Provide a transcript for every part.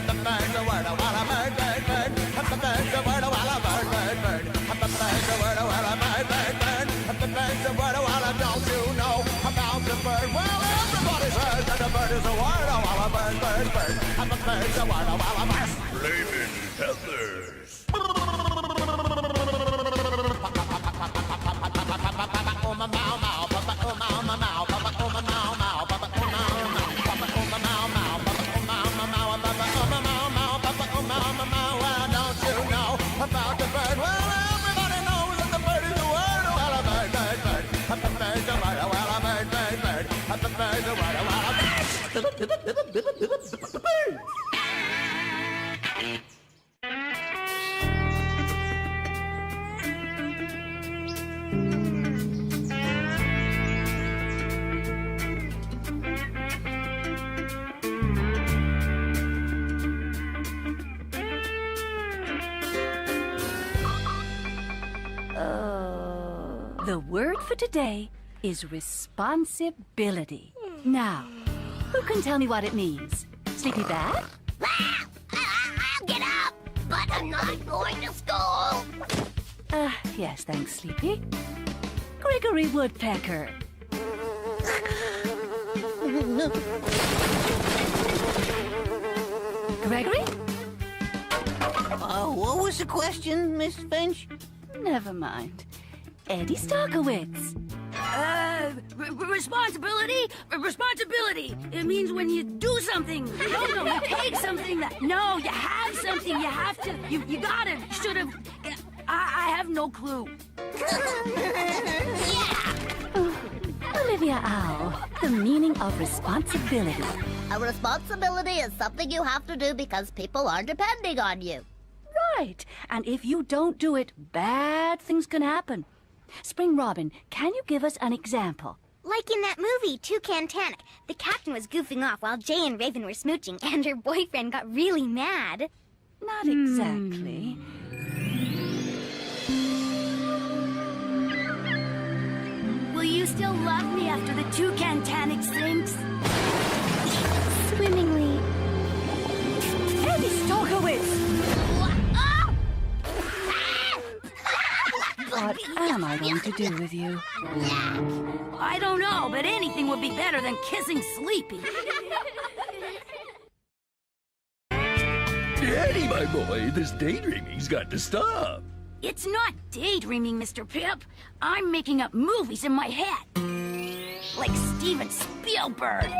the bird's a word, a walla bird, bird, bird. The bird's a word, a walla bird, bird, bird. The bird's a word, a walla bird, bird, bird. The bird's a word, a walla, don't you know about the bird? Well, everybody says that the bird is a word, a walla bird, bird, bird. The bird's a word, a walla bird. Flamin' feathers. About the bird, well, everybody knows that the bird is a word, a walla bird, bird, bird. The bird's a word, a walla bird, bird, bird. The bird's a word, a walla bird. The word for today is responsibility. Now, who can tell me what it means? Sleepy Bat? I'll get up, but I'm not going to school. Yes, thanks, Sleepy. Gregory Woodpecker. Gregory? What was the question, Miss Finch? Never mind. Eddie Starkowitz. Responsibility? Responsibility. It means when you do something. No, you take something that... No, you have something. You have to... You gotta... Should've... I have no clue. Olivia Owl. The meaning of responsibility. A responsibility is something you have to do because people are depending on you. Right. And if you don't do it, bad things can happen. Spring Robin, can you give us an example? Like in that movie, Toucan Tanic. The captain was goofing off while Jay and Raven were smooching, and her boyfriend got really mad. Not exactly. Will you still love me after the Toucan Tanic sinks? Swimmingly. Eddie Starkowitz! What am I going to do with you? I don't know, but anything would be better than kissing Sleepy. Eddie, my boy, this daydreaming's got to stop. It's not daydreaming, Mr. Pip. I'm making up movies in my head. Like Steven Spielberg.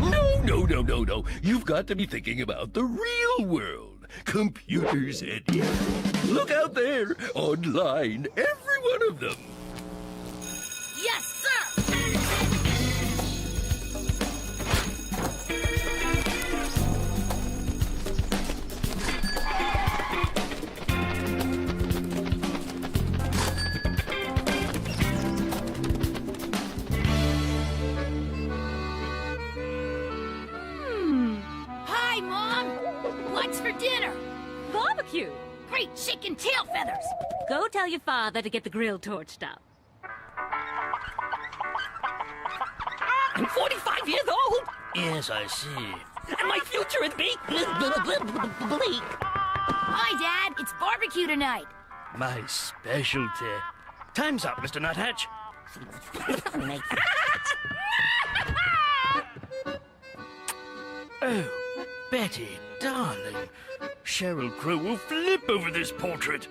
No. You've got to be thinking about the real world. Computers, Eddie. Look out there, online, every one of them. Yes, sir! Hi, Mom! What's for dinner? Barbecue! Great chicken tail feathers! Go tell your father to get the grill torched up. I'm 45 years old. Yes, I see. And my future is bleak. Hi, Dad. It's barbecue tonight. My specialty. Time's up, Mr. Nuthatch. Oh, Betty, darling. Sheryl Crow will flip over this portrait.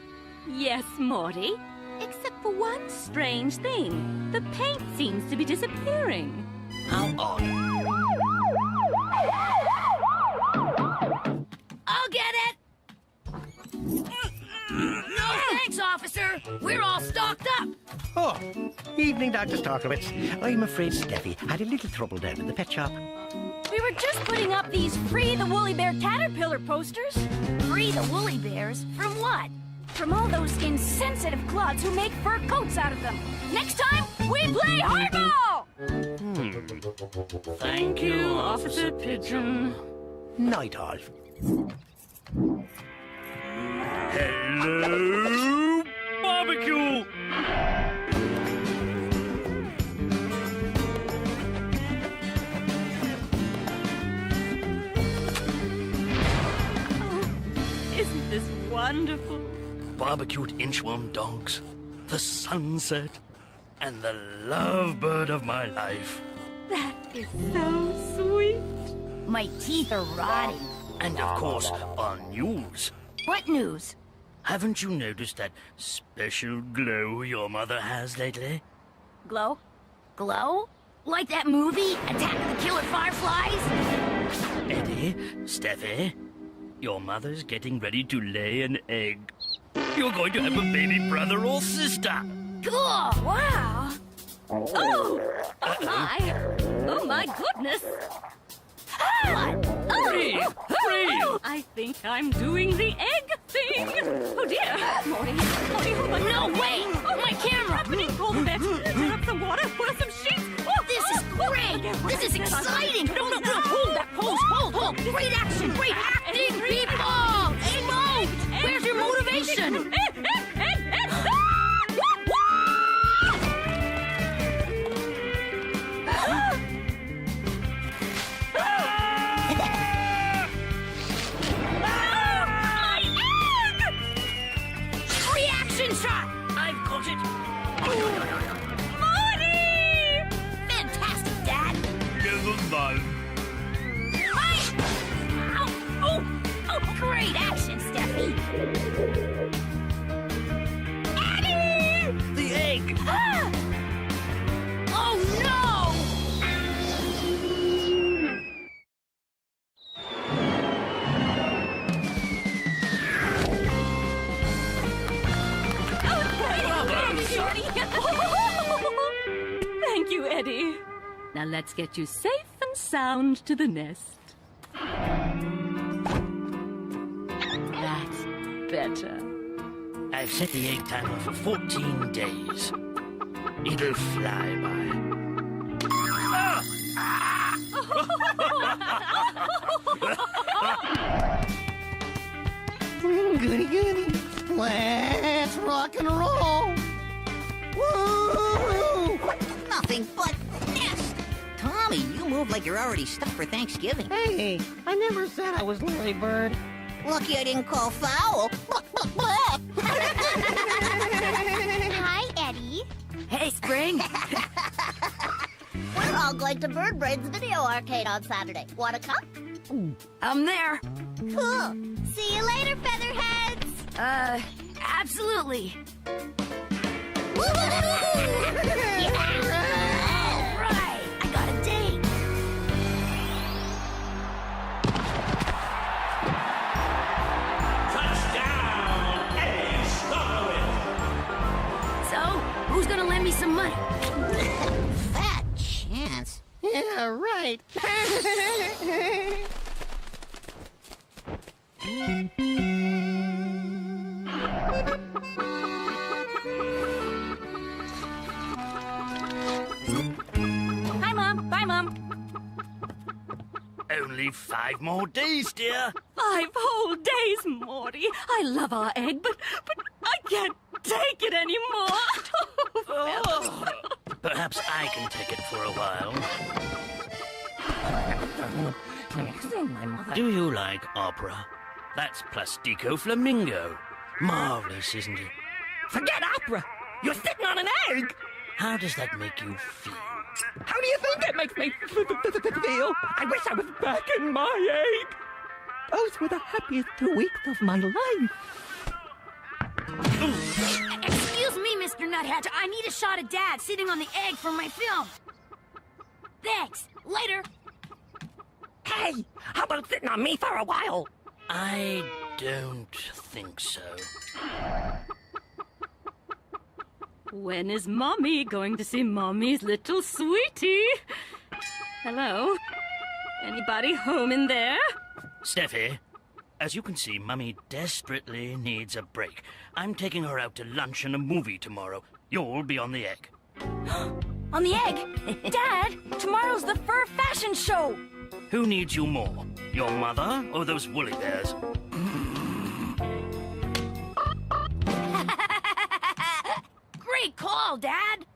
Yes, Morty. Except for one strange thing. The paint seems to be disappearing. How odd. I'll get it! No thanks, officer. We're all stocked up. Oh, evening, Dr. Starkowitz. I'm afraid Steffi had a little trouble down in the pet shop. We were just putting up these Free the Woolly Bear Caterpillar posters. Free the woolly bears? From what? From all those insensitive clods who make fur coats out of them. Next time, we play hardball! Thank you, Officer Pigeon. Night all. Hello, barbecue! wonderful. Barbecued inchworm dogs, the sunset, and the lovebird of my life. That is so sweet. My teeth are rotting. And of course, our news. What news? Haven't you noticed that special glow your mother has lately? Glow? Glow? Like that movie, Attack of the Killer Fireflies? Eddie, Steffi, your mother's getting ready to lay an egg. You're going to have a baby brother or sister. Cool! Wow! Oh my! Oh my goodness! Free! Free! I think I'm doing the egg thing. Oh dear, Morty! Oh my! No, wait! My camera! Happening? Pull the bed. Turn up some water. Put up some sheets. Oh, This is great! This is exciting! No, hold that pose! Hold! Great action! Great acting, people! Emote! Where's your motivation? Reaction shot! I've got it! Fantastic, Dad! Never mind. Oh, great action, Steffi! Eddie! The egg! Oh, no! Thank you, Eddie. Now let's get you safe and sound to the nest. That's better. I've set the egg timer for 14 days. It'll fly by. Goody. Let's rock and roll. Woo! Nothing but nest! Tommy, you move like you're already stuffed for Thanksgiving. Hey, I never said I was Larry Bird. Lucky I didn't call foul. Hi, Eddie. Hey, Spring. We're all going to Birdman's Video Arcade on Saturday. Wanna come? I'm there. Cool. See you later, Featherheads. Absolutely. All right, I got a date. So, who's gonna lend me some money? Fat chance. Yeah, right. Hi, Mom. Bye, Mom. Only 5 more days, dear. 5 whole days, Morty. I love our egg, but I can't take it anymore. Oh, perhaps I can take it for a while. Do you like opera? That's Plastico Flamingo. Marvelous, isn't it? Forget opera. You're sitting on an egg. How does that make you feel? How do you think it makes me feel? I wish I was back in my egg. Those were the happiest 2 weeks of my life. Excuse me, Mr. Nuthatch. I need a shot of Dad sitting on the egg for my film. Thanks. Later. Hey, how about sitting on me for a while? I don't think so. When is Mommy going to see Mommy's little sweetie? Hello? Anybody home in there? Steffi, as you can see, Mummy desperately needs a break. I'm taking her out to lunch and a movie tomorrow. You'll be on the egg. On the egg? Dad, tomorrow's the fur fashion show. Who needs you more? Your mother or those woolly bears? Great call, Dad.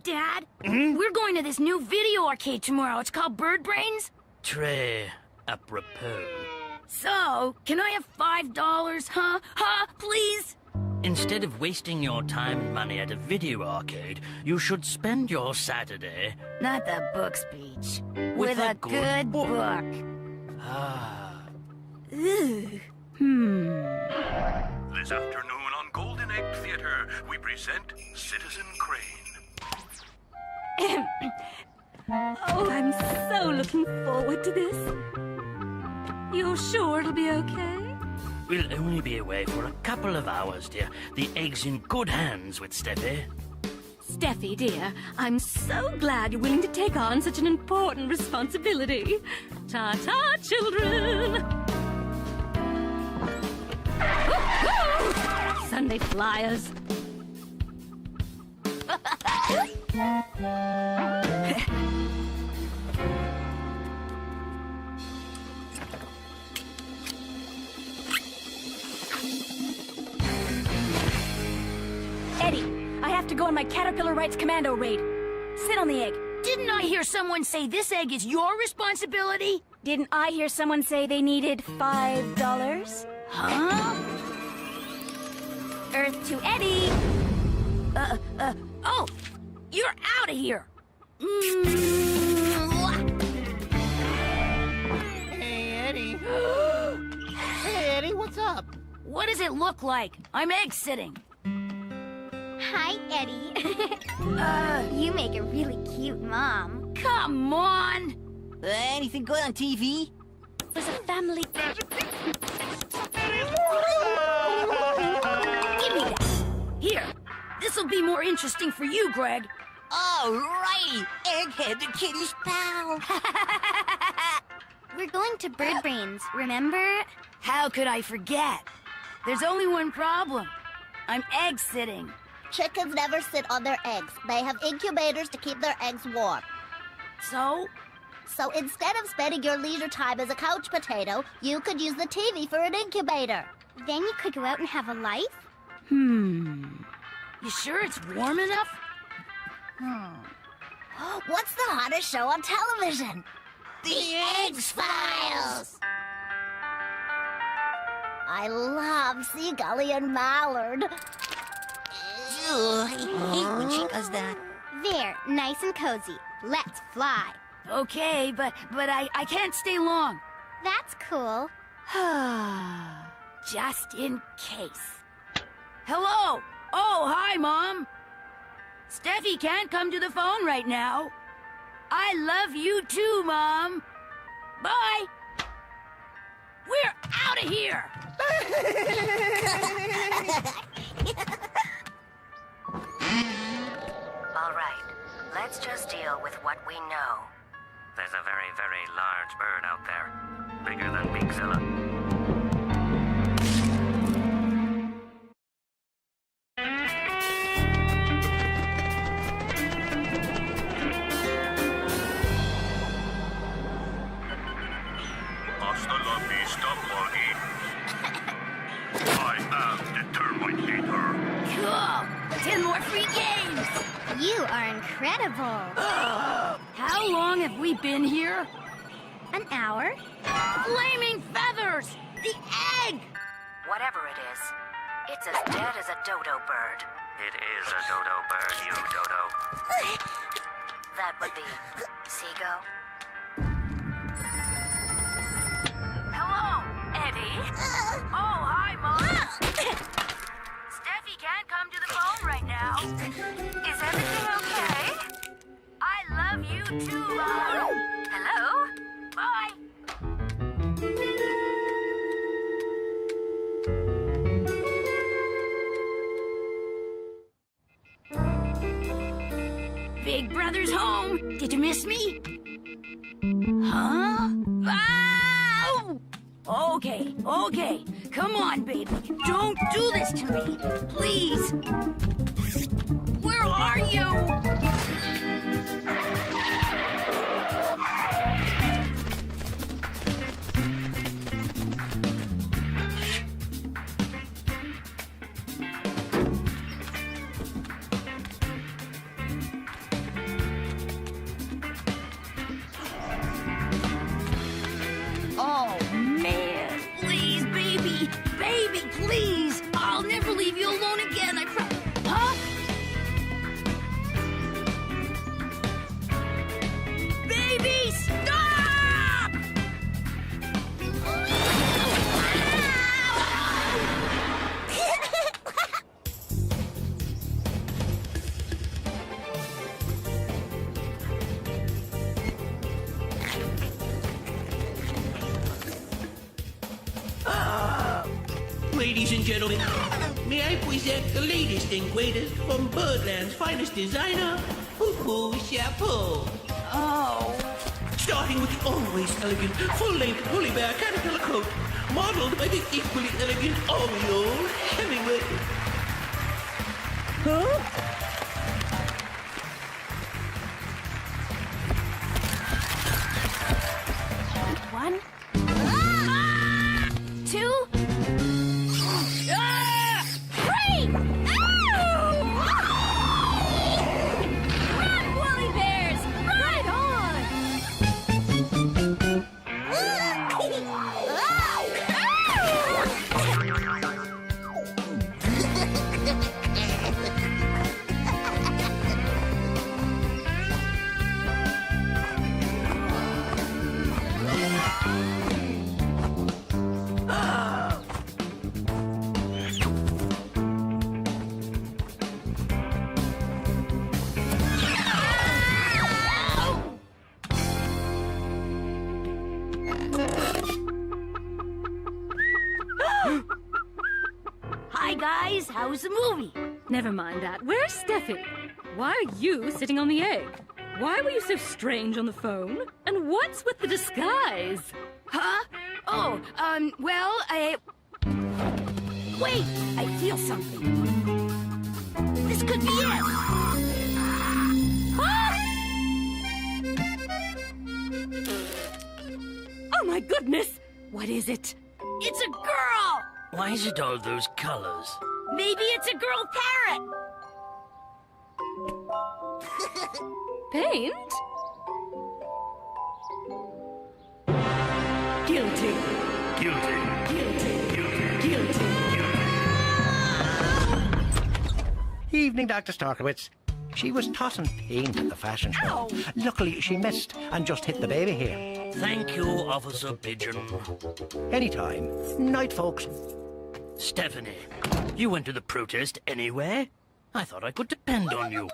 Dad, we're going to this new video arcade tomorrow. It's called Bird Brains. Très apropos. So, can I have $5, huh? Huh, please? Instead of wasting your time and money at a video arcade, you should spend your Saturday... Not the book speech. With a good good book. Ah. Ugh. This afternoon on Golden Egg Theater, we present Citizen Crane. Oh, I'm so looking forward to this. You're sure it'll be okay? We'll only be away for a couple of hours, dear. The egg's in good hands with Steffi. Steffi, dear, I'm so glad you're willing to take on such an important responsibility. Ta-ta, children! Woo-hoo! Sunday flyers. Eddie, I have to go on my Caterpillar Rights Commando raid. Sit on the egg. Didn't I hear someone say this egg is your responsibility? Didn't I hear someone say they needed $5? Huh? Earth to Eddie. Oh! You're out of here! Hey, Eddie. Hey, Eddie, what's up? What does it look like? I'm egg sitting. Hi, Eddie. You make a really cute mom. Come on! Anything good on TV? It was a family... Give me that. Here. This'll be more interesting for you, Greg. Alrighty, Egghead the kitty's pal. We're going to Bird Brains, remember? How could I forget? There's only one problem. I'm egg sitting. Chickens never sit on their eggs. They have incubators to keep their eggs warm. So? So instead of spending your leisure time as a couch potato, you could use the TV for an incubator. Then you could go out and have a life? You sure it's warm enough? What's the hottest show on television? The X-Files! I love Seagully and Mallard. I hate when she does that. There, nice and cozy. Let's fly. Okay, but I can't stay long. That's cool. Just in case. Hello! Oh, hi, Mom! Steffi can't come to the phone right now. I love you too, Mom. Bye! We're out of here! All right, let's just deal with what we know. There's a very, very large bird out there. Bigger than Bigzilla. Hasta la vista, Buggy. I am the Terminator. Cool! 10 more free games! You are incredible. How long have we been here? An hour? Flaming feathers! The egg! Whatever it is, it's as dead as a dodo bird. It is a dodo bird, you dodo. That would be Seago. Hello, Eddie. Oh, hi, Mom. Steffi can't come to the phone right now. Is everything okay? I love you too, Mom. Hello? Bye. Big brother's home. Did you miss me? Huh? Ow! Okay. Come on, baby. Don't do this to me. Please. Where are you? Oh, man. Baby! Baby, please! I'll never leave you alone again, I promise. Huh? Baby, stop! Ladies and gentlemen, may I present the latest and greatest from Birdland's finest designer, Hoo-Hoo Chapeau. Oh. Starting with the always elegant, full-length woolly bear caterpillar coat, modeled by the equally elegant Oreo Hemingway. Huh? One, two, Three! run, woolly bears! Right on! Hi, guys. How was the movie? Never mind that. Where's Steffi? Why are you sitting on the egg? Why were you so strange on the phone? And what's with the disguise? Huh? Oh, well, Wait! I feel something. This could be it! Ah! Oh my goodness! What is it? It's a girl! Why is it all those colors? Maybe it's a girl parrot! Paint? Guilty. Guilty. Guilty. Guilty. Guilty. Evening, Dr. Starkowitz. She was tossing paint at the fashion show. Luckily, she missed and just hit the baby here. Thank you, Officer Pigeon. Anytime. Night, folks. Stephanie, you went to the protest anyway? I thought I could depend on you.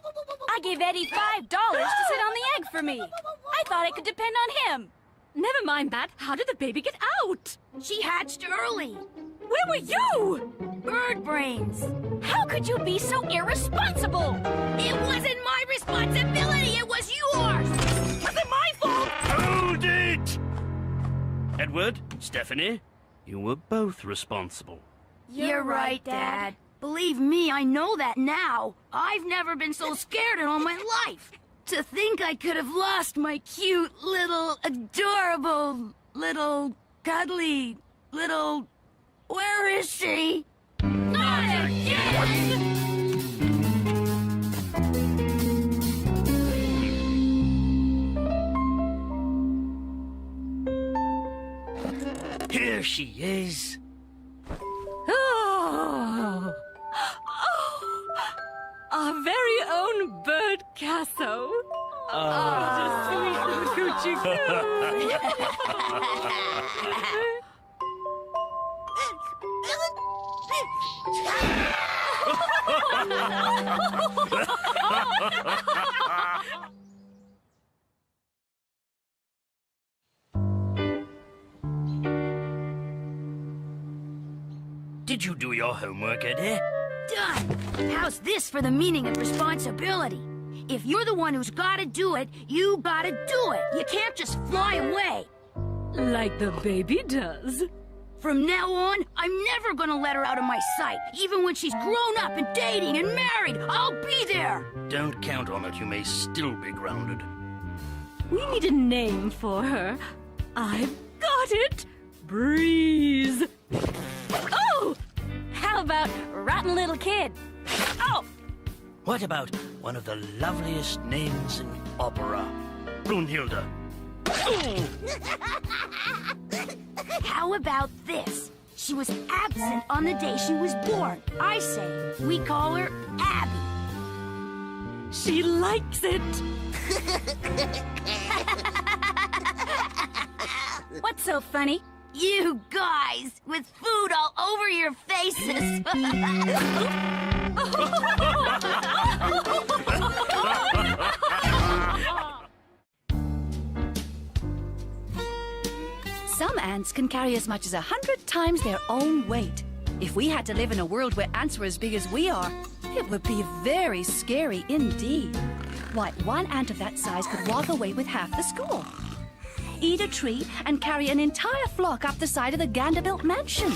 I gave Eddie $5 to sit on the egg for me. I thought I could depend on him. Never mind that. How did the baby get out? She hatched early. Where were you? Bird brains. How could you be so irresponsible? It wasn't my responsibility. It was yours. Was it my fault? Hold it! Edward, Stephanie, you were both responsible. You're right, Dad. Believe me, I know that now. I've never been so scared in all my life. To think I could have lost my cute, little, adorable, little, cuddly, little... Where is she? Not again! Here she is. Oh. Our very own Bird Casso. Oh, sweet little coochie Did you do your homework, Eddie? Done! How's this for the meaning of responsibility? If you're the one who's gotta do it, you gotta do it. You can't just fly away. Like the baby does. From now on, I'm never gonna let her out of my sight. Even when she's grown up and dating and married, I'll be there. Don't count on it. You may still be grounded. We need a name for her. I've got it. Breeze. Oh! How about Rotten Little Kid? Oh! What about one of the loveliest names in opera? Brunhilde. How about this? She was absent on the day she was born. I say we call her Abby. She likes it. What's so funny? You guys, with food all over your faces. Some ants can carry as much as 100 times their own weight. If we had to live in a world where ants were as big as we are, it would be very scary indeed. Why, one ant of that size could walk away with half the school, eat a tree, and carry an entire flock up the side of the Vanderbilt mansion.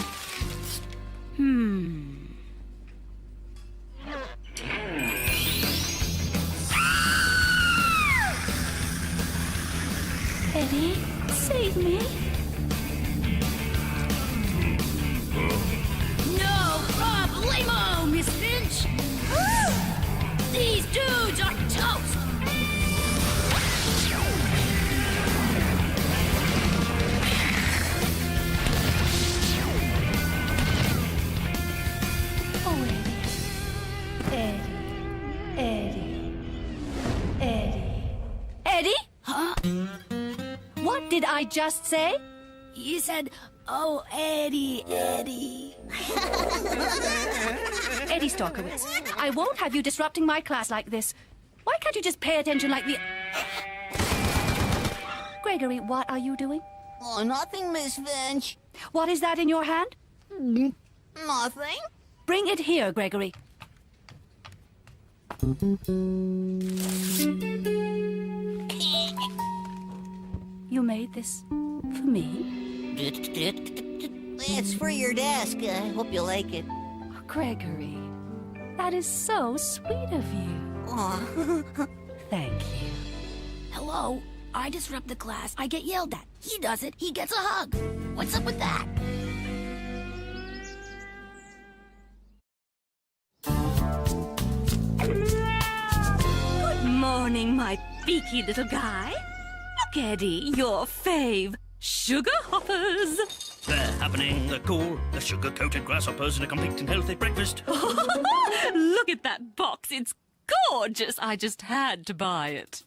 Eddie, save me. No problemo, Miss Finch. These dudes are toast. Oh, Eddie. Eddie. Eddie? Huh? What did I just say? You said, oh, Eddie. Eddie Stalkowitz, I won't have you disrupting my class like this. Why can't you just pay attention like the... Gregory, what are you doing? Oh, nothing, Miss Finch. What is that in your hand? Nothing. Bring it here, Gregory. You made this for me? It's for your desk. I hope you like it. Oh, Gregory, that is so sweet of you. Aw. Thank you. Hello? I disrupt the class. I get yelled at. He does it. He gets a hug. What's up with that? Good morning, my beaky little guy. Look, Eddie, your fave. Sugar hoppers. They're happening, they're cool. The sugar-coated grasshoppers in a complete and healthy breakfast. Look at that box. It's gorgeous. I just had to buy it.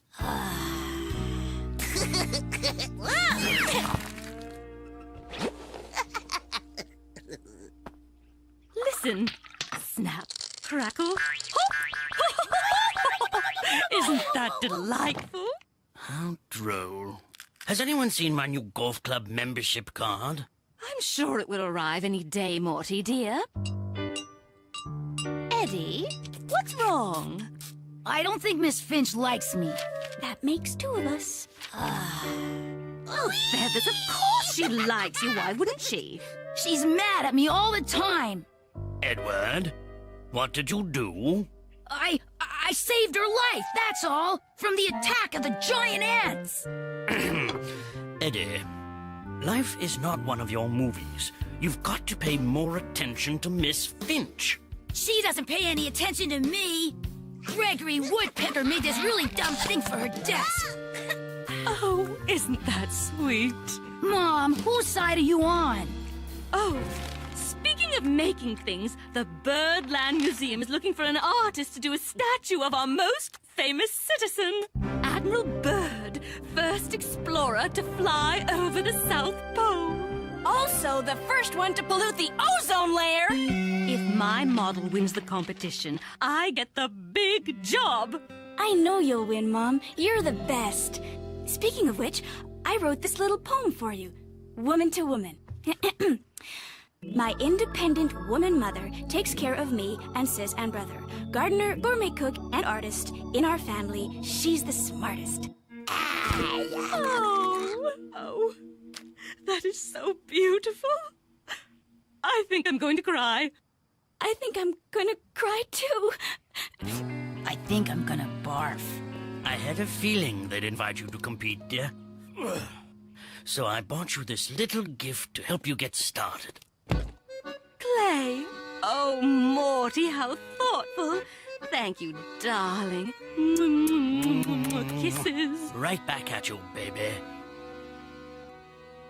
Listen. Snap, crackle, hop. Isn't that delightful? How droll. Has anyone seen my new golf club membership card? I'm sure it will arrive any day, Morty, dear. Eddie, what's wrong? I don't think Miss Finch likes me. That makes two of us. Oh, Feathers, of course she likes you. Why wouldn't she? She's mad at me all the time. Edward, what did you do? I saved her life, that's all. From the attack of the giant ants. Eddie, life is not one of your movies. You've got to pay more attention to Miss Finch. She doesn't pay any attention to me. Gregory Woodpecker made this really dumb thing for her desk. Oh, isn't that sweet? Mom, whose side are you on? Oh, speaking of making things, the Birdland Museum is looking for an artist to do a statue of our most famous citizen, Admiral Byrd, first explorer to fly over the South Pole. Also, the first one to pollute the ozone layer. If my model wins the competition, I get the big job. I know you'll win, Mom. You're the best. Speaking of which, I wrote this little poem for you. Woman to woman. My independent woman mother takes care of me and sis and brother. Gardener, gourmet cook, and artist. In our family, she's the smartest. Oh, that is so beautiful. I think I'm going to cry. I think I'm gonna cry too. I think I'm gonna barf. I had a feeling they'd invite you to compete, dear. So I bought you this little gift to help you get started. Clay. Oh, Morty, how thoughtful. Thank you, darling. Kisses. Right back at you, baby.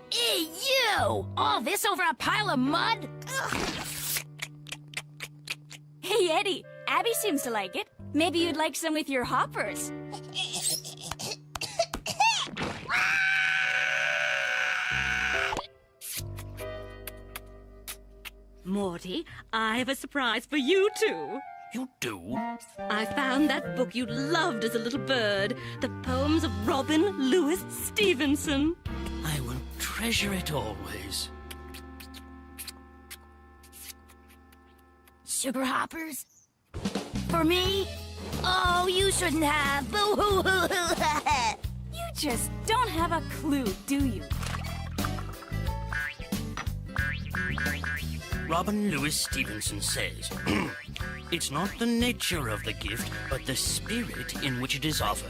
Hey, you! Ew! All this over a pile of mud? Hey, Eddie, Abby seems to like it. Maybe you'd like some with your hoppers. Morty, I have a surprise for you too. You do? I found that book you loved as a little bird, the poems of Robin Louis Stevenson. I will treasure it always. Sugar hoppers? For me? Oh, you shouldn't have. Boo-hoo-hoo-hoo. You just don't have a clue, do you? Robin Louis Stevenson says, it's not the nature of the gift, but the spirit in which it is offered.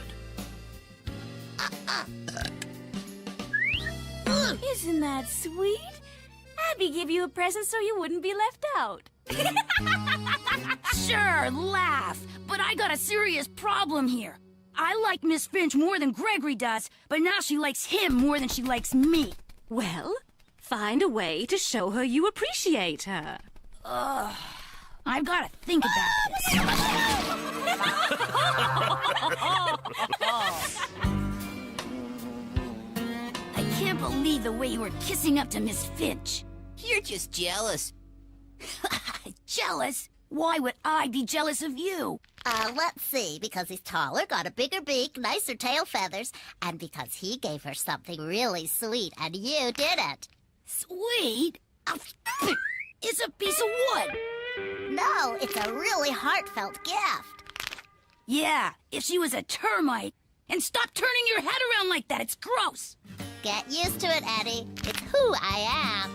Isn't that sweet? Abby gave you a present so you wouldn't be left out. Sure, laugh. But I got a serious problem here. I like Miss Finch more than Gregory does, but now she likes him more than she likes me. Well, find a way to show her you appreciate her. I've got to think about this. I can't believe the way you were kissing up to Miss Finch. You're just jealous. Jealous? Why would I be jealous of you? Let's see. Because he's taller, got a bigger beak, nicer tail feathers, and because he gave her something really sweet and you didn't. Sweet? It's a piece of wood. No, it's a really heartfelt gift. Yeah, if she was a termite. And stop turning your head around like that. It's gross. Get used to it, Eddie. It's who I am.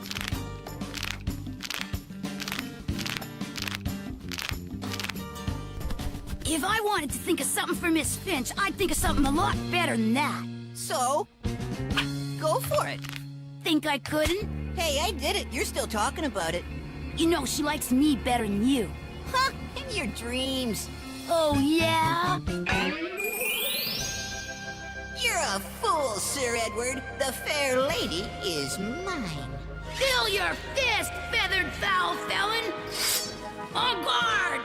If I wanted to think of something for Miss Finch, I'd think of something a lot better than that. So, go for it. Think I couldn't? Hey, I did it. You're still talking about it. You know, she likes me better than you. Huh, in your dreams. Oh, yeah? You're a fool, Sir Edward. The fair lady is mine. Fill your fist, feathered foul felon! On guard!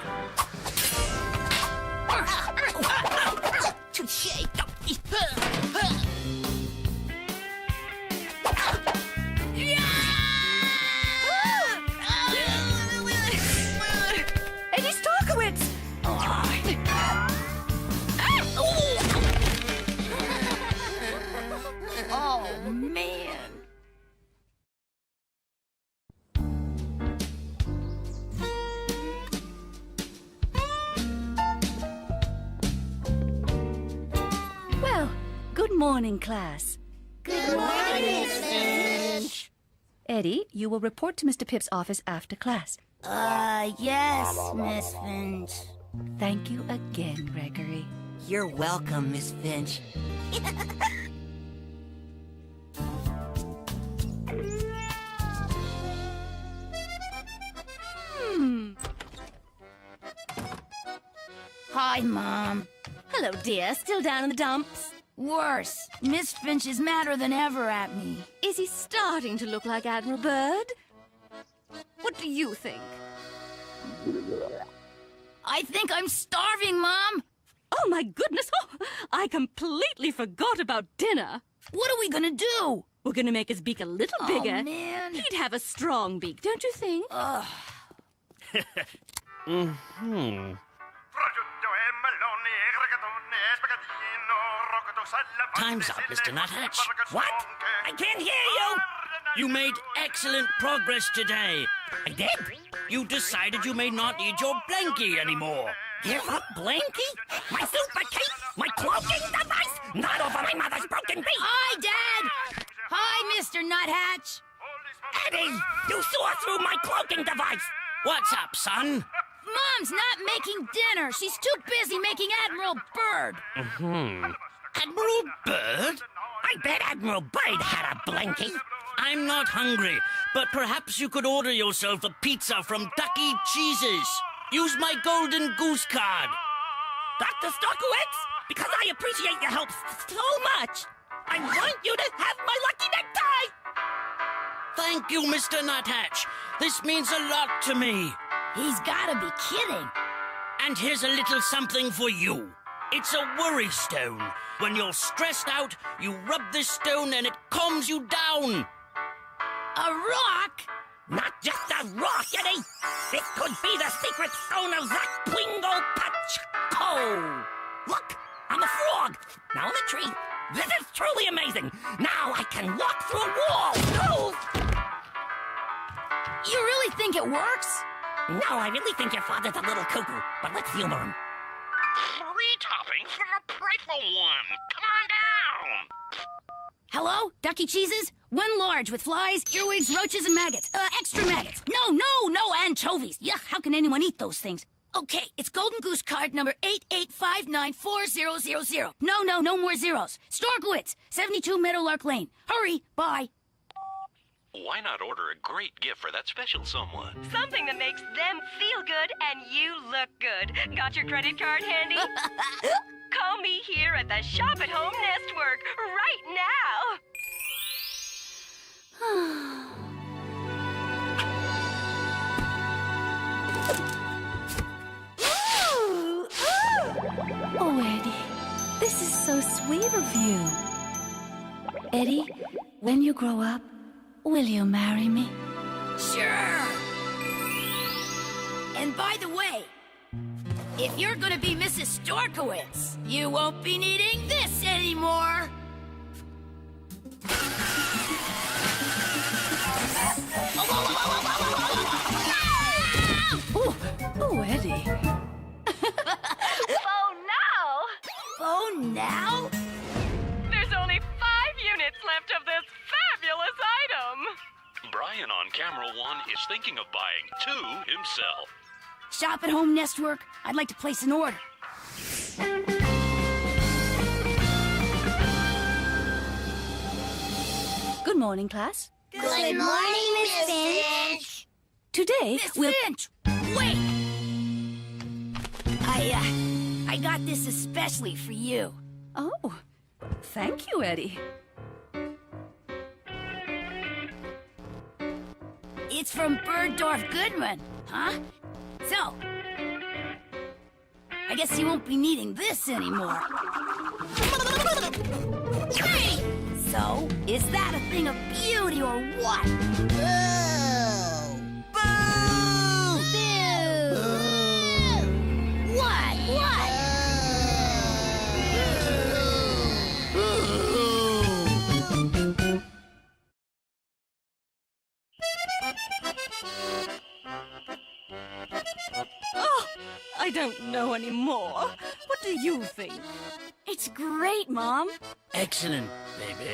Touché. Eddie Starkowitz! Oh, man. Well, good morning, class. Good morning, Miss Finch. Eddie, you will report to Mr. Pip's office after class. Yes, Miss Finch. Thank you again, Gregory. You're welcome, Miss Finch. Hi, Mom. Hello, dear. Still down in the dumps? Worse. Miss Finch is madder than ever at me. Is he starting to look like Admiral Byrd? What do you think? I think I'm starving, Mom. Oh, my goodness. Oh, I completely forgot about dinner. What are we gonna do? We're gonna make his beak a little bigger. Oh, man. He'd have a strong beak, don't you think? Time's up, Mr. Nuthatch. What? I can't hear you! You made excellent progress today. I did? You decided you may not need your blankie anymore. Give up Blanky? My super cape? My cloaking device? Not over my mother's broken beak! Hi, Dad. Hi, Mr. Nuthatch. Eddie, you saw through my cloaking device! What's up, son? Mom's not making dinner. She's too busy making Admiral Byrd. Admiral Byrd? I bet Admiral Byrd had a Blanky. I'm not hungry, but perhaps you could order yourself a pizza from Ducky Cheeses. Use my golden goose card. Dr. Starkowitz, because I appreciate your help so much, I want you to have my lucky necktie! Thank you, Mr. Nuthatch. This means a lot to me. He's gotta be kidding. And here's a little something for you. It's a worry stone. When you're stressed out, you rub this stone and it calms you down. A rock? Not just a rock, Eddie. It could be the secret stone of that Twingo Pacho. Look, I'm a frog. Now in a tree. This is truly amazing. Now I can walk through a wall. Oh! You really think it works? No, I really think your father's a little cuckoo, but let's humor him. 3 toppings for a playful one. Come on down. Hello? Ducky cheeses? 1 large with flies, earwigs, roaches, and maggots. Extra maggots. No anchovies. Yuck, how can anyone eat those things? Okay, it's Golden Goose card number 88594000. No more zeros. Storkowitz, 72 Meadowlark Lane. Hurry, bye. Why not order a great gift for that special someone? Something that makes them feel good and you look good. Got your credit card handy? Call me here at the Shop at Home Network right now. Oh, Eddie, this is so sweet of you. Eddie, when you grow up, will you marry me? Sure. And by the way, if you're gonna be Mrs. Storkowitz, you won't be needing this anymore. Oh, Eddie. Phone now? There's only 5 units left of this fabulous item. Brian on camera 1 is thinking of buying 2 himself. Shop at Home Network. I'd like to place an order. Good morning, class. Good morning, Miss Finch. Today, Miss we'll... Finch! Wait! I got this especially for you. Oh, thank you, Eddie. It's from Bergdorf Goodman, huh? So, I guess you won't be needing this anymore. Hey! So, is that a thing of beauty or what? Boo! Boo! What? Oh, I don't know anymore. What do you think? It's great, Mom. Excellent, baby.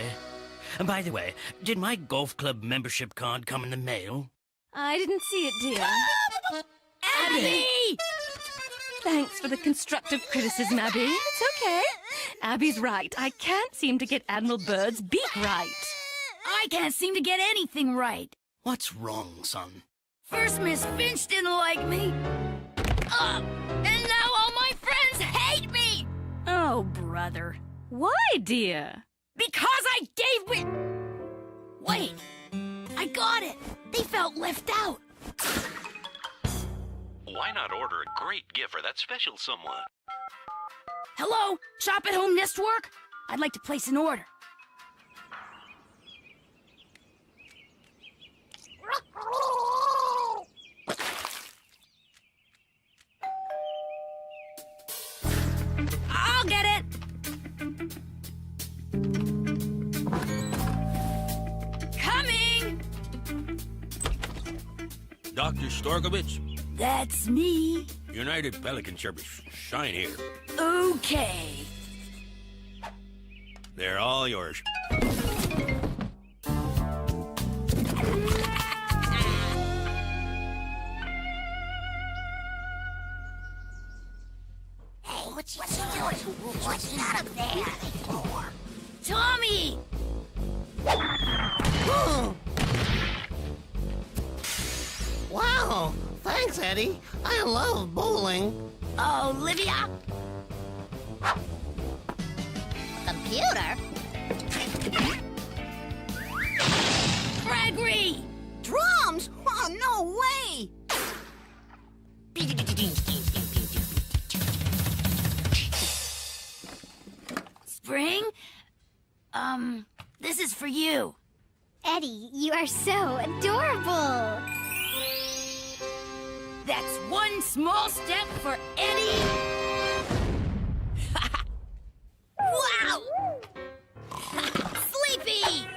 And by the way, did my golf club membership card come in the mail? I didn't see it, dear. Abby! Thanks for the constructive criticism, Abby. It's okay. Abby's right. I can't seem to get Admiral Bird's beak right. I can't seem to get anything right. What's wrong, son? First, Miss Finch didn't like me. And now all my friends hate me! Oh, brother. Why, dear? Because I gave me... Wait, I got it. They felt left out. Why not order a great gift for that special someone? Hello, Shop at Home Network? I'd like to place an order. I'll get it. Coming. Dr. Storkowitz, That's me. United Pelican Service, sign here. Okay. They're all yours. What's he doing? What's he got up there? Tommy! Wow! Thanks, Eddie. I love bowling. Olivia? Computer? Crash Gregory! Drums? Oh, no way! Spring? This is for you. Eddie, you are so adorable. That's one small step for Eddie. Wow! Sleepy!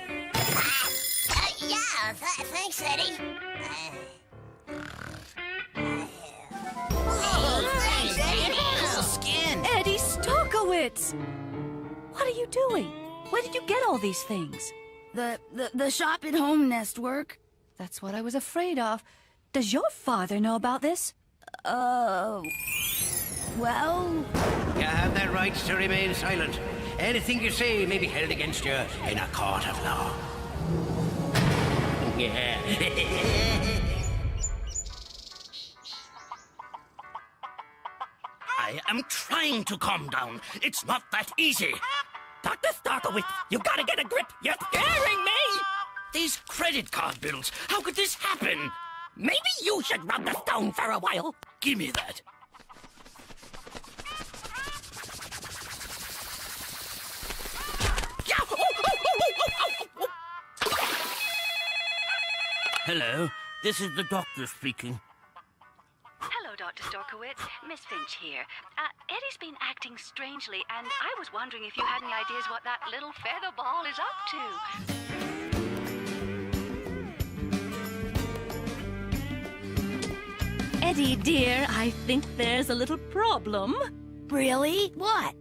Yeah, thanks, Eddie. Thanks, Eddie. Cool skin. Eddie Stokowitz! What are you doing? Where did you get all these things? The shop at home nest work. That's what I was afraid of. Does your father know about this? Well... You have the right to remain silent. Anything you say may be held against you in a court of law. I am trying to calm down. It's not that easy. Dr. Starkowitz, you gotta get a grip. You're scaring me. These credit card bills, how could this happen? Maybe you should rub the stone for a while. Give me that. Hello, this is the doctor speaking. Hello, Dr. Storkowitz. Miss Finch here. Eddie's been acting strangely, and I was wondering if you had any ideas what that little feather ball is up to. Eddie, dear, I think there's a little problem. Really? What?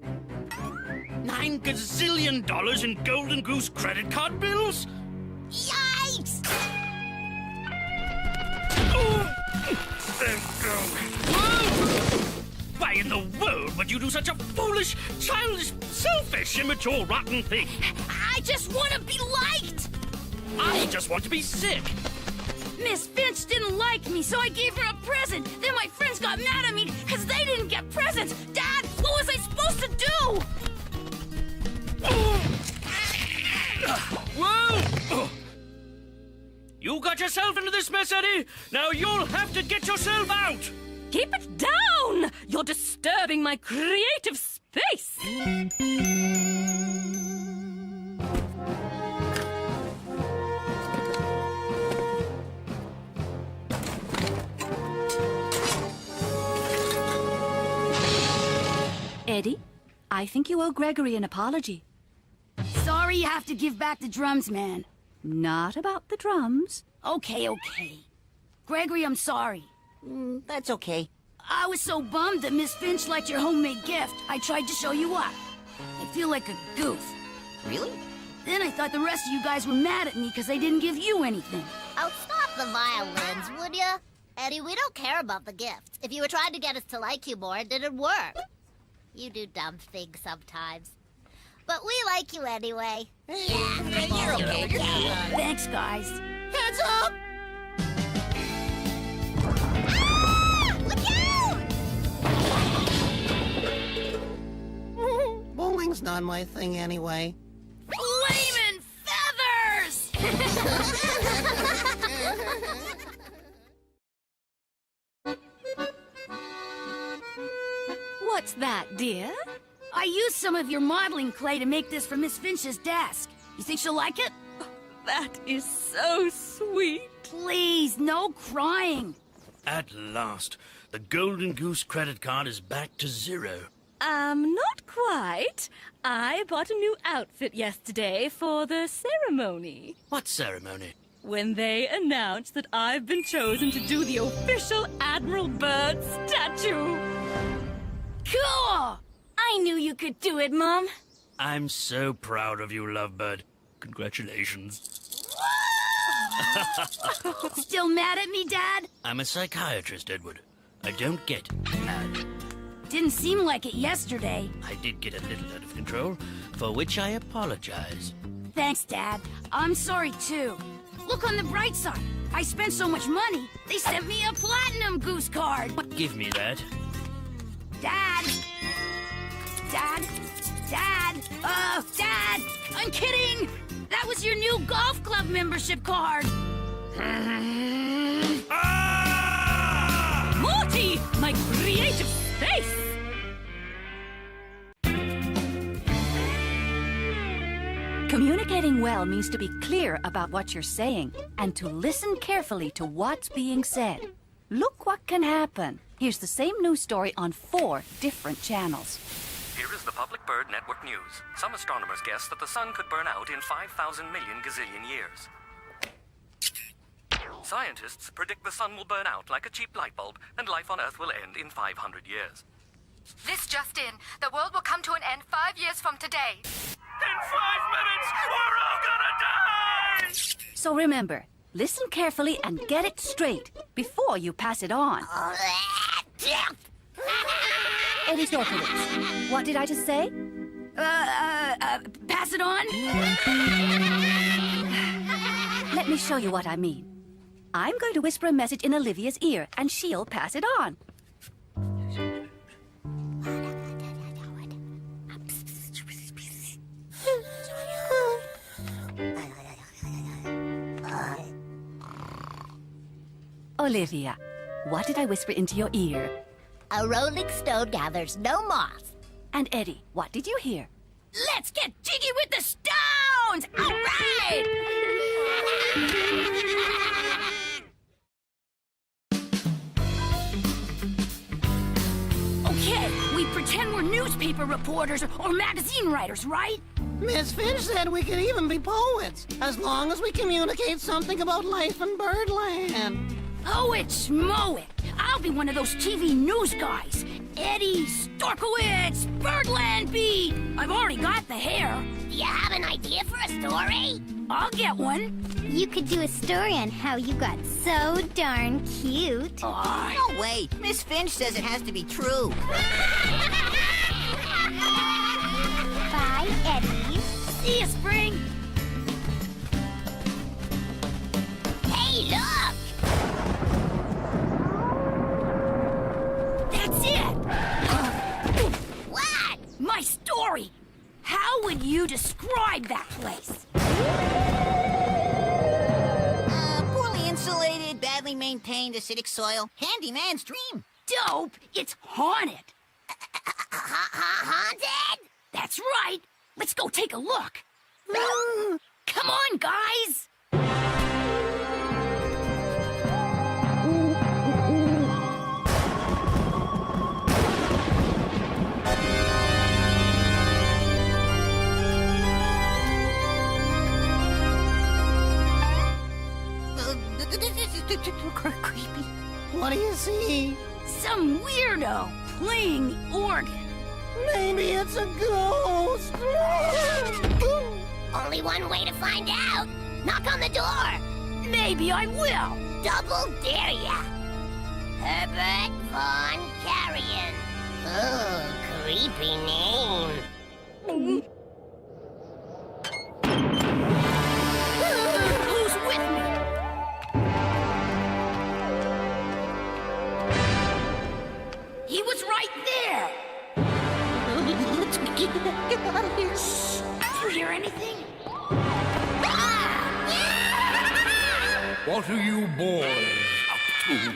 $9 gazillion in Golden Goose credit card bills? Yikes! Why in the world would you do such a foolish, childish, selfish, immature, rotten thing? I just want to be liked! I just want to be sick. Miss Finch didn't like me, so I gave her a present. Then my friends got mad at me because they didn't get presents. Dad, what was I supposed to do? Whoa! You got yourself into this mess, Eddie. Now you'll have to get yourself out. Keep it down! You're disturbing my creative space! Eddie, I think you owe Gregory an apology. Sorry you have to give back the drums, man. Not about the drums. Okay. Gregory, I'm sorry. That's okay. I was so bummed that Miss Finch liked your homemade gift. I tried to show you up. I feel like a goof. Really? Then I thought the rest of you guys were mad at me because I didn't give you anything. Oh, stop the violins, would ya? Eddie, we don't care about the gifts. If you were trying to get us to like you more, it didn't work. You do dumb things sometimes. But we like you anyway. Yeah, you're okay. You're fine. Thanks, guys. Heads up! Look out! Bowling's not my thing anyway. Flamin' feathers! What's that, dear? I used some of your modeling clay to make this for Miss Finch's desk. You think she'll like it? That is so sweet. Please, no crying. At last, the Golden Goose credit card is back to zero. Not quite. I bought a new outfit yesterday for the ceremony. What ceremony? When they announced that I've been chosen to do the official Admiral Byrd statue. Cool! I knew you could do it, Mom. I'm so proud of you, Lovebird. Congratulations. Still mad at me, Dad? I'm a psychiatrist, Edward. I don't get mad. Didn't seem like it yesterday. I did get a little out of control, for which I apologize. Thanks, Dad. I'm sorry, too. Look on the bright side. I spent so much money, they sent me a platinum goose card. Give me that. Dad! Dad! Dad! Dad! I'm kidding! That was your new golf club membership card. Morty, my creative space. Communicating well means to be clear about what you're saying and to listen carefully to what's being said. Look what can happen. Here's the same news story on 4 different channels. Here is the Public Bird Network News. Some astronomers guess that the sun could burn out in 5,000 million gazillion years. Scientists predict the sun will burn out like a cheap light bulb, and life on Earth will end in 500 years. This just in. The world will come to an end 5 years from today. In 5 minutes, we're all gonna die! So remember, listen carefully and get it straight before you pass it on. Eddie Storkowitz, what did I just say? Pass it on? Let me show you what I mean. I'm going to whisper a message in Olivia's ear, and she'll pass it on. Olivia, what did I whisper into your ear? A rolling stone gathers no moss. And Eddie, what did you hear? Let's get jiggy with the stones! All right! Okay, we pretend we're newspaper reporters or magazine writers, right? Miss Finch said we could even be poets, as long as we communicate something about life in Birdland. Poet schmoet! I'll be one of those TV news guys. Eddie Storkowitz, Birdland Beat. I've already got the hair. Do you have an idea for a story? I'll get one. You could do a story on how you got so darn cute. Oh. No way. Miss Finch says it has to be true. Bye, Eddie. See you, Spring. Hey, look! That's it! What? My story! How would you describe that place? Poorly insulated, badly maintained, acidic soil. Handyman's dream. Dope! It's haunted! Haunted? That's right! Let's go take a look! Come on, guys! Creepy. What do you see? Some weirdo playing organ. Maybe it's a ghost. Only one way to find out. Knock on the door. Maybe I will. Double dare ya. Herbert Von Carrion. Oh, creepy name. Who's with me? He was right there. Let's get out of here. Shh. Did you hear anything? What are you boys up to?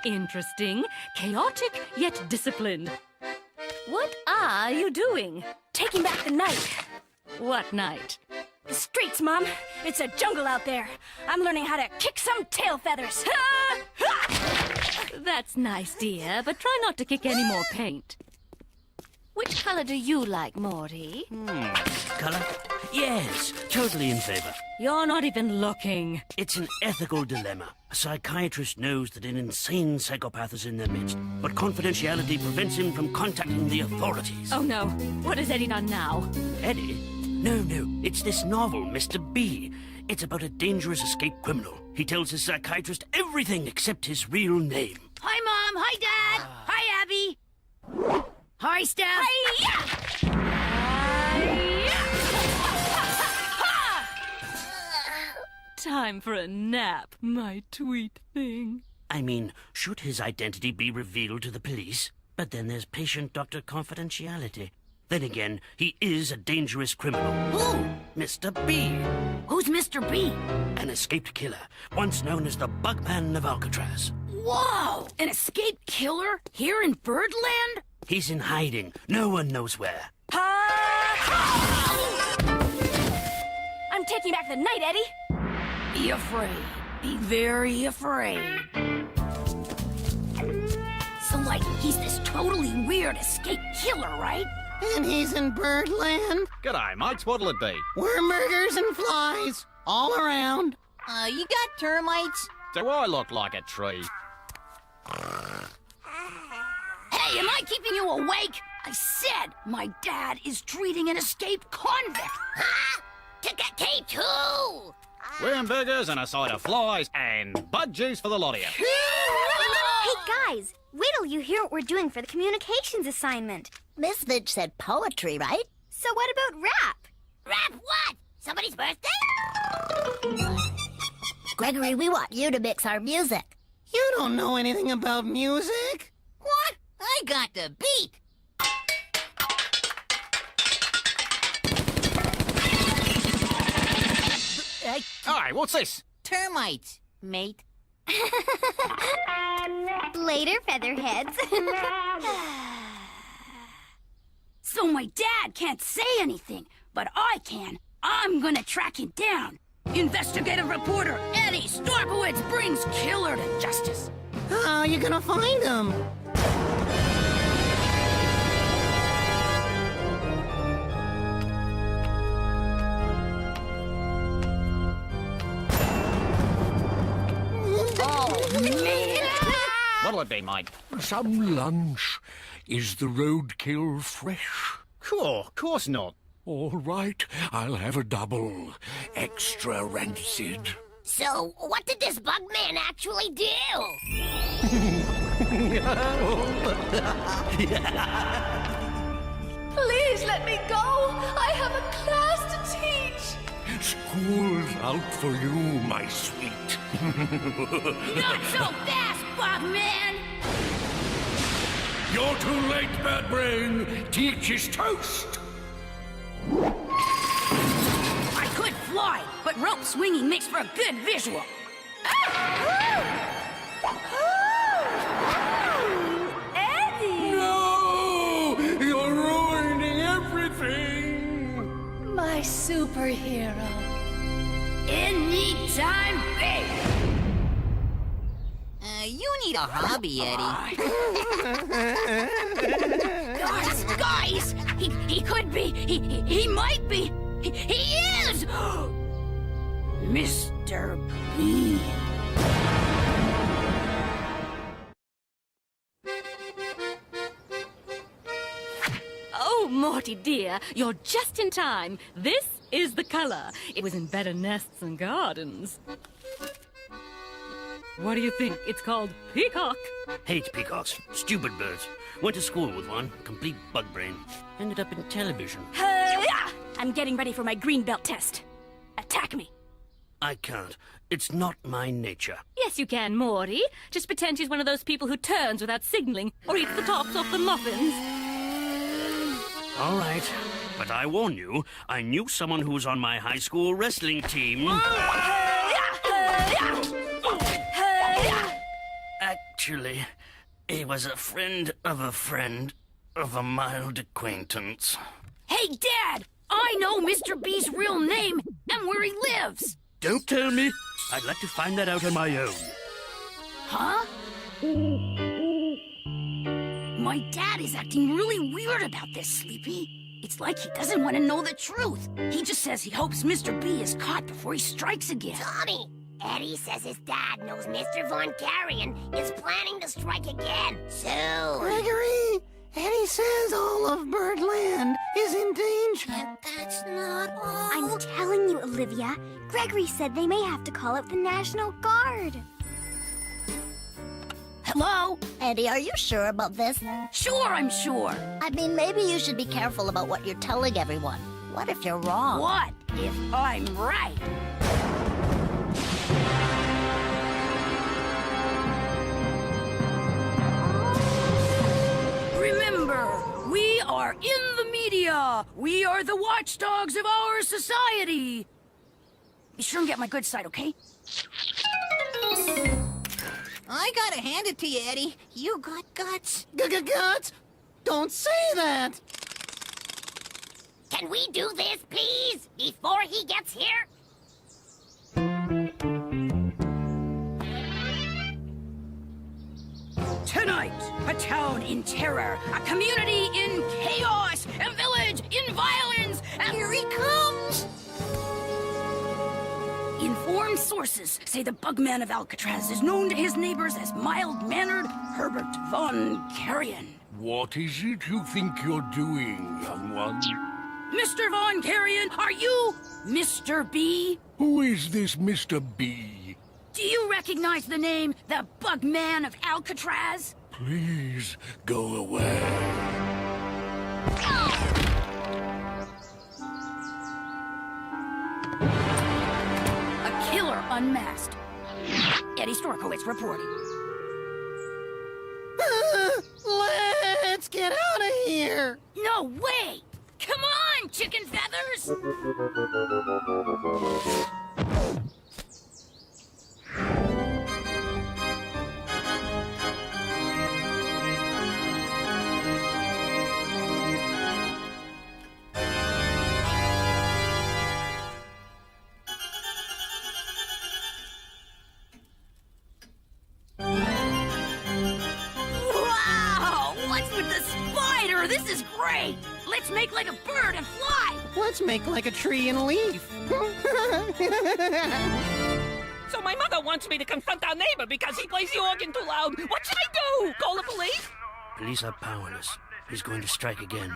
Interesting. Chaotic, yet disciplined. What are you doing? Taking back the night. What night? The streets, Mom. It's a jungle out there. I'm learning how to kick some tail feathers. That's nice, dear, but try not to kick any more paint. Which color do you like, Morty? Color? Yes, totally in favor. You're not even looking. It's an ethical dilemma. A psychiatrist knows that an insane psychopath is in their midst, but confidentiality prevents him from contacting the authorities. Oh no, what has Eddie done now? Eddie? No, it's this novel, Mr. B. It's about a dangerous escaped criminal. He tells his psychiatrist everything except his real name. Hi, Mom. Hi, Dad. Hi, Abby. Hi, Steph. Hi-ya! time for a nap, my tweet thing. I mean, should his identity be revealed to the police? But then there's patient-doctor confidentiality. Then again, he is a dangerous criminal. Who? Mr. B. Who's Mr. B? An escaped killer, once known as the Bugman of Alcatraz. Whoa! An escaped killer? Here in Birdland? He's in hiding. No one knows where. I'm taking back the night, Eddie. Be afraid. Be very afraid. So, like, he's this totally weird escaped killer, right? And he's in Birdland. G'day, mates. What'll it be? Wormburgers and flies all around. You got termites? Do I look like a tree? Hey, am I keeping you awake? I said my dad is treating an escaped convict. Huh? T-2! Wormburgers and a side of flies and bud juice for the lot of you. Hey, guys, wait till you hear what we're doing for the communications assignment. Miss Vidge said poetry, right? So what about rap? Rap what? Somebody's birthday? Gregory, we want you to mix our music. You don't know anything about music. What? I got the beat. Hey, what's this? Termites, mate. Later, featherheads. So my dad can't say anything, but I can. I'm gonna track him down. Investigative reporter Eddie Starkowitz brings killer to justice. How are you gonna find him? Oh, man! What'll it be, mate? Some lunch. Is the roadkill fresh? Cool, course not. All right, I'll have a double. Extra rancid. So, what did this bug man actually do? Please let me go. I have a class to teach. School's out for you, my sweet. Not so fast, Bugman! You're too late, bad brain. Teach is toast. I could fly, but rope swinging makes for a good visual. Eddie! No! You're ruining everything. My superhero. Anytime, babe. You need a hobby, Eddie. Guys! He could be. He might be. He is! Mr. B. Oh, Morty dear, you're just in time. This is the color. It was in better nests and gardens. What do you think? It's called peacock. Hate peacocks. Stupid birds. Went to school with one. Complete bug brain. Ended up in television. I'm getting ready for my green belt test. Attack me. I can't. It's not my nature. Yes, you can, Morty. Just pretend she's one of those people who turns without signaling or eats the tops off the muffins. All right. But I warn you, I knew someone who was on my high school wrestling team. Actually, he was a friend of a mild acquaintance. Hey, Dad! I know Mr. B's real name and where he lives. Don't tell me. I'd like to find that out on my own. Huh? My dad is acting really weird about this, Sleepy. It's like he doesn't want to know the truth. He just says he hopes Mr. B is caught before he strikes again. Tommy, Eddie says his dad knows Mr. Von Carrion is planning to strike again soon. Gregory, Eddie says all of Birdland is in danger. And that's not all. I'm telling you, Olivia. Gregory said they may have to call out the National Guard. Hello? Eddie, are you sure about this? Sure, I'm sure. I mean, maybe you should be careful about what you're telling everyone. What if you're wrong? What if I'm right? are in the media. We are the watchdogs of our society. Be sure and get my good side, okay? I gotta hand it to you, Eddie. You got guts. Guts? Don't say that! Can we do this, please? Before he gets here? Tonight, a town in terror, a community in chaos, a village in violence, and here he comes! Informed sources say the Bugman of Alcatraz is known to his neighbors as mild-mannered Herbert von Carrion. What is it you think you're doing, young one? Mr. Von Carrion, are you Mr. B? Who is this Mr. B? Do you recognize the name, the Bugman of Alcatraz? Please go away. A killer unmasked. Eddie Storkowitz reporting. Let's get out of here! No way! Come on, chicken feathers! Wow! What's with the spider? This is great! Let's make like a bird and fly! Let's make like a tree and leaf. So my mother wants me to confront our neighbor because he plays the organ too loud. What should I do? Call the police? Police are powerless. He's going to strike again.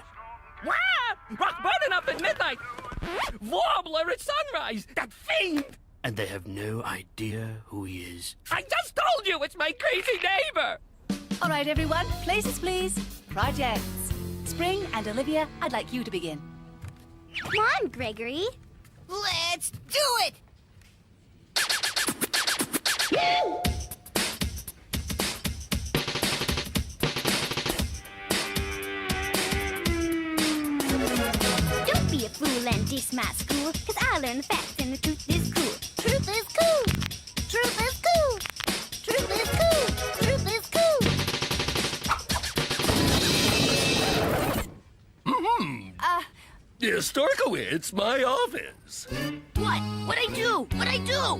Wow! Rock burning up at midnight. Warbler at sunrise. That fiend! And they have no idea who he is. I just told you it's my crazy neighbor! All right, everyone, places, please. Projects. Spring and Olivia, I'd like you to begin. Come on, Gregory. Let's do it! Don't be a fool and diss my school, 'cause I learned facts and the truth is cool. Truth is cool. Truth is cool. Truth is cool. Truth is cool. Dear Storkowitz, my office. What? What'd I do? What'd I do?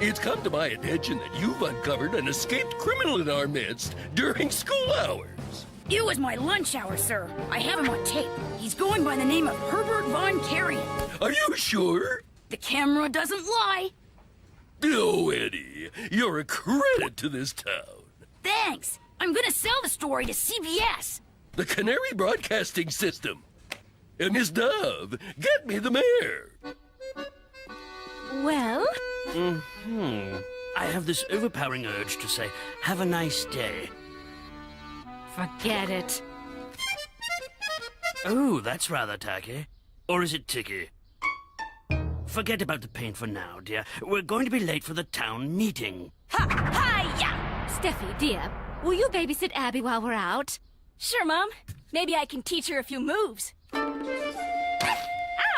It's come to my attention that you've uncovered an escaped criminal in our midst during school hours. It was my lunch hour, sir. I have him on tape. He's going by the name of Herbert Von Carrion. Are you sure? The camera doesn't lie. Oh, Eddie, you're a credit to this town. Thanks. I'm gonna sell the story to CBS. The Canary Broadcasting System. Miss Dove, get me the mayor. Well? I have this overpowering urge to say, have a nice day. Forget it. Oh, that's rather tacky. Or is it ticky? Forget about the paint for now, dear. We're going to be late for the town meeting. Hi-ya! Steffi, dear, will you babysit Abby while we're out? Sure, Mom. Maybe I can teach her a few moves.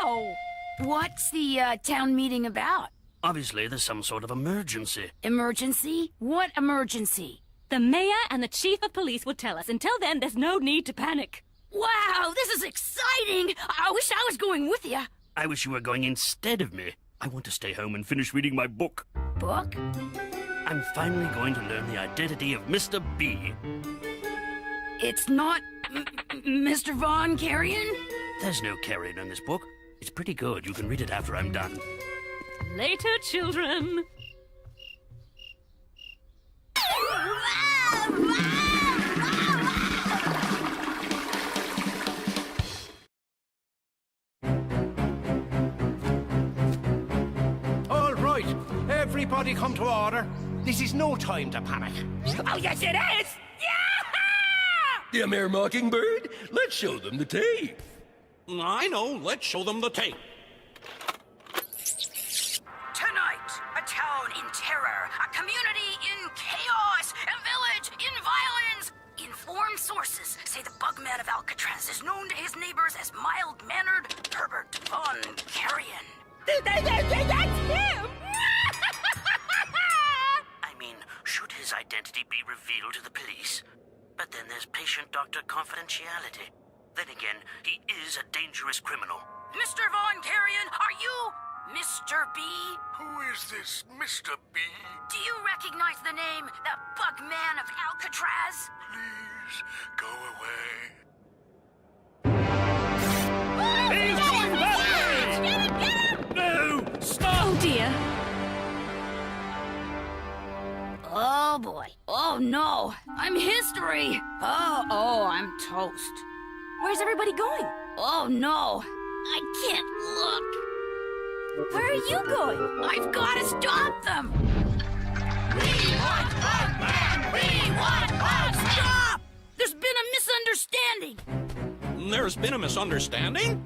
Ow! What's the town meeting about? Obviously, there's some sort of emergency. Emergency? What emergency? The mayor and the chief of police will tell us. Until then, there's no need to panic. Wow, this is exciting! I wish I was going with you. I wish you were going instead of me. I want to stay home and finish reading my book. Book? I'm finally going to learn the identity of Mr. B. It's not Mr. Von Carrion? There's no Carrion in this book. It's pretty good. You can read it after I'm done. Later, children. All right, everybody come to order. This is no time to panic. Oh, yes, it is! Yeah, Mayor Mockingbird, let's show them the tape. I know. Let's show them the tape. Tonight, a town in terror, a community in chaos, a village in violence. Informed sources say the Bugman reveal to the police. But then there's patient-doctor confidentiality. Then again, he is a dangerous criminal. Mr. Von Carrion, are you Mr. B? Who is this Mr. B? Do you recognize the name, the Bugman of Alcatraz? Please, go away. He's going back! No! Stop! Oh, dear. Oh, boy. Oh, no. I'm history. Oh, I'm toast. Where's everybody going? Oh, no. I can't look. Where are you going? I've got to stop them. We want Birdman! We want Bug! Stop! There's been a misunderstanding. There's been a misunderstanding?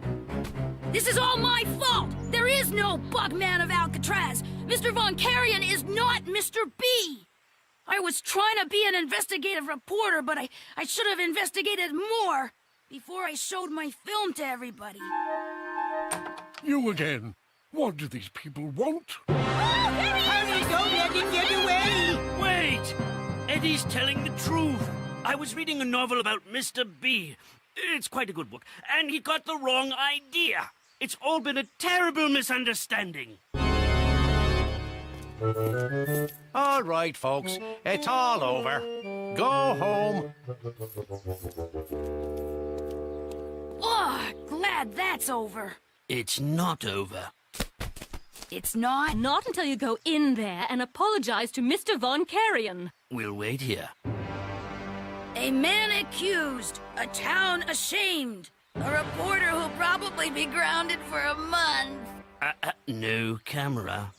This is all my fault. There is no Bugman of Alcatraz. Mr. Von Carrion is not Mr. B. I was trying to be an investigative reporter, but I should have investigated more before I showed my film to everybody. You again. What do these people want? Hurry, don't let him get away! Wait! Eddie's telling the truth. I was reading a novel about Mr. B. It's quite a good book, and he got the wrong idea. It's all been a terrible misunderstanding. All right, folks. It's all over. Go home. Oh, glad that's over. It's not over. It's not? Not until you go in there and apologize to Mr. Von Carrion. We'll wait here. A man accused, a town ashamed, a reporter who'll probably be grounded for a month. No camera.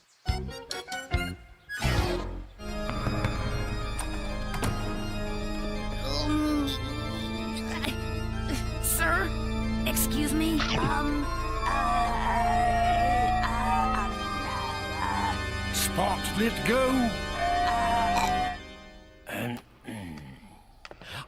Sir? Excuse me? Spot, let go.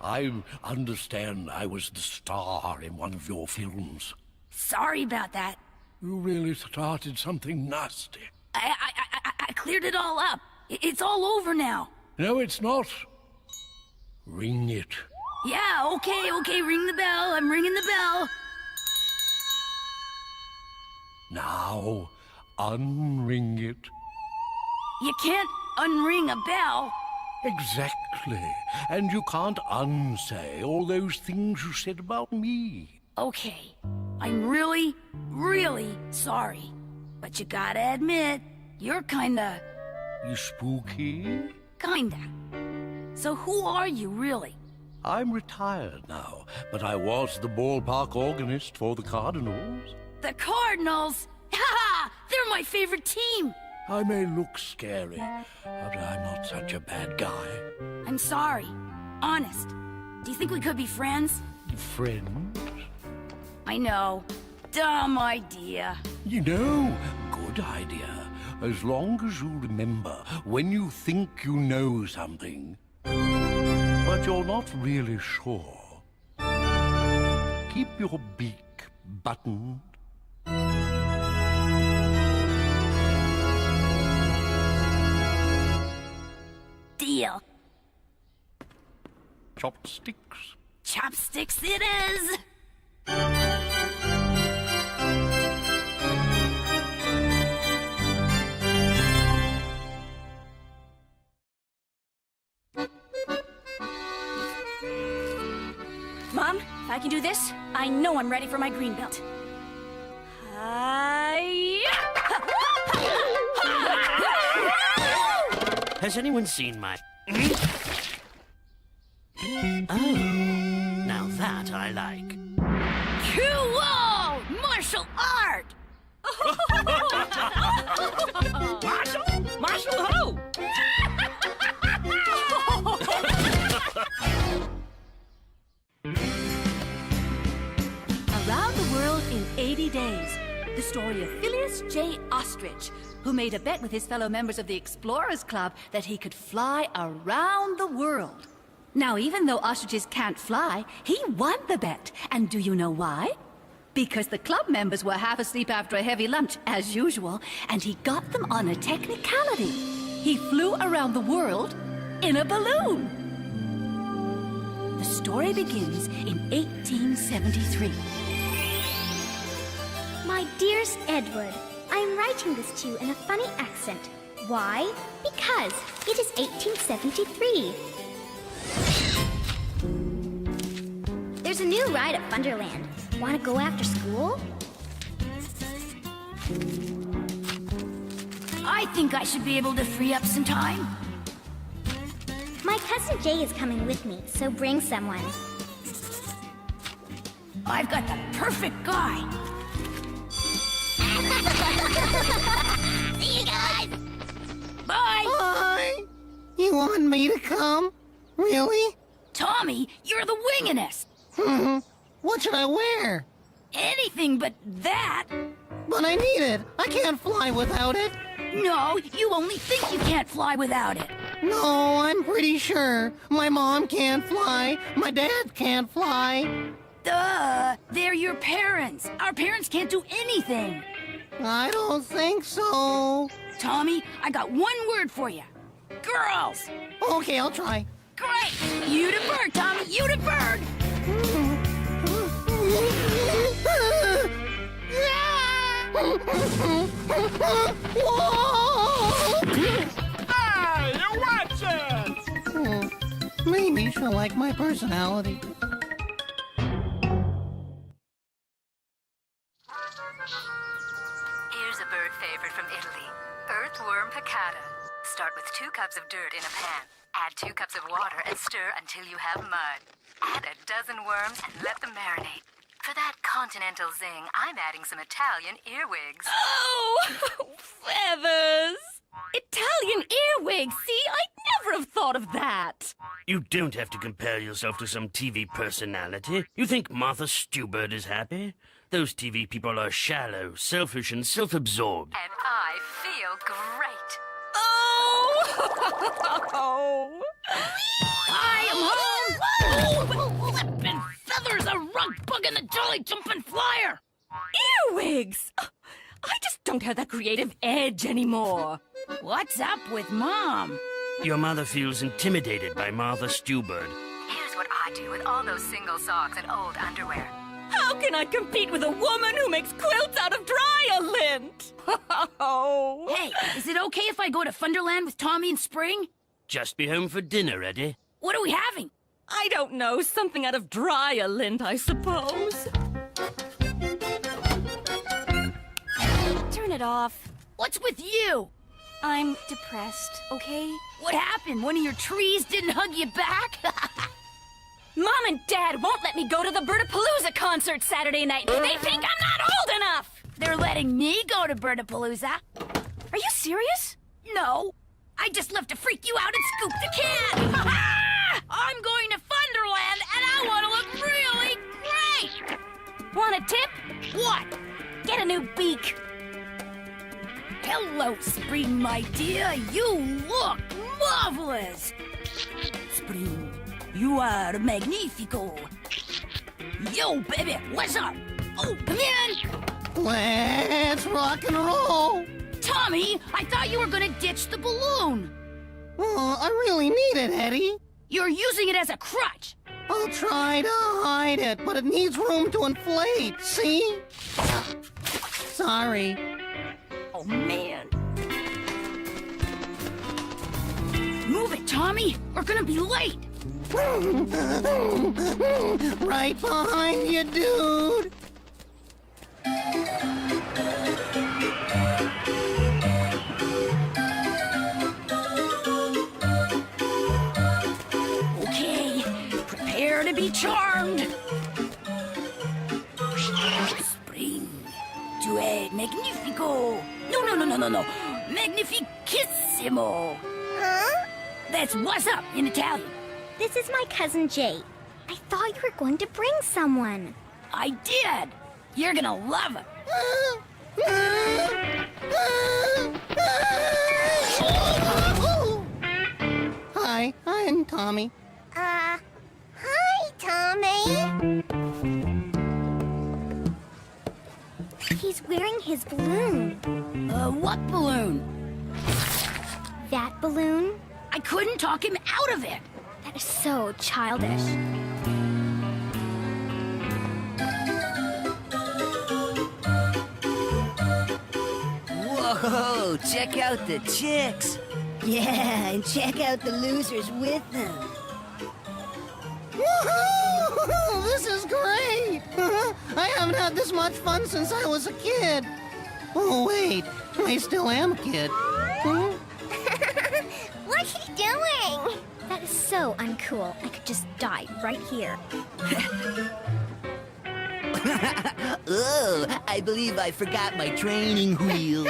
I understand I was the star in one of your films. Sorry about that. You really started something nasty. I cleared it all up. It's all over now. No, it's not. Ring it. Yeah, okay, ring the bell. I'm ringing the bell. Now, unring it. You can't unring a bell. Exactly. And you can't unsay all those things you said about me. Okay, I'm really, really sorry. But you gotta admit, you're kinda... You spooky? Kinda. So who are you, really? I'm retired now, but I was the ballpark organist for the Cardinals. The Cardinals? Ha! They're my favorite team! I may look scary, but I'm not such a bad guy. I'm sorry. Honest. Do you think we could be friends? Friends? I know. Dumb idea. You know, good idea. As long as you remember when you think you know something, but you're not really sure. Keep your beak buttoned. Deal. Chopsticks? Chopsticks it is! Mom, if I can do this, I know I'm ready for my green belt. Has anyone seen my... Oh, now that I like. Cool! Martial art! Marshall who? Around the World in 80 Days. The story of Phileas J. Ostrich, who made a bet with his fellow members of the Explorers Club that he could fly around the world. Now, even though ostriches can't fly, he won the bet. And do you know why? Because the club members were half asleep after a heavy lunch, as usual, and he got them on a technicality. He flew around the world in a balloon. story begins in 1873. My dearest Edward, I am writing this to you in a funny accent. Why? Because it is 1873. There's a new ride at Funderland. Want to go after school? I think I should be able to free up some time. My cousin Jay is coming with me, so bring someone. I've got the perfect guy. See you guys! Bye! Bye! You want me to come? Really? Tommy, you're the winginest. What should I wear? Anything but that. But I need it. I can't fly without it. No, you only think you can't fly without it. No, I'm pretty sure. My mom can't fly. My dad can't fly. Duh! They're your parents. Our parents can't do anything. I don't think so. Tommy, I got one word for you. Girls! Okay, I'll try. Great! You to bird, Tommy, you to bird! Hey, you watch it! Maybe she'll like my personality. Here's a bird favorite from Italy. Earthworm piccata. Start with 2 cups of dirt in a pan. Add 2 cups of water and stir until you have mud. Add a dozen worms and let them marinate. For that continental zing, I'm adding some Italian earwigs. Oh, feathers! Italian earwigs, see? I'd never have thought of that. You don't have to compare yourself to some TV personality. You think Martha Stewbird is happy? Those TV people are shallow, selfish, and self-absorbed. And I feel great. Oh! I am home! Flippin' feathers, a rug bug, and the jolly jumping flyer! Earwigs! I just don't have that creative edge anymore. What's up with Mom? Your mother feels intimidated by Martha Stewbird. Here's what I do with all those single socks and old underwear. How can I compete with a woman who makes quilts out of Dryalint? Oh! Hey, is it okay if I go to Funderland with Tommy in spring? Just be home for dinner, Eddie. What are we having? I don't know. Something out of Dryalint, I suppose. Turn it off. What's with you? I'm depressed, okay? What happened? One of your trees didn't hug you back? Mom and Dad won't let me go to the Birdapalooza concert Saturday night. They think I'm not old enough! They're letting me go to Birdapalooza. Are you serious? No. I just left to freak you out and scoop the cat. I'm going to Funderland and I want to look really great. Want a tip? What? Get a new beak. Hello, Spring, my dear. You look marvelous. Spring, you are magnifico. Yo, baby, what's up? Oh, come in. Let's rock and roll. Tommy, I thought you were going to ditch the balloon. Oh, I really need it, Eddie. You're using it as a crutch. I'll try to hide it, but it needs room to inflate, see? Sorry. Oh, man. Move it, Tommy. We're gonna be late. Right behind you, dude. Okay, prepare to be charmed. Spring, tu es magnifico. No. Magnificissimo. Huh? That's what's up in Italian. This is my cousin Jay. I thought you were going to bring someone. I did. You're gonna love it. Hi, I'm Tommy. Hi, Tommy. He's wearing his balloon. What balloon? That balloon? I couldn't talk him out of it. That That is so childish. Whoa, check out the chicks. Yeah, and check out the losers with them. Woohoo! This is great! I haven't had this much fun since I was a kid. Oh, wait. I still am a kid. What's he doing? That is so uncool. I could just die right here. Oh, I believe I forgot my training wheels.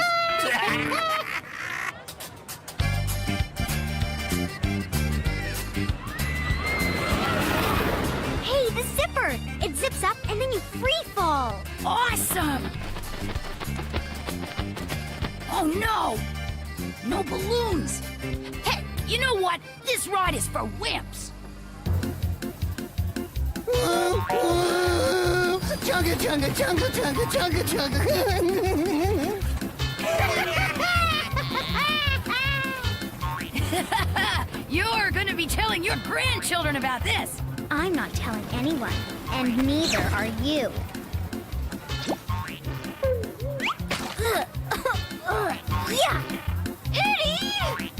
Hey, the zipper! It zips up and then you free fall. Awesome! Oh no! No balloons! Hey, you know what? This ride is for wimps! Chugga, chugga, chugga, chugga, chugga, chugga. You're gonna be telling your grandchildren about this! I'm not telling anyone, and neither are you. Yeah! Eddie!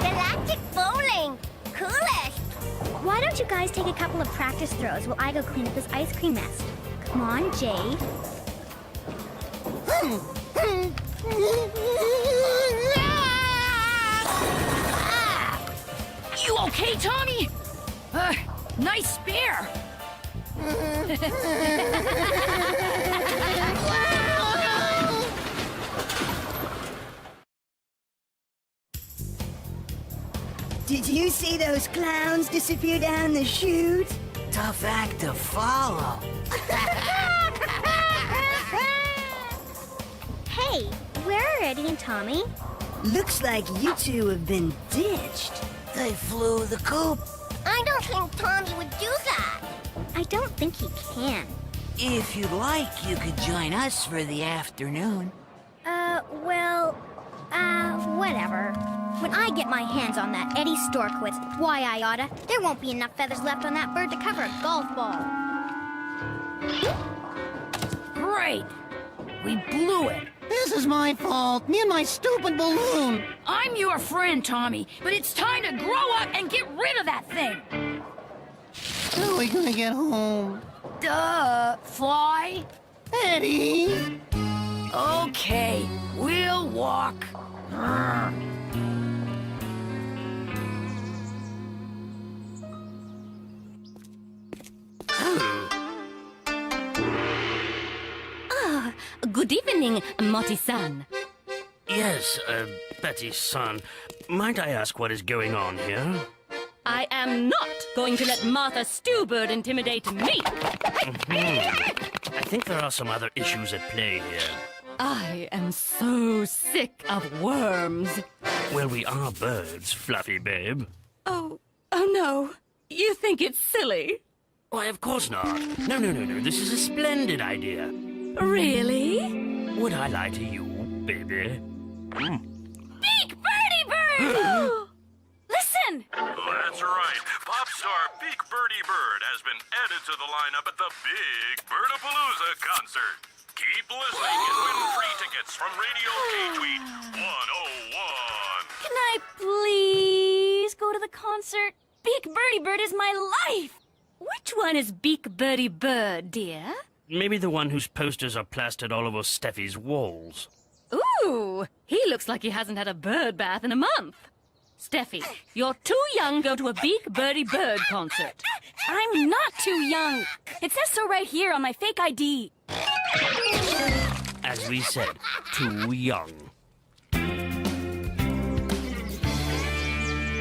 Galactic bowling! Coolish! Why don't you guys take a couple of practice throws while I go clean up this ice cream nest? Come on, Jay. You okay, Tommy? Nice spear! Did you see those clowns disappear down the chute? Tough act to follow. Hey, where are Eddie and Tommy? Looks like you two have been ditched. They flew the coop. I don't think Tommy would do that. I don't think he can. If you'd like, you could join us for the afternoon. Whatever. When I get my hands on that Eddie Storkwitz, why I oughta, there won't be enough feathers left on that bird to cover a golf ball. Great! We blew it. This is my fault. Me and my stupid balloon. I'm your friend, Tommy, but it's time to grow up and get rid of that thing. How are we gonna get home? Duh, fly? Eddie! Okay, we'll walk. Good evening, Marty-san. Yes, Betty's son. Might I ask what is going on here? I am not going to let Martha Stewbird intimidate me. I think there are some other issues at play here. I am so sick of worms. Well, we are birds, Fluffy babe. Oh no. You think it's silly? Why, of course not. No. This is a splendid idea. Really? Would I lie to you, baby? Beak Birdie Bird! Listen! That's right. Pop star Beak Birdie Bird has been added to the lineup at the Big Birdapalooza concert. Keep listening and win free tickets from Radio K-Tweet 101. Can I please go to the concert? Beak Birdie Bird is my life! Which one is Beak Birdie Bird, dear? Maybe the one whose posters are plastered all over Steffi's walls. Ooh, he looks like he hasn't had a bird bath in a month. Steffi, you're too young to go to a Beak Birdie Bird concert. I'm not too young. It says so right here on my fake ID. As we said, too young.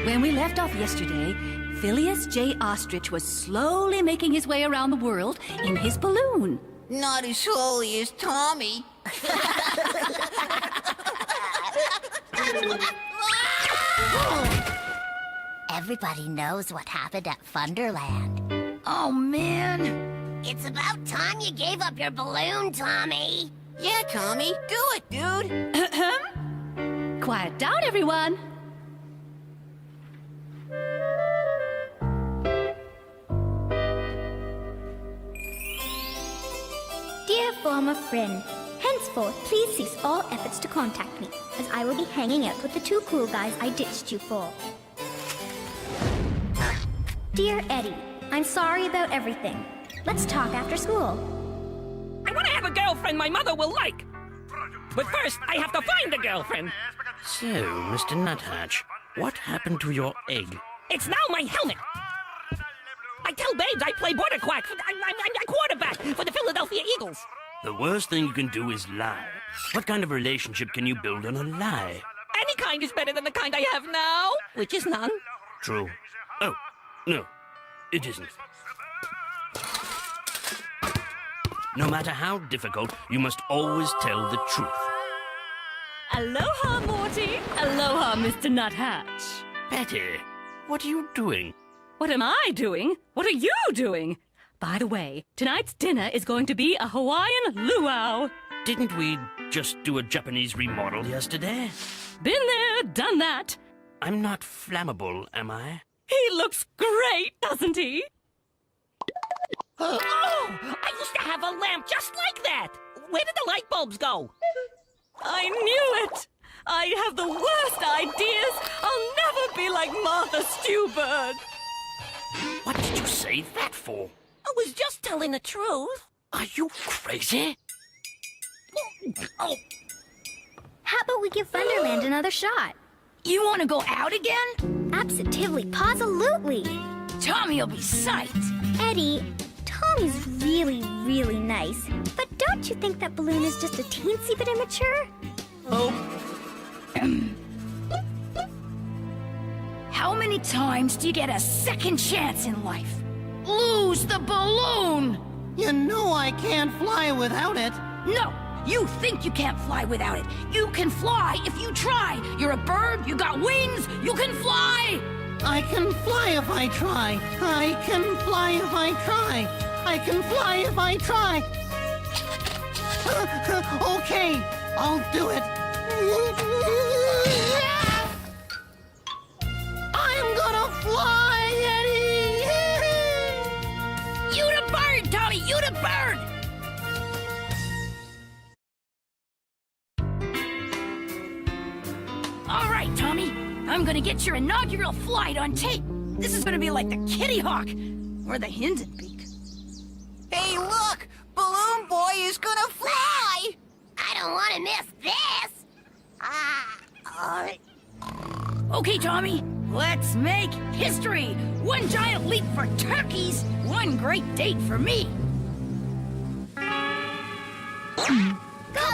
When we left off yesterday, Phileas J. Ostrich was slowly making his way around the world in his balloon. Not as slowly as Tommy. Everybody knows what happened at Funderland. Oh, man. It's about time you gave up your balloon, Tommy. Yeah, Tommy, do it, dude. Quiet down, everyone. Dear former friend, henceforth please cease all efforts to contact me, as I will be hanging out with the two cool guys I ditched you for. Dear Eddie, I'm sorry about everything. Let's talk after school. I want to have a girlfriend my mother will like. But first, I have to find a girlfriend. So, Mr. Nuthatch, what happened to your egg? It's now my helmet. I tell babes I play border quack. I'm a quarterback for the Philadelphia Eagles. The worst thing you can do is lie. What kind of relationship can you build on a lie? Any kind is better than the kind I have now, which is none. True. Oh, no, it isn't. No matter how difficult, you must always tell the truth. Aloha, Morty. Aloha, Mr. Nuthatch. Betty, what are you doing? What am I doing? What are you doing? By the way, tonight's dinner is going to be a Hawaiian luau. Didn't we just do a Japanese remodel yesterday? Been there, done that. I'm not flammable, am I? He looks great, doesn't he? Oh, I used to have a lamp just like that. Where did the light bulbs go? I knew it. I have the worst ideas. I'll never be like Martha Stewbird. What did you say that for? I was just telling the truth. Are you crazy? Oh. How about we give Thunderland another shot? You want to go out again? Absolutely, positively. Tommy'll be psyched. Eddie, Tommy's really, really nice. But don't you think that balloon is just a teensy bit immature? Oh. How many times do you get a second chance in life? Lose the balloon! You know I can't fly without it. No! You think you can't fly without it. You can fly if you try. You're a bird, you got wings, you can fly! I can fly if I try. I can fly if I try. I can fly if I try. Okay, I'll do it. I'm gonna fly, Eddie! You the bird, Tommy! You the bird! All right, Tommy. I'm gonna get your inaugural flight on tape. This is gonna be like the Kitty Hawk or the Hindenbeak. Hey, look! Balloon Boy is gonna fly! I don't want to miss this. Okay, Tommy, let's make history. One giant leap for turkeys, one great date for me. Come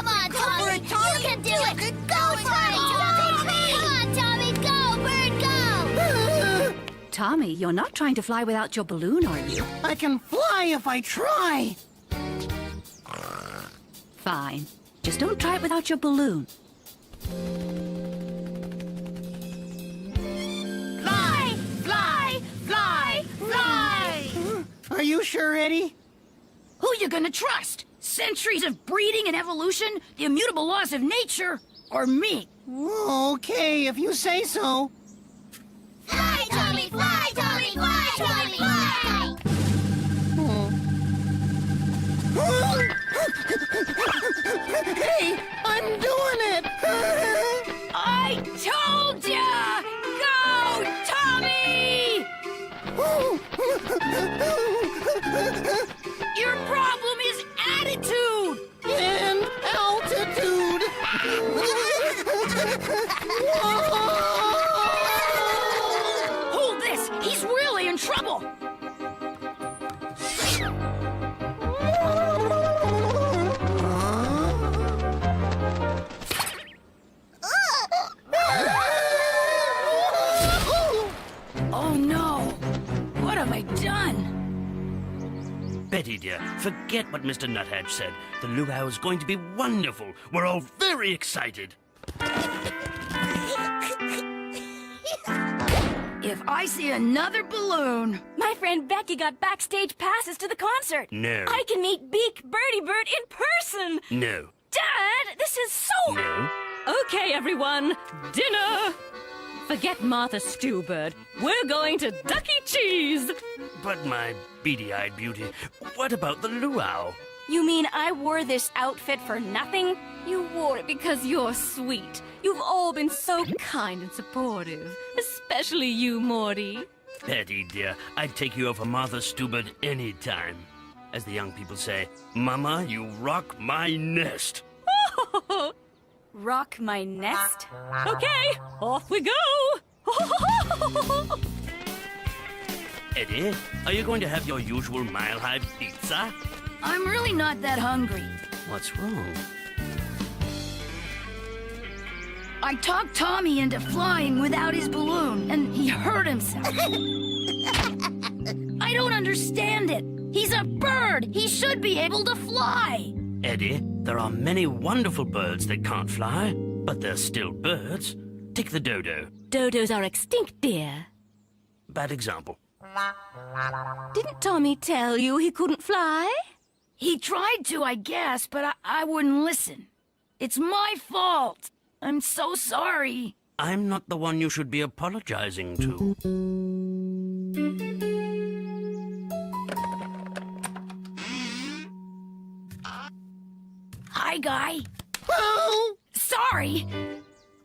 on, Tommy. You can do it. Go, Tommy. Come on, Tommy. Go, bird, go. Tommy, you're not trying to fly without your balloon, are you? I can fly if I try. Fine. Just don't try it without your balloon. Fly, fly, fly, fly! Are you sure, Eddie? Who you gonna trust? Centuries of breeding and evolution, the immutable laws of nature, or me? Okay, if you say so. Fly, Tommy, fly, Tommy, fly, Tommy, fly! Hey, I'm doing it! I told ya! Go, Tommy! Your problem is attitude! And altitude! Hold this! He's really in trouble! Oh no! What have I done? Betty, dear, forget what Mr. Nuthatch said. The luau is going to be wonderful. We're all very excited. if I see another balloon... My friend Becky got backstage passes to the concert. No. I can meet Beak Birdie Bird in person. No. Dad, this is so... No. Okay, everyone, dinner! Forget Martha Stewbird. We're going to Duck E. Cheese! But my beady-eyed beauty, what about the luau? You mean I wore this outfit for nothing? You wore it because you're sweet. You've all been so kind and supportive. Especially you, Morty. Betty, dear, I'd take you over Martha Stewbird any time. As the young people say, Mama, you rock my nest. Rock my nest? Okay, off we go! Eddie, are you going to have your usual mile-high pizza? I'm really not that hungry. What's wrong? I talked Tommy into flying without his balloon, and he hurt himself. I don't understand it. He's a bird. He should be able to fly. Eddie, there are many wonderful birds that can't fly, but they're still birds. Take the dodo. Dodos are extinct, dear. Bad example. Didn't Tommy tell you he couldn't fly? He tried to, I guess, but I wouldn't listen. It's my fault. I'm so sorry. I'm not the one you should be apologizing to. Hi, Guy. Oh! Sorry.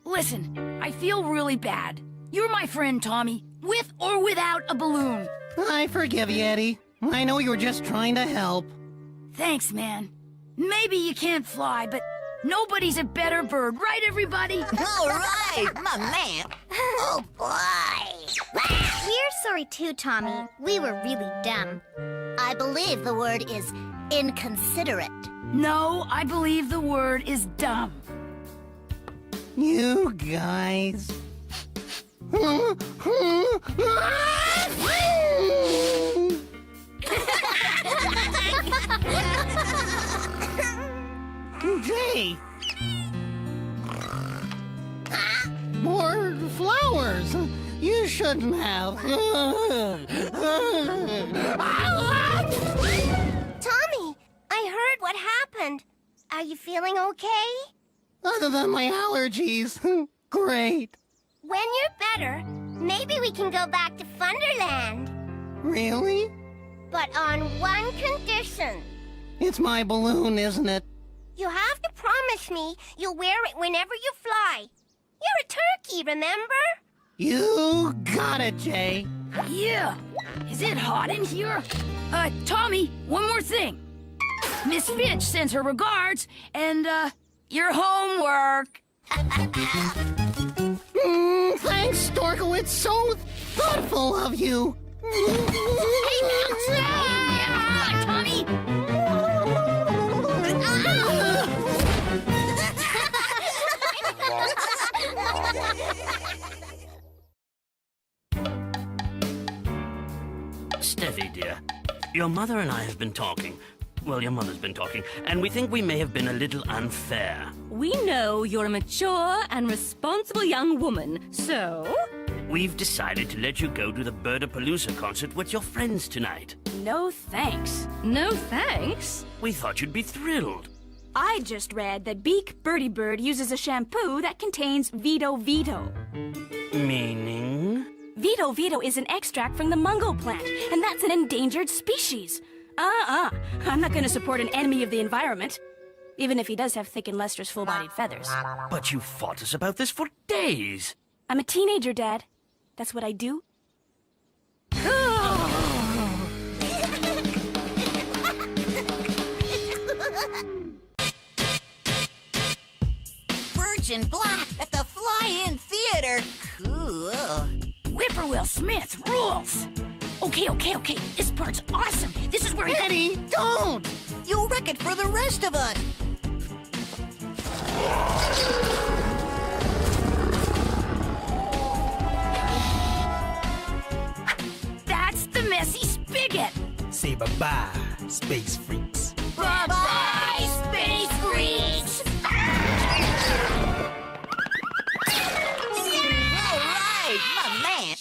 Listen, I feel really bad. You're my friend, Tommy, with or without a balloon. I forgive you, Eddie. I know you were just trying to help. Thanks, man. Maybe you can't fly, but nobody's a better bird, right, everybody? All right, my man. Oh, boy. We're sorry too, Tommy. We were really dumb. I believe the word is inconsiderate. No, I believe the word is dumb. You guys. Jay! More flowers! You shouldn't have. Tommy, I heard what happened. Are you feeling okay? Other than my allergies. Great. When you're better, maybe we can go back to Funderland. Really? But on one condition. It's my balloon, isn't it? You have to promise me you'll wear it whenever you fly. You're a turkey, remember? You got it, Jay. Yeah. Is it hot in here? Tommy, one more thing. Miss Finch sends her regards, and, your homework. Thanks, Storko. It's so thoughtful of you. Hey, Mountain! Tommy! Steffi, dear, your mother and I have been talking. Well, your mother's been talking, and we think we may have been a little unfair. We know you're a mature and responsible young woman, so... We've decided to let you go to the Birdapalooza concert with your friends tonight. No thanks. No thanks? We thought you'd be thrilled. I just read that Beak Birdie Bird uses a shampoo that contains Vito Vito. Meaning? Vito Vito is an extract from the mungo plant, and that's an endangered species. I'm not going to support an enemy of the environment, even if he does have thick and lustrous full-bodied feathers. But you fought us about this for days. I'm a teenager, Dad. That's what I do. Virgin Black at the Fly-In Theater. Cool. Whippoorwill Smith rules. Okay. This part's awesome. This is where he... Eddie, don't! You'll wreck it for the rest of us. That's the messy spigot. Say bye-bye, space freaks. Bye-bye, space freaks. All right, my man.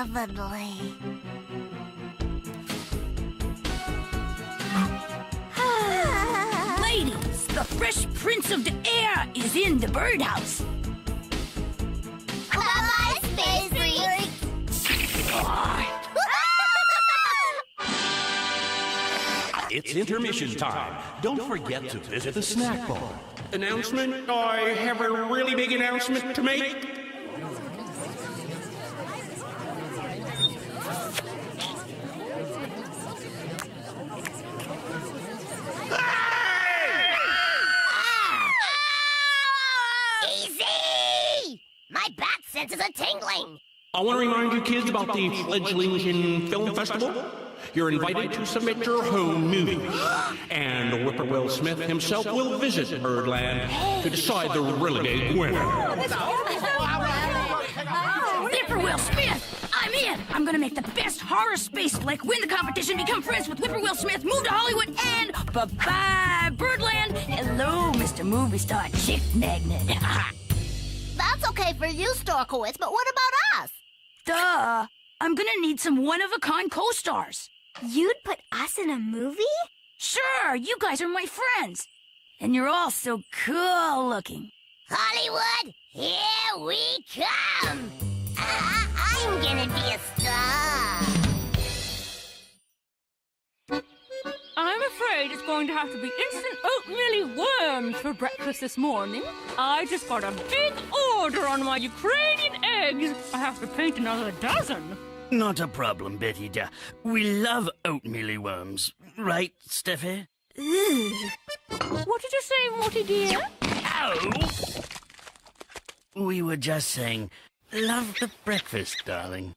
heavenly. Ladies, the Fresh Prince of the Air is in the birdhouse. Bye-bye, Space Freaks. It's intermission time. Don't forget to visit the snack bar. Announcement? I have a really big announcement to make. Easy! My bat senses are tingling. I want to remind you kids about the Fledglings in Film Festival. You're invited to submit your home movie. And Whippoorwill Smith himself will visit Birdland to decide the really big winner. Whippoorwill Smith, I'm in. I'm gonna make the best horror space flick, win the competition, become friends with Whippoorwill Smith, move to Hollywood, and bye-bye, Birdland. Hello, Mr. Movie Star Chick Magnet. That's okay for you, Storkowitz, but what about us? Duh. I'm gonna need some one-of-a-kind co-stars. You'd put us in a movie? Sure, you guys are my friends. And you're all so cool looking. Hollywood, here we come! I'm gonna be a star! I'm afraid it's going to have to be instant oatmeal worms for breakfast this morning. I just got a big order on my Ukrainian eggs. I have to paint another dozen. Not a problem, Betty dear. We love oatmeal worms. Right, Steffi? What did you say, Morty dear? Ow! We were just saying, love the breakfast, darling.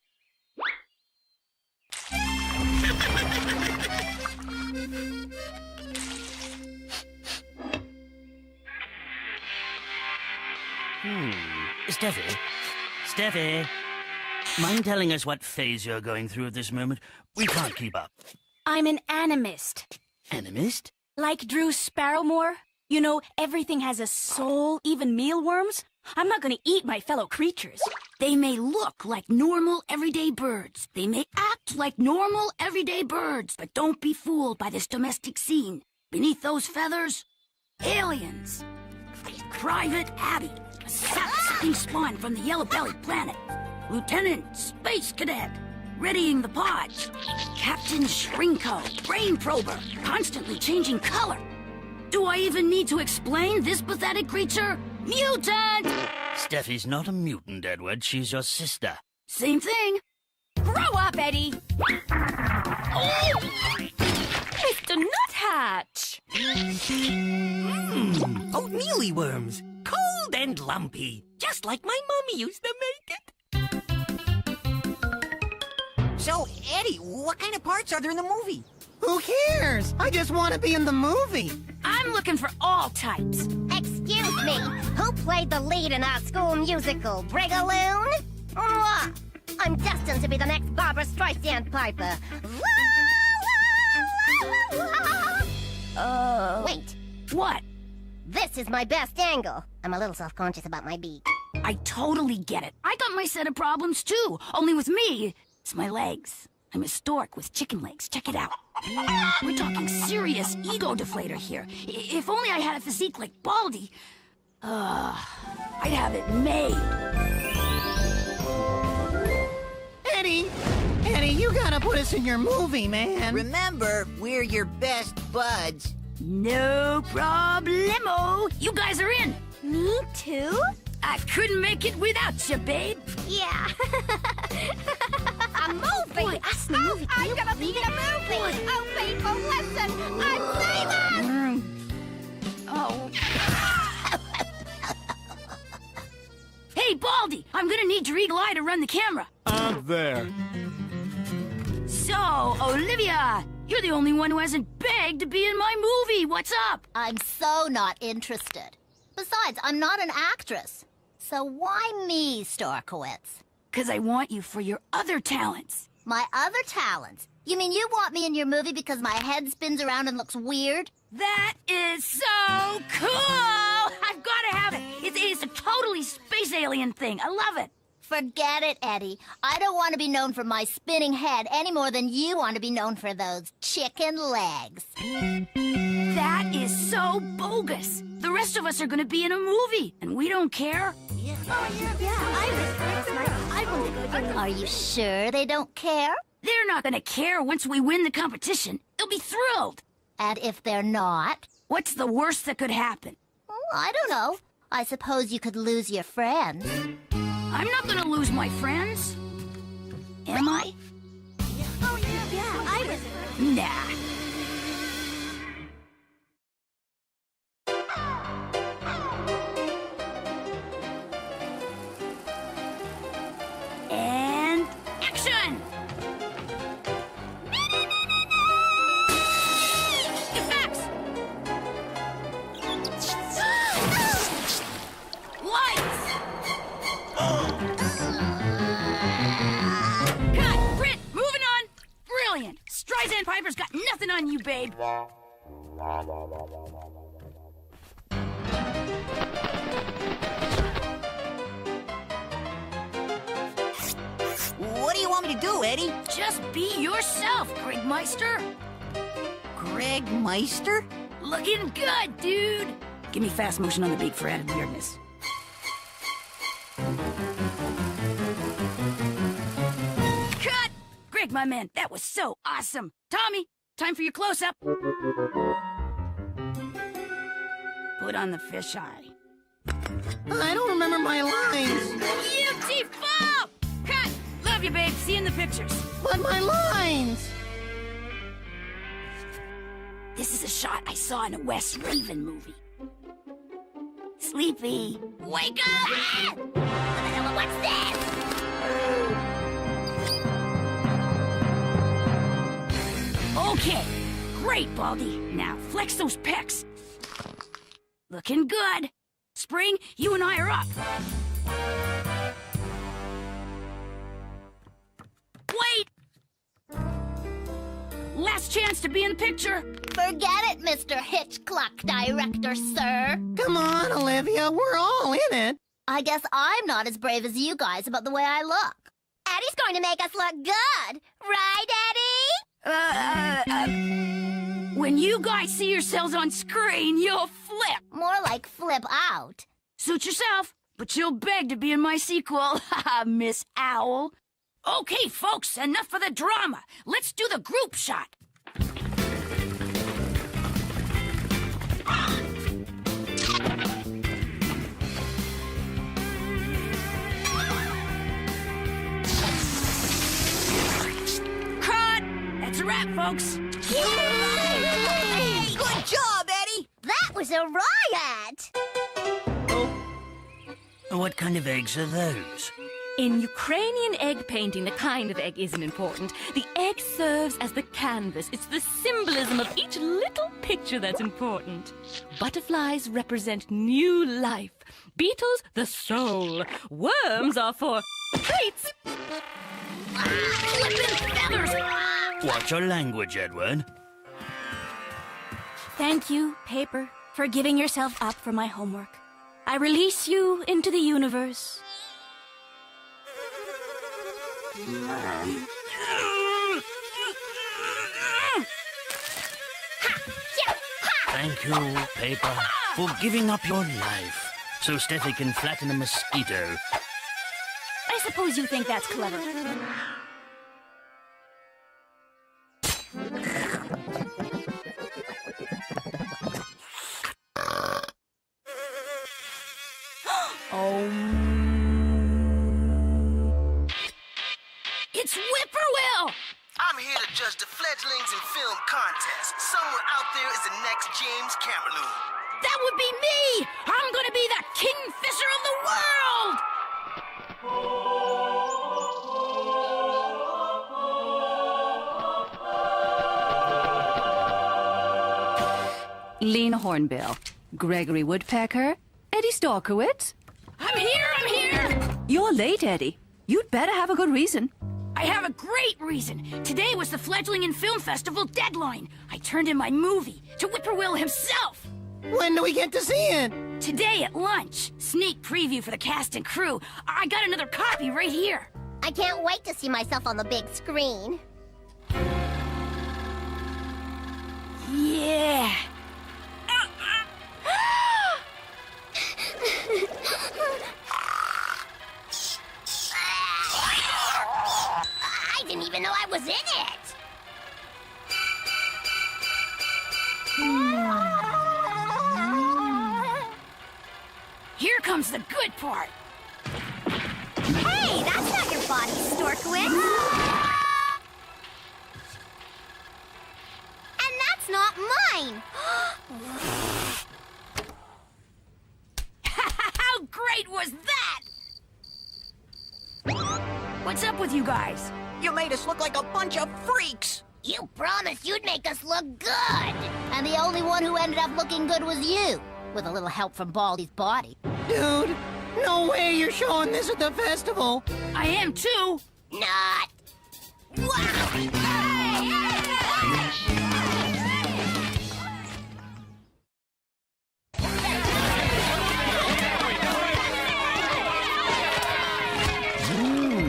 Steffi, mind telling us what phase you're going through at this moment? We can't keep up. I'm an animist. Animist? Like Drew Sparrowmore. You know, everything has a soul, even mealworms. I'm not gonna eat my fellow creatures. They may look like normal, everyday birds. They may act like normal, everyday birds. But don't be fooled by this domestic scene. Beneath those feathers, aliens. Private Abby, a sap-sucking spawn from the yellow-bellied planet. Lieutenant Space Cadet, readying the pod. Captain Shrinko, brain prober, constantly changing color. Do I even need to explain this pathetic creature? Mutant! Steffi's not a mutant, Edward. She's your sister. Same thing. Grow up, Eddie! Oh! Mr. Nuthatch! Oatmeal worms. Cold and lumpy. Just like my mommy used to make it. So, Eddie, what kind of parts are there in the movie? Who cares? I just want to be in the movie. I'm looking for all types. Excuse me, who played the lead in our school musical, Brigaloon? Mwah! I'm destined to be the next Barbra Streisand Piper. Wait. What? This is my best angle. I'm a little self-conscious about my beak. I totally get it. I got my set of problems, too. Only with me, it's my legs. I'm a stork with chicken legs. Check it out. We're talking serious ego deflator here. If only I had a physique like Baldy, I'd have it made. Eddie, you gotta put us in your movie, man. Remember, we're your best buds. No problemo. You guys are in. Me too? I couldn't make it without you, babe. Yeah. A movie! Boy, us in the movie. I'm gonna be in a movie! Oh, people, listen! I'm famous! Oh. Hey, Baldy! I'm gonna need your eagle eye to run the camera. I'm there. So, Olivia, you're the only one who hasn't begged to be in my movie. What's up? I'm so not interested. Besides, I'm not an actress. So why me, Storkowitz? 'Cause I want you for your other talents. My other talents? You mean you want me in your movie because my head spins around and looks weird? That is so cool! I've got to have it. It's a totally space alien thing. I love it. Forget it, Eddie. I don't want to be known for my spinning head any more than you want to be known for those chicken legs. That is so bogus. The rest of us are going to be in a movie, and we don't care. Are you sure they don't care? They're not going to care once we win the competition. They'll be thrilled. And if they're not? What's the worst that could happen? I don't know. I suppose you could lose your friends. I'm not going to lose my friends. Am I? Nah. And action! Effects! Lights! Cut! Brit! Moving on! Brilliant! Streisand Piper's got nothing on you, babe. What do you want me to do, Eddie? Just be yourself, Greg Meister. Greg Meister? Looking good, dude. Give me fast motion on the beak for added weirdness. Cut! Greg, my man, that was so awesome. Tommy, time for your close-up. Put on the fisheye. I don't remember my lines. Beautiful! Cut! Love you, babe. See you in the pictures. But my lines! This is a shot I saw in a Wes Raven movie. Sleepy, wake up! What the hell? What's this? Okay, great, Baldy. Now flex those pecs. Looking good. Spring, you and I are up. Wait! Last chance to be in the picture. Forget it, Mr. Hitchcock director, sir. Come on, Olivia, we're all in it. I guess I'm not as brave as you guys about the way I look. Eddie's going to make us look good. Right, Eddie? When you guys see yourselves on screen, you'll flip. More like flip out. Suit yourself, but you'll beg to be in my sequel. Haha, Miss Owl. Okay, folks, enough of the drama. Let's do the group shot. Cut! That's a wrap, folks. Yay! Good job, Eddie! That was a riot! What kind of eggs are those? In Ukrainian egg painting, the kind of egg isn't important. The egg serves as the canvas. It's the symbolism of each little picture that's important. Butterflies represent new life. Beetles, the soul. Worms are for treats. Flippin' feathers! Watch your language, Edward. Thank you, Paper, for giving yourself up for my homework. I release you into the universe. Thank you, Paper, for giving up your life so Steffi can flatten a mosquito. I suppose you think that's clever. It's Whippoorwill! I'm here to judge the fledglings in film contest. Somewhere out there is the next James Cameron. That would be me! I'm gonna be the kingfisher of the world! Lena Hornbill, Gregory Woodpecker, Eddie Stalkowitz. I'm here! You're late, Eddie. You'd better have a good reason. I have a great reason. Today was the Fledgling in Film Festival deadline. I turned in my movie to Whippoorwill himself. When do we get to see it? Today at lunch. Sneak preview for the cast and crew. I got another copy right here. I can't wait to see myself on the big screen. Yeah. I didn't even know I was in it. Here comes the good part. Hey, that's not your body, Storkwitz. And that's not mine. How great was that? What's up with you guys? You made us look like a bunch of freaks. You promised you'd make us look good. And the only one who ended up looking good was you, with a little help from Baldy's body. Dude, no way you're showing this at the festival. I am too. Not.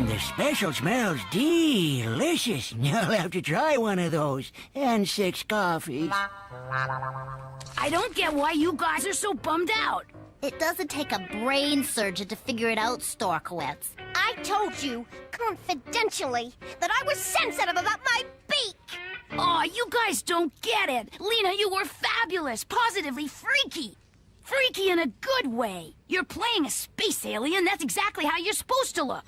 The special smells delicious. I'll have to try one of those. And 6 coffees. I don't get why you guys are so bummed out. It doesn't take a brain surgeon to figure it out, Storkwitz. I told you, confidentially, that I was sensitive about my beak. Aw, you guys don't get it. Lena, you were fabulous, positively freaky. Freaky in a good way. You're playing a space alien, that's exactly how you're supposed to look.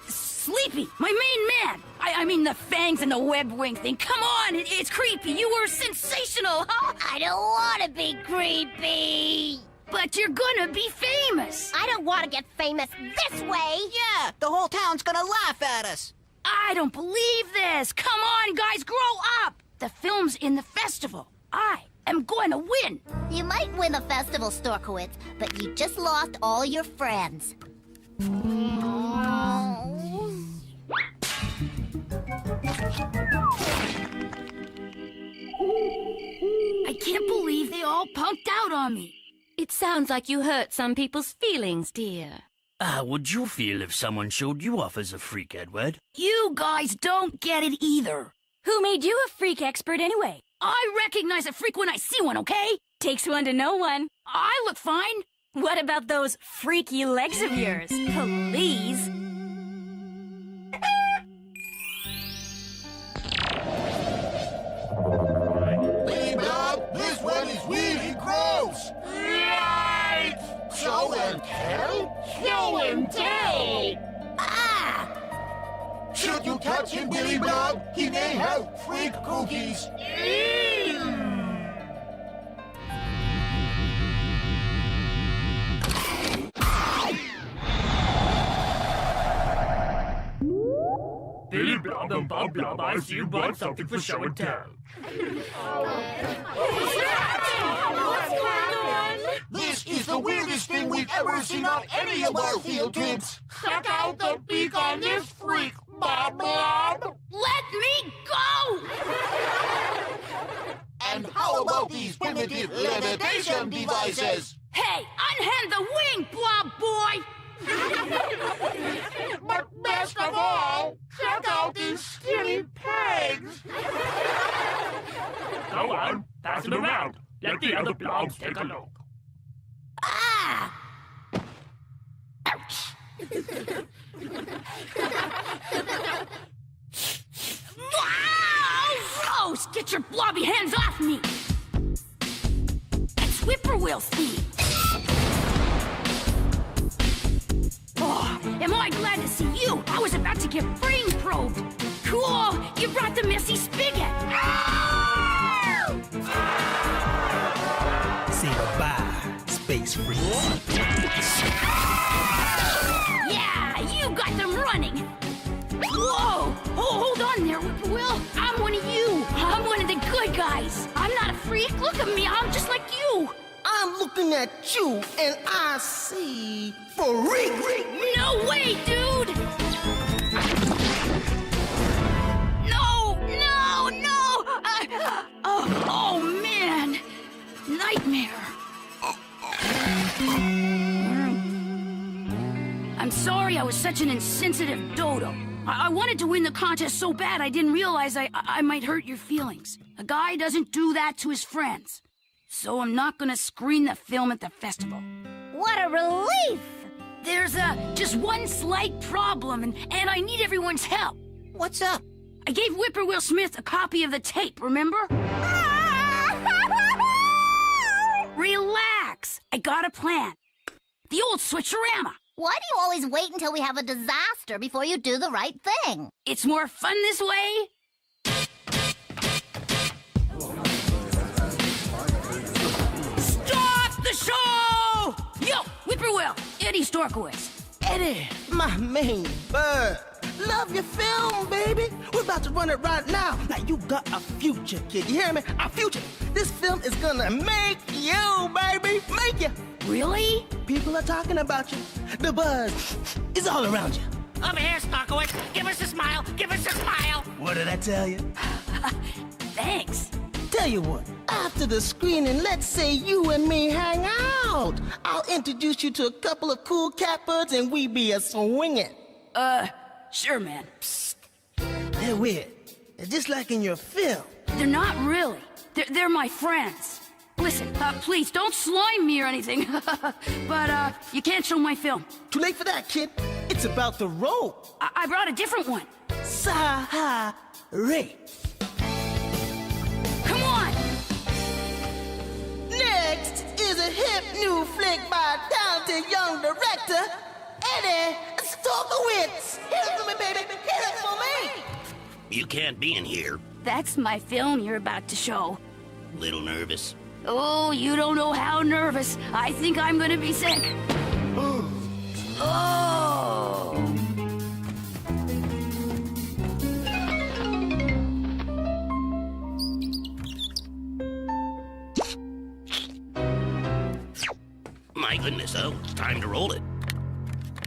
Sleepy, my main man. I mean the fangs and the web wing thing. Come on, it's creepy. You were sensational, huh? I don't want to be creepy. But you're gonna be famous. I don't want to get famous this way. Yeah, the whole town's gonna laugh at us. I don't believe this. Come on, guys, grow up. The film's in the festival. I am going to win. You might win the festival, Storkwitz, but you just lost all your friends. I can't believe they all punked out on me. It sounds like you hurt some people's feelings, dear. How would you feel if someone showed you off as a freak, Edward? You guys don't get it either. Who made you a freak expert anyway? I recognize a freak when I see one, okay? Takes one to know one. I look fine. What about those freaky legs of yours? Please. Hey, Bob, this one is really gross. Right. Show and tell? Show and tell. Ah! Should you touch him, Billy Bob? He may have freak cookies. Billy Blob and Bob Blob, I see you brought something for show and tell. This is the weirdest thing we've ever seen on any of our field trips. Check out the beak on this freak, Bob Blob. Let me go! And how about these primitive levitation devices? Hey, unhand the wing, Blob boy! But best of all, check out these skinny pegs. Go on, pass it around. Let the other blobs take a look. Ah! Ouch! Wow! Gross! Get your blobby hands off me! That's Whippoorwill theme. Oh, am I glad to see you? I was about to get brain probed. Cool! You brought the messy spigot. Say goodbye, space freaks. Yeah, you got them running. Whoa! Oh, hold on there, Whippoorwill. I'm one of you. I'm one of the good guys. I'm not a freak. Look at me. I'm just like you. I'm looking at you, and I see freak. No way, dude! No! Oh, man! such an insensitive dodo. I wanted to win the contest so bad I didn't realize I might hurt your feelings. A guy doesn't do that to his friends. So I'm not gonna screen the film at the festival. What a relief! There's just one slight problem, and I need everyone's help. What's up? I gave Whippoorwill Smith a copy of the tape, remember? Relax! I got a plan. The old switcherama. Why do you always wait until we have a disaster before you do the right thing? It's more fun this way. Stop the show! Yo, Whippoorwill, Eddie Storkowitz. Eddie, my main bird. Love your film, baby. We're about to run it right now. Now, you got a future, kid. You hear me? A future. This film is gonna make you, baby. Make you. Really? People are talking about you. The buzz is all around you. Over here, Starkowitz. Give us a smile. Give us a smile. What did I tell you? Thanks. Tell you what, after the screening, let's say you and me hang out. I'll introduce you to a couple of cool catbirds and we be a swinging. Sure, man. Psst. They're weird. They're just like in your film. They're not really. They're my friends. Listen, please, don't slime me or anything. But, you can't show my film. Too late for that, kid. It's about the role. I brought a different one. Sahara. Come on! Next is a hip new flick by a talented young director, Eddie Storkowitz. Hit it for me, baby. Hit it for me. You can't be in here. That's my film you're about to show. Little nervous. Oh, you don't know how nervous. I think I'm gonna be sick. Oh! My goodness, oh, it's time to roll it.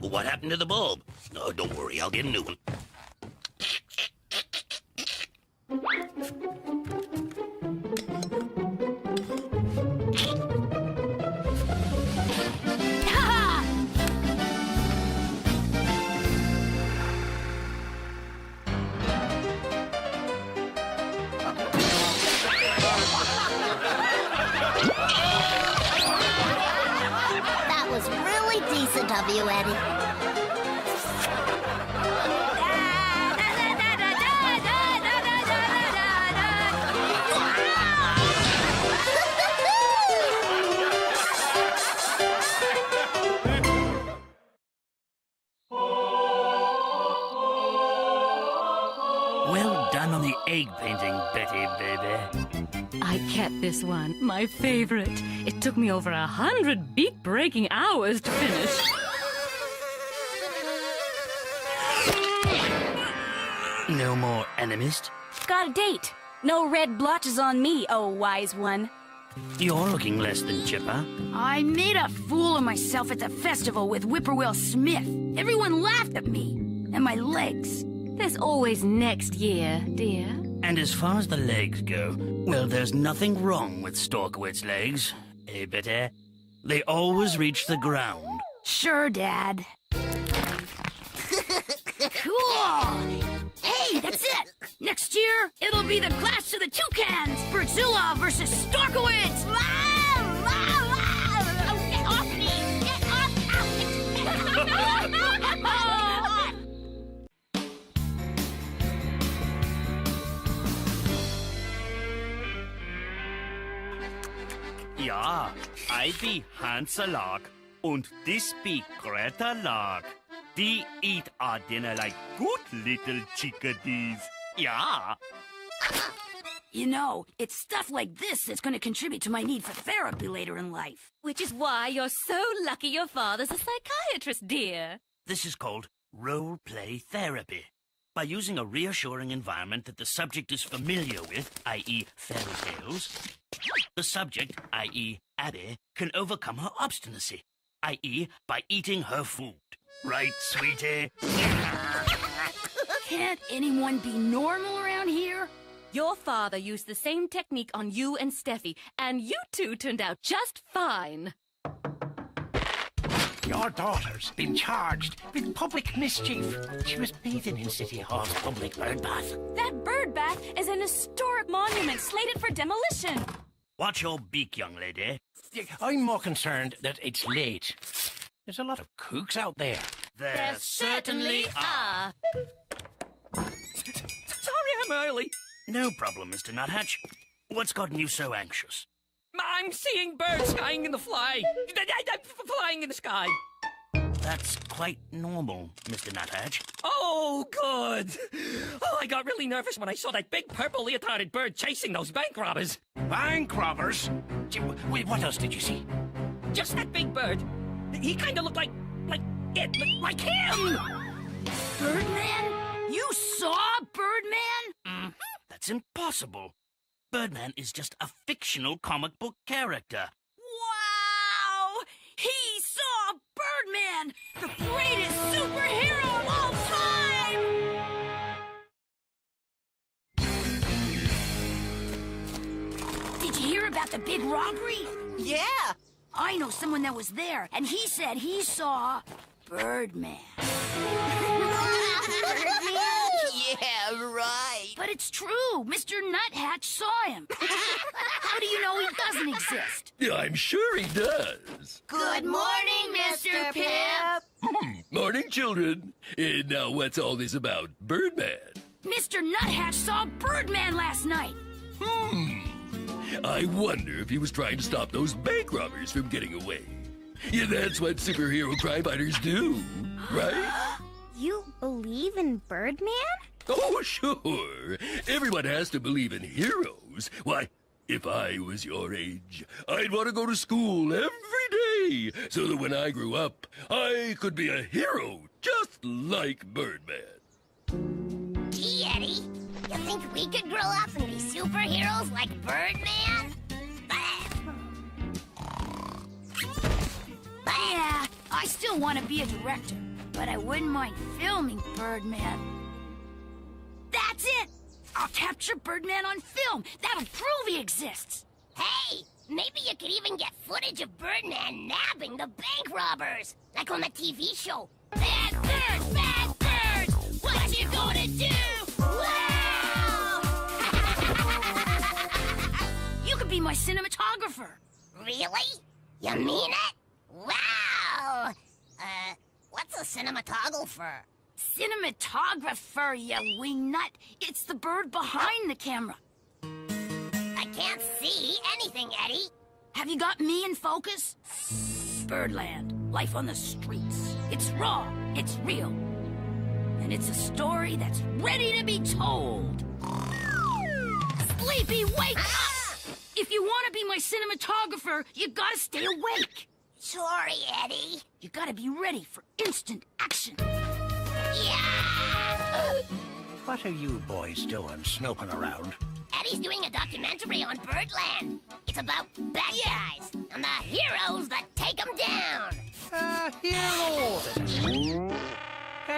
What happened to the bulb? Oh, don't worry, I'll get a new one. That was really decent of you, Eddie. Well done on the egg painting, Betty, baby. I kept this one, my favorite. It took me over 100 beak-breaking hours to finish. No more animist? Got a date. No red blotches on me, oh wise one. You're looking less than chipper. I made a fool of myself at the festival with Whippoorwill Smith. Everyone laughed at me. And my legs. There's always next year, dear. And as far as the legs go, well, there's nothing wrong with Storkowitz's legs, eh, Betty? They always reach the ground. Sure, Dad. Cool! Hey, that's it! Next year, it'll be the Clash of the Toucans! Birdzilla versus Storkowitz! Get off me! Get off! Ja, I be Hansalark, und this be Greta Lark. Die eat our dinner like good little chickadees. Ja. You know, it's stuff like this that's going to contribute to my need for therapy later in life. Which is why you're so lucky your father's a psychiatrist, dear. This is called role-play therapy. By using a reassuring environment that the subject is familiar with, i.e. fairy tales, the subject, i.e. Addie, can overcome her obstinacy, i.e. by eating her food. Right, sweetie? Can't anyone be normal around here? Your father used the same technique on you and Steffi, and you two turned out just fine. Your daughter's been charged with public mischief. She was bathing in City Hall's public bird bath. That bird bath is an historic monument slated for demolition. Watch your beak, young lady. I'm more concerned that it's late. There's a lot of kooks out there. There certainly are. Sorry I'm early. No problem, Mr. Nuthatch. What's gotten you so anxious? I'm seeing birds flying in the flying in the sky. That's quite normal, Mr. Nuthatch. Oh, good. Oh, I got really nervous when I saw that big purple leotarded bird chasing those bank robbers. Bank robbers? Wait, what else did you see? Just that big bird. He kind of looked like him. Birdman? You saw Birdman? Mm-hmm. That's impossible. Birdman is just a fictional comic book character. Wow! He saw Birdman, the greatest superhero of all time! Did you hear about the big robbery? Yeah. I know someone that was there, and he said he saw Birdman. Yeah, right. But it's true. Mr. Nuthatch saw him. How do you know he doesn't exist? I'm sure he does. Good morning, Mr. Pip. Morning, children. And now what's all this about Birdman? Mr. Nuthatch saw Birdman last night. I wonder if he was trying to stop those bank robbers from getting away. Yeah, that's what superhero crime fighters do, right? You believe in Birdman? Oh, sure. Everyone has to believe in heroes. Why, if I was your age, I'd want to go to school every day so that when I grew up, I could be a hero just like Birdman. Gee, Eddie, you think we could grow up and be superheroes like Birdman? Yeah, I still want to be a director, but I wouldn't mind filming Birdman. That's it! I'll capture Birdman on film. That'll prove he exists. Hey, maybe you could even get footage of Birdman nabbing the bank robbers, like on the TV show. Bad birds, what you gonna do? Wow! You could be my cinematographer. Really? You mean it? Wow! What's a cinematographer? Cinematographer, you wingnut. It's the bird behind the camera. I can't see anything, Eddie. Have you got me in focus? Birdland, life on the streets. It's raw, it's real. And it's a story that's ready to be told. Sleepy, wake up! If you want to be my cinematographer, you gotta stay awake. Sorry, Eddie. You gotta be ready for instant action. Yeah! What are you boys doing snooping around? Eddie's doing a documentary on Birdland. It's about bad guys and the heroes that take them down. Heroes!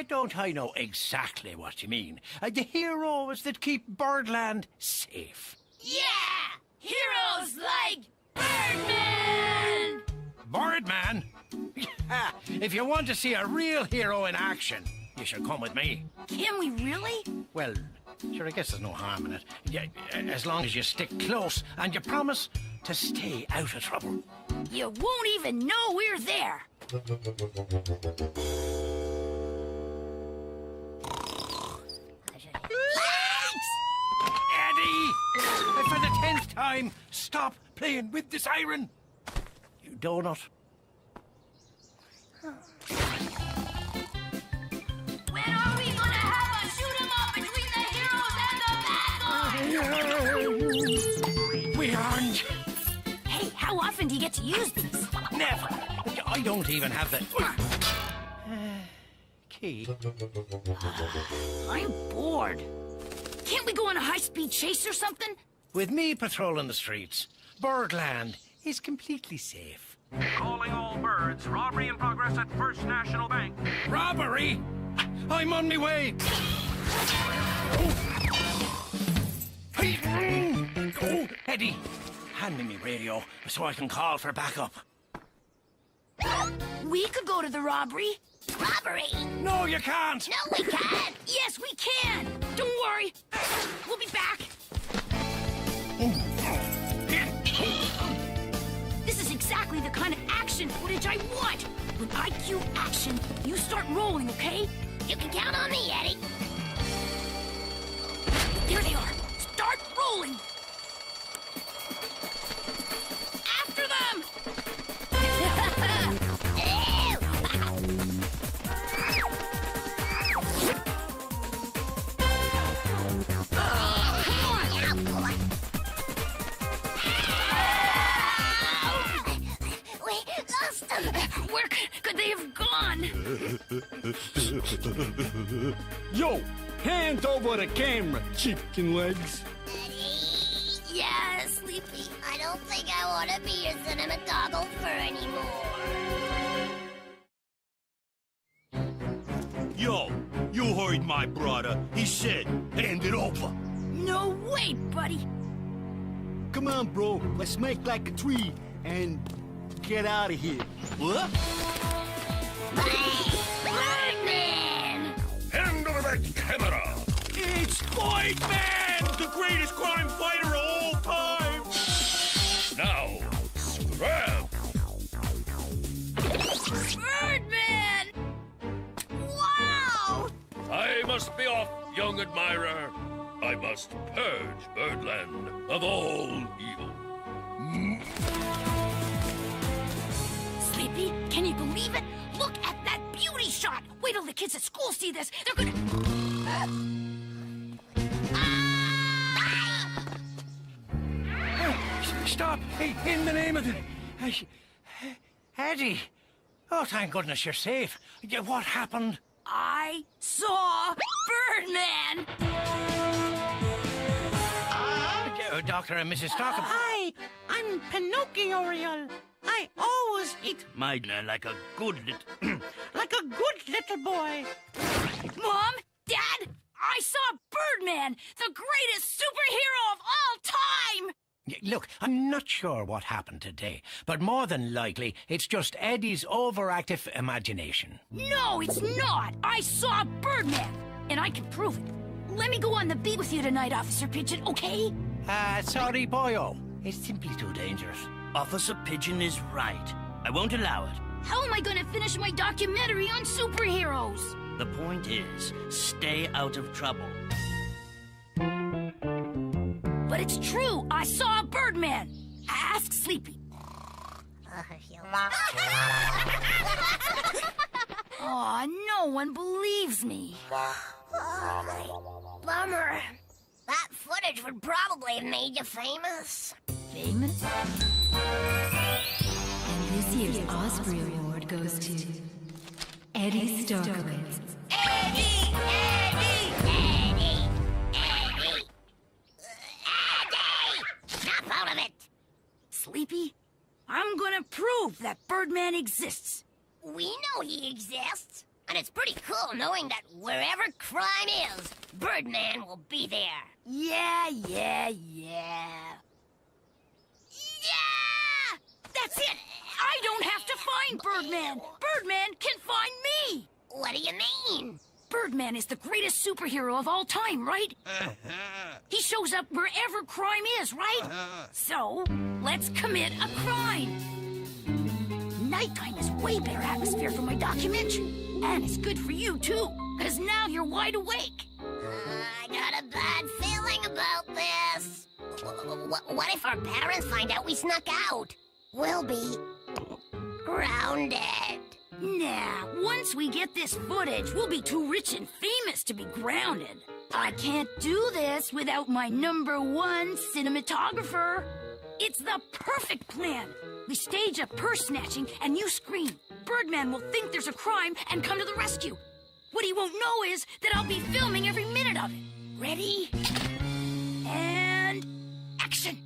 Don't I know exactly what you mean? The heroes that keep Birdland safe. Yeah! Heroes like Birdman! Birdman? If you want to see a real hero in action, you should come with me. Can we really? Well, sure, I guess there's no harm in it. Yeah, as long as you stick close and you promise to stay out of trouble. You won't even know we're there. Eddie! For the 10th time, stop playing with the siren! You donut. When are we gonna have a shoot 'em up between the heroes and the bad guys? We aren't. Hey, how often do you get to use these? Never. I don't even have the key. I'm bored. Can't we go on a high-speed chase or something? With me patrolling the streets, Birdland is completely safe. Calling all birds. Robbery in progress at First National Bank. Robbery? I'm on my way. Eddie, hand me my radio so I can call for backup. Birdman! We could go to the robbery. Robbery? No, you can't. No, we can't. Yes, we can. Don't worry. We'll be back. This is exactly the kind of action footage I want. When I cue action, you start rolling, okay? You can count on me, Eddie. There they are. Start rolling. After them. Where could they have gone? Yo, hand over the camera, chicken legs. Yeah, Sleepy. I don't think I want to be your cinematographer anymore. Yo, you heard my brother. He said, hand it over. No way, buddy. Come on, bro. Let's make like a tree and get out of here. What? Birdman! Hand over that camera! It's Birdman, the greatest crime fighter of all time! Now, scram! Birdman! Wow! I must be off, young admirer. I must purge Birdland of all evil. Sleepy, can you believe it? Look at that beauty shot! Wait till the kids at school see this. They're gonna... Stop! In the name of the... Eddie! Oh, thank goodness you're safe. What happened? I saw Birdman! Dr. and Mrs. Stockholm. Hi, I'm Pinocchio. I always eat My like a good like a good little boy. Mom, Dad, I saw Birdman, the greatest superhero of all time! Look, I'm not sure what happened today, but more than likely, it's just Eddie's overactive imagination. No, it's not! I saw Birdman, and I can prove it. Let me go on the beat with you tonight, Officer Pigeon, okay? Sorry, boyo. It's simply too dangerous. Officer Pigeon is right. I won't allow it. How am I going to finish my documentary on superheroes? The point is, stay out of trouble. But it's true, I saw Birdman. Ask Sleepy. Aw, no one believes me. Bummer. That footage would probably have made you famous. Famous? And this year's Osprey Award goes to Eddie Starkowitz. Eddie! Eddie! Eddie! Eddie! Eddie! Snap out of it! Sleepy, I'm gonna prove that Birdman exists. We know he exists. And it's pretty cool knowing that wherever crime is, Birdman will be there. Yeah! That's it! I don't have to find Birdman! Birdman can find me! What do you mean? Birdman is the greatest superhero of all time, right? He shows up wherever crime is, right? So, let's commit a crime. Nighttime is way better atmosphere for my documentary. And it's good for you, too, because now you're wide awake. I got a bad feeling about this. What if our parents find out we snuck out? We'll be grounded. Nah, once we get this footage, we'll be too rich and famous to be grounded. I can't do this without my #1 cinematographer. It's the perfect plan. We stage a purse snatching and you scream. Birdman will think there's a crime and come to the rescue. What he won't know is that I'll be filming every minute of it. Ready? And action.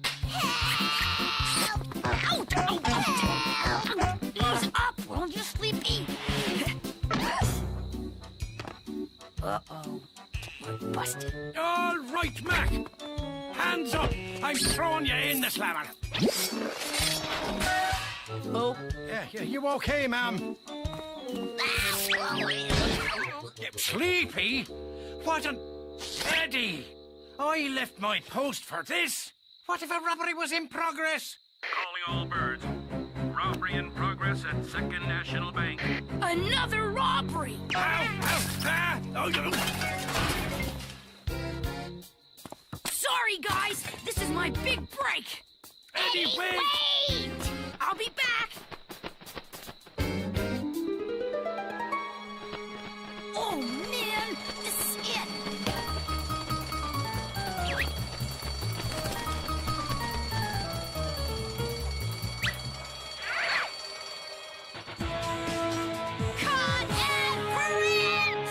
Out! Ease up, won't you, Sleepy? Uh-oh. We're busted. All right, Mac. Hands up. I'm throwing you in the slammer. Oh, yeah, you okay, ma'am? Sleepy? What an... Eddie! I left my post for this. What if a robbery was in progress? Calling all birds. Robbery in progress at Second National Bank. Another robbery! Sorry, guys. This is my big break. Eddie, wait! I'll be back. Oh, man. This is it. Cut and print!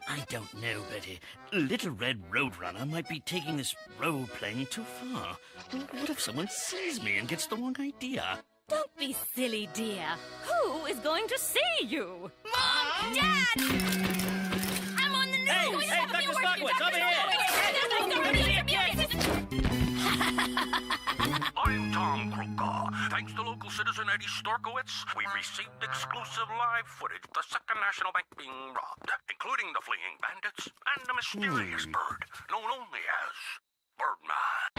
I don't know, Betty. Little Red Roadrunner might be taking this role-playing too far. What if someone sees me and gets the wrong idea? Don't be silly, dear. Who is going to see you? Mom! Dad! I'm on the news! Hey, Dr. Stockwitz, over I'm Tom Kruka. Thanks to local citizen Eddie Storkowitz, we received exclusive live footage of the Second National Bank being robbed, including the fleeing bandits and a mysterious bird known only as Birdman.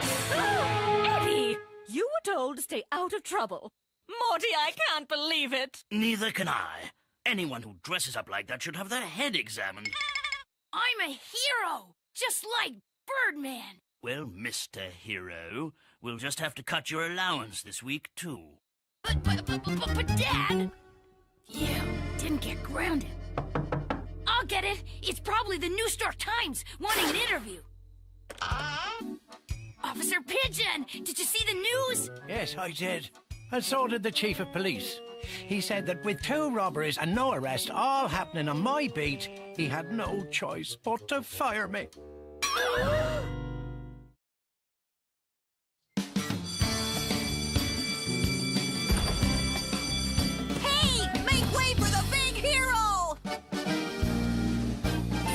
Eddie, you were told to stay out of trouble. Morty, I can't believe it. Neither can I. Anyone who dresses up like that should have their head examined. I'm a hero, just like Birdman. Well, Mr. Hero, we'll just have to cut your allowance this week, too. But Dad... Yeah, didn't get grounded. I'll get it. It's probably the New York Times wanting an interview. Officer Pigeon, did you see the news? Yes, I did. And so did the chief of police. He said that with 2 robberies and no arrest all happening on my beat, he had no choice but to fire me. Hey, make way for the big hero!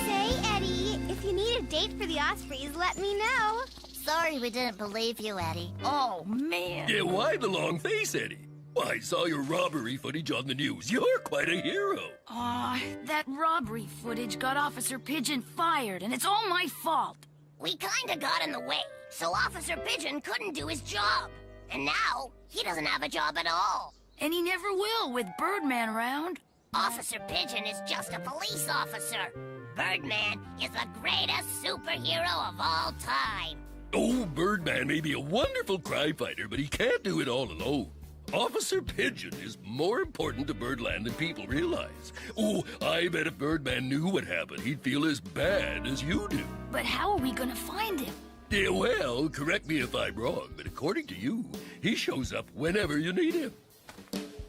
Say, Eddie, if you need a date for the Ospreys, let me know. Sorry we didn't believe you, Eddie. Oh, man. Yeah, why the long face, Eddie? Why, I saw your robbery footage on the news. You're quite a hero. Aw, that robbery footage got Officer Pigeon fired, and it's all my fault. We kinda got in the way, so Officer Pigeon couldn't do his job. And now, he doesn't have a job at all. And he never will with Birdman around. Officer Pigeon is just a police officer. Birdman is the greatest superhero of all time. Oh, Birdman may be a wonderful crime fighter, but he can't do it all alone. Officer Pigeon is more important to Birdland than people realize. Oh, I bet if Birdman knew what happened, he'd feel as bad as you do. But how are we gonna find him? Yeah, well, correct me if I'm wrong, but according to you, he shows up whenever you need him.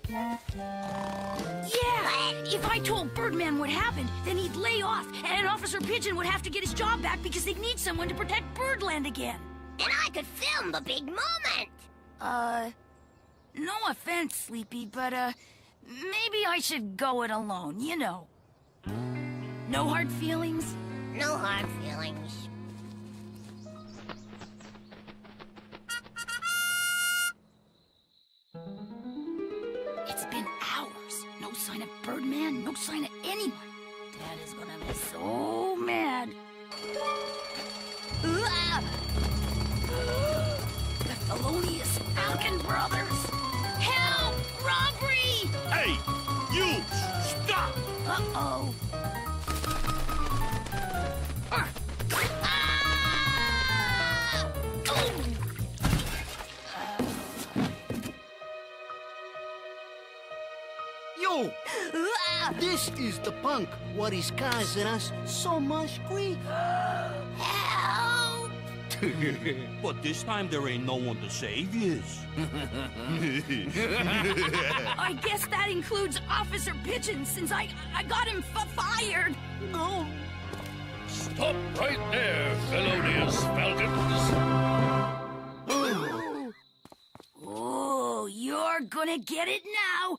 Yeah! If I told Birdman what happened, then he'd lay off, and Officer Pigeon would have to get his job back because they'd need someone to protect Birdland again. And I could film the big moment. No offense, Sleepy, but, maybe I should go it alone, you know. No hard feelings? No hard feelings. It's been hours. No sign of Birdman, no sign of anyone. Dad is gonna be so mad. The felonious Falcon Brothers! Help! Robbery! Hey, you! Stop! Uh-oh. Yo! This is the punk what is causing us so much grief. Help! But this time there ain't no one to save yous. I guess that includes Officer Pigeon, since I got him fired. Oh. Stop right there, felonious falcons. Oh, you're gonna get it now.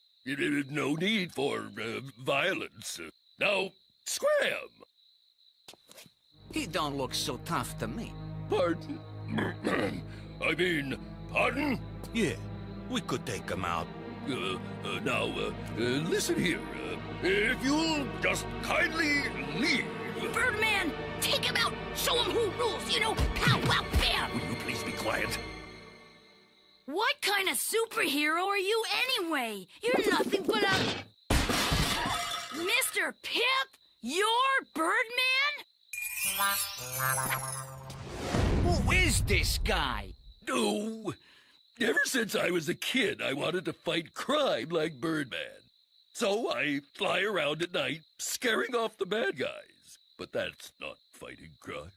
No need for violence. Now, scram! He don't look so tough to me. Pardon? I mean, pardon? Yeah, we could take him out. Listen here. If you'll just kindly leave. Birdman, take him out. Show him who rules. You know, pow, wow, bam. Will you please be quiet? What kind of superhero are you anyway? You're nothing but a... Mr. Pip? You're Birdman? Who is this guy? Oh, ever since I was a kid, I wanted to fight crime like Birdman. So I fly around at night, scaring off the bad guys. But that's not fighting crime.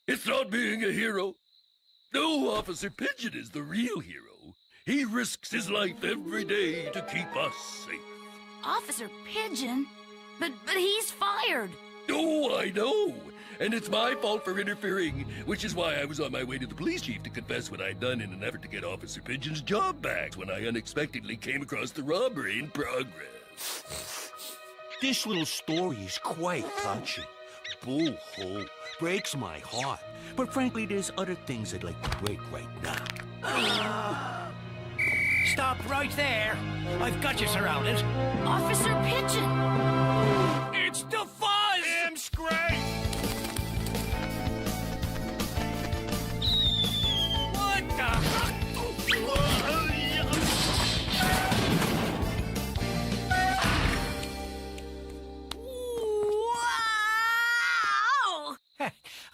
It's not being a hero. No, Officer Pigeon is the real hero. He risks his life every day to keep us safe. Officer Pigeon? But he's fired. Oh, I know. And it's my fault for interfering, which is why I was on my way to the police chief to confess what I'd done in an effort to get Officer Pigeon's job back when I unexpectedly came across the robbery in progress. This little story is quite touching. Boo-hoo. Breaks my heart. But frankly, there's other things I'd like to break right now. Stop right there. I've got you surrounded. Officer Pigeon! It's the fuzz! Imps great! What the...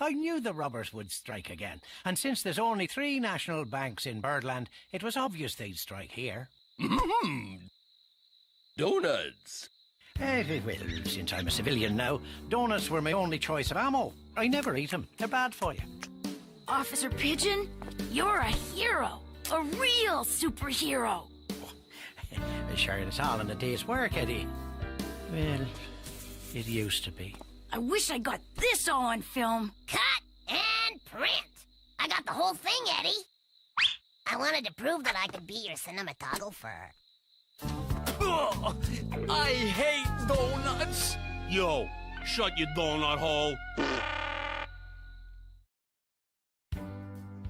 I knew the robbers would strike again, and since there's only 3 national banks in Birdland, it was obvious they'd strike here. Donuts. Well, since I'm a civilian now, donuts were my only choice of ammo. I never eat them. They're bad for you. Officer Pigeon, you're a hero. A real superhero. Sure, it's all in a day's work, Eddie. Well, it used to be. I wish I got this all on film. Cut and print. I got the whole thing, Eddie. I wanted to prove that I could be your cinematographer. Ugh, I hate donuts. Yo, shut your donut hole.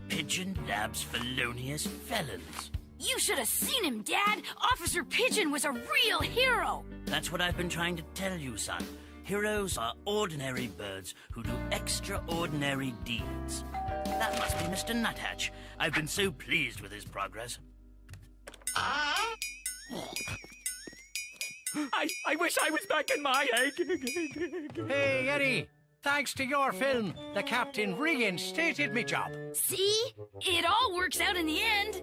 Pigeon labs felonious felons. You should have seen him, Dad. Officer Pigeon was a real hero. That's what I've been trying to tell you, son. Heroes are ordinary birds who do extraordinary deeds. That must be Mr. Nuthatch. I've been so pleased with his progress. I wish I was back in my egg. Hey, Eddie. Thanks to your film, the captain reinstated me job. See? It all works out in the end.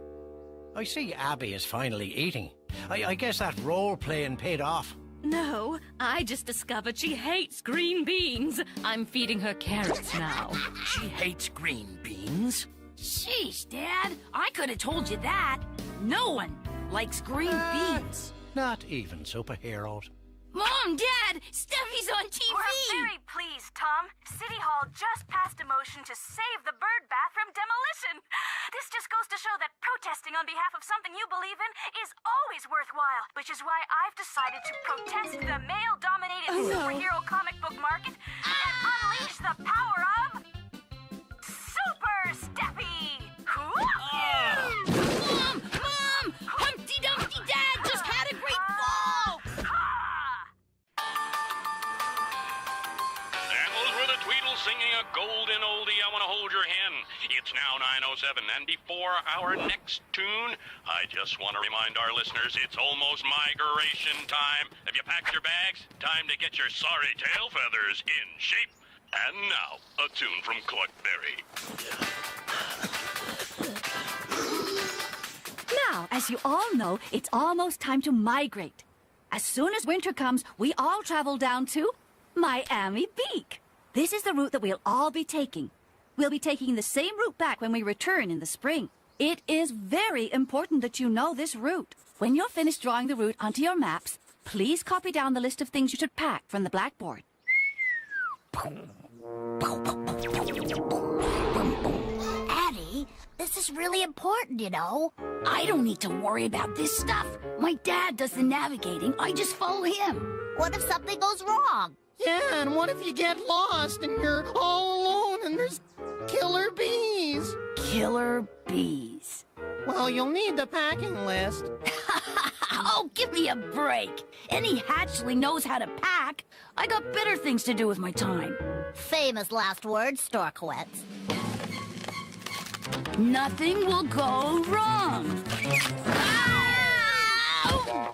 I see Abby is finally eating. I guess that role-playing paid off. No, I just discovered she hates green beans. I'm feeding her carrots now. She hates green beans? Sheesh, Dad. I could have told you that. No one likes green beans. Not even superheroes. Mom, Dad, Steffi's on TV. We're very pleased, Tom. City Hall just passed a motion to save the bird bath from demolition. This just goes to show that protesting on behalf of something you believe in is always worthwhile, which is why I've decided to protest the male-dominated superhero comic book market and unleash the power of Super Steffi. Mom! Humpty Dumpty Dad just had a great fall! Singing a golden oldie, I Want to Hold Your Hand. It's now 9:07, and before our next tune, I just want to remind our listeners it's almost migration time. Have you packed your bags? Time to get your sorry tail feathers in shape. And now, a tune from Clark Berry. Now, as you all know, it's almost time to migrate. As soon as winter comes, we all travel down to Miami Beach. This is the route that we'll all be taking. We'll be taking the same route back when we return in the spring. It is very important that you know this route. When you're finished drawing the route onto your maps, please copy down the list of things you should pack from the blackboard. Addie, this is really important, you know. I don't need to worry about this stuff. My dad does the navigating. I just follow him. What if something goes wrong? Yeah, and what if you get lost and you're all alone and there's killer bees? Killer bees. Well, you'll need the packing list. Oh, give me a break. Any hatchling knows how to pack. I got better things to do with my time. Famous last words, Storkowitz. Nothing will go wrong. Ow!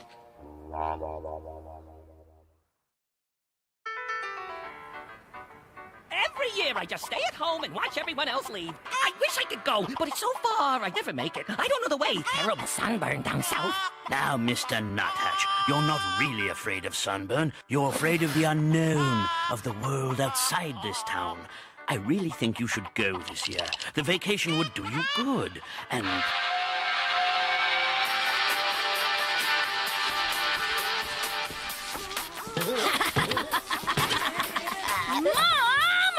Every year I just stay at home and watch everyone else leave. I wish I could go, but it's so far I never make it. I don't know the way. Terrible sunburn down south. Now, Mr. Nuthatch, you're not really afraid of sunburn. You're afraid of the unknown, of the world outside this town. I really think you should go this year. The vacation would do you good, and... Mom!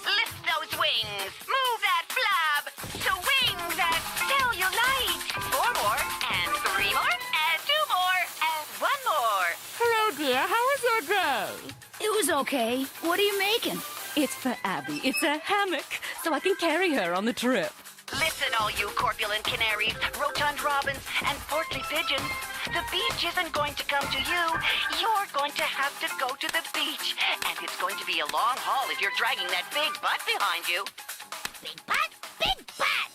Lift those wings. Move that flab to wings that tell you light. 4 more, and 3 more, and 2 more, and 1 more. Hello, dear. How was your day? It was okay. What are you making? It's for Abby. It's a hammock, so I can carry her on the trip. Listen, all you corpulent canaries, rotund robins, and portly pigeons. The beach isn't going to come to you. You're going to have to go to the beach. And it's going to be a long haul if you're dragging that big butt behind you. Big butt? Big butt!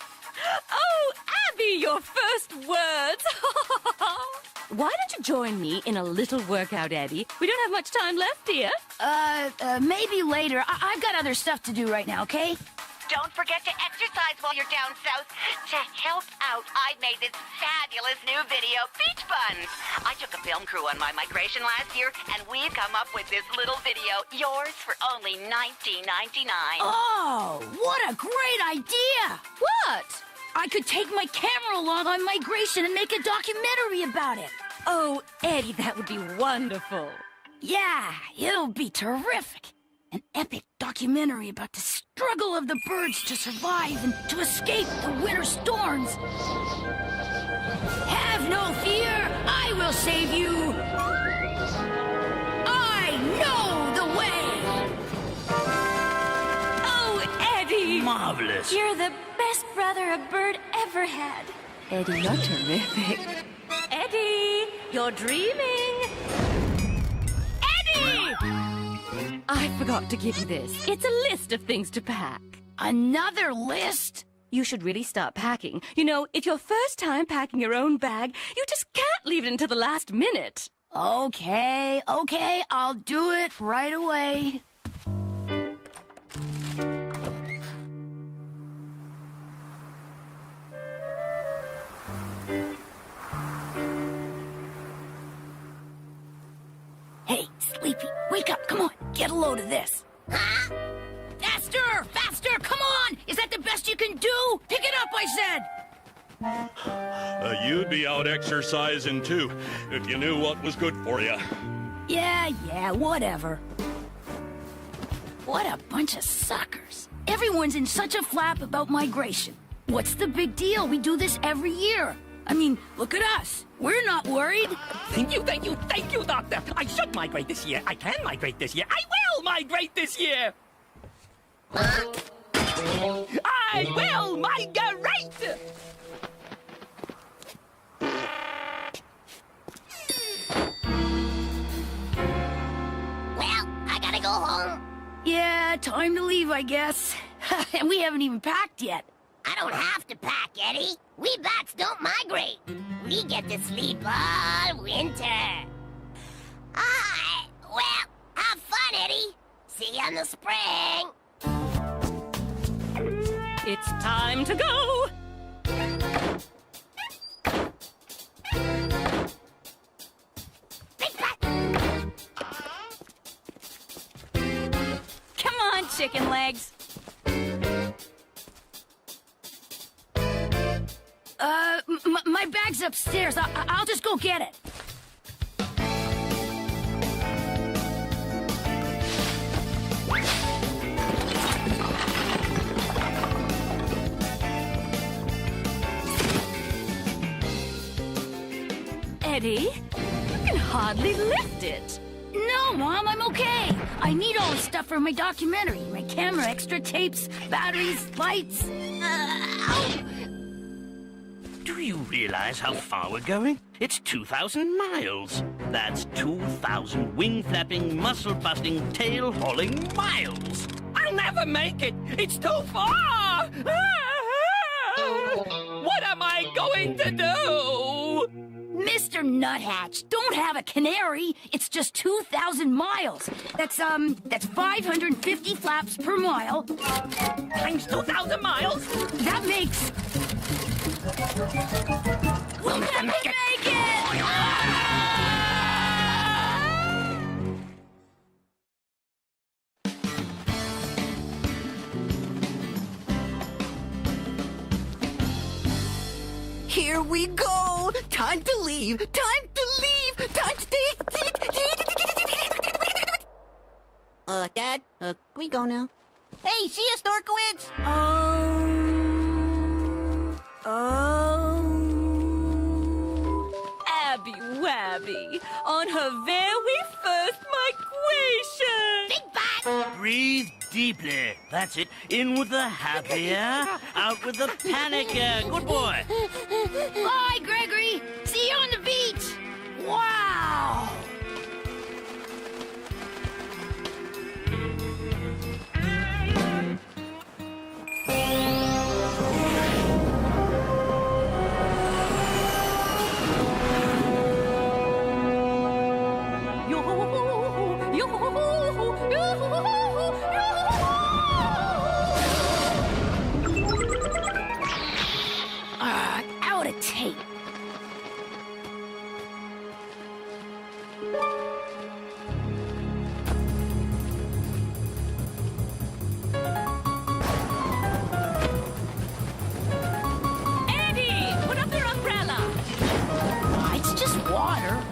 Oh, Abby, your first words. Why don't you join me in a little workout, Eddie? We don't have much time left, dear. Maybe later. I've got other stuff to do right now, okay? Don't forget to exercise while you're down south. To help out, I made this fabulous new video, Beach Buns. I took a film crew on my migration last year, and we've come up with this little video, yours for only $19.99. Oh, what a great idea! What? I could take my camera along on migration and make a documentary about it. Oh, Eddie, that would be wonderful. Yeah, it'll be terrific. An epic documentary about the struggle of the birds to survive and to escape the winter storms. Have no fear, I will save you. I know the way. Oh, Eddie! Marvelous. You're the best brother a bird ever had. Eddie, you're terrific. Eddie, you're dreaming. Eddie! I forgot to give you this. It's a list of things to pack. Another list? You should really start packing. You know, it's your first time packing your own bag. You just can't leave it until the last minute. Okay, I'll do it right away. Hey, Sleepy, wake up, come on, get a load of this. Huh? Faster, faster, come on! Is that the best you can do? Pick it up, I said! You'd be out exercising too, if you knew what was good for you. Yeah, whatever. What a bunch of suckers. Everyone's in such a flap about migration. What's the big deal? We do this every year. I mean, look at us. We're not worried. Thank you, Doctor. I should migrate this year. I can migrate this year. I will migrate this year. I will migrate! Well, I gotta go home. Yeah, time to leave, I guess. And we haven't even packed yet. I don't have to pack, Eddie. We bats don't migrate. We get to sleep all winter. Well, have fun, Eddie. See you in the spring. It's time to go. Come on, chicken legs. My bag's upstairs. I'll just go get it. Eddie, you can hardly lift it. No, Mom, I'm okay. I need all the stuff for my documentary. My camera, extra tapes, batteries, lights. you realize how far we're going? It's 2,000 miles. That's 2,000 wing-flapping, muscle-busting, tail-hauling miles. I'll never make it. It's too far. What am I going to do? Mr. Nuthatch, don't have a canary. It's just 2,000 miles. That's 550 flaps per mile. Times 2,000 miles? That makes... We'll never make it! Here we go! Time to leave! Time to leave! Time to take... Dad? Can we go now? Hey, see ya, Storkowitz! Abby Wabby, on her very first migration! Big butt! Breathe deeply. That's it. In with the happy air, out with the panic air. Good boy. Bye, Gregory! See you on the beach! Wow! Out of tape. Eddie, put up your umbrella. It's just water.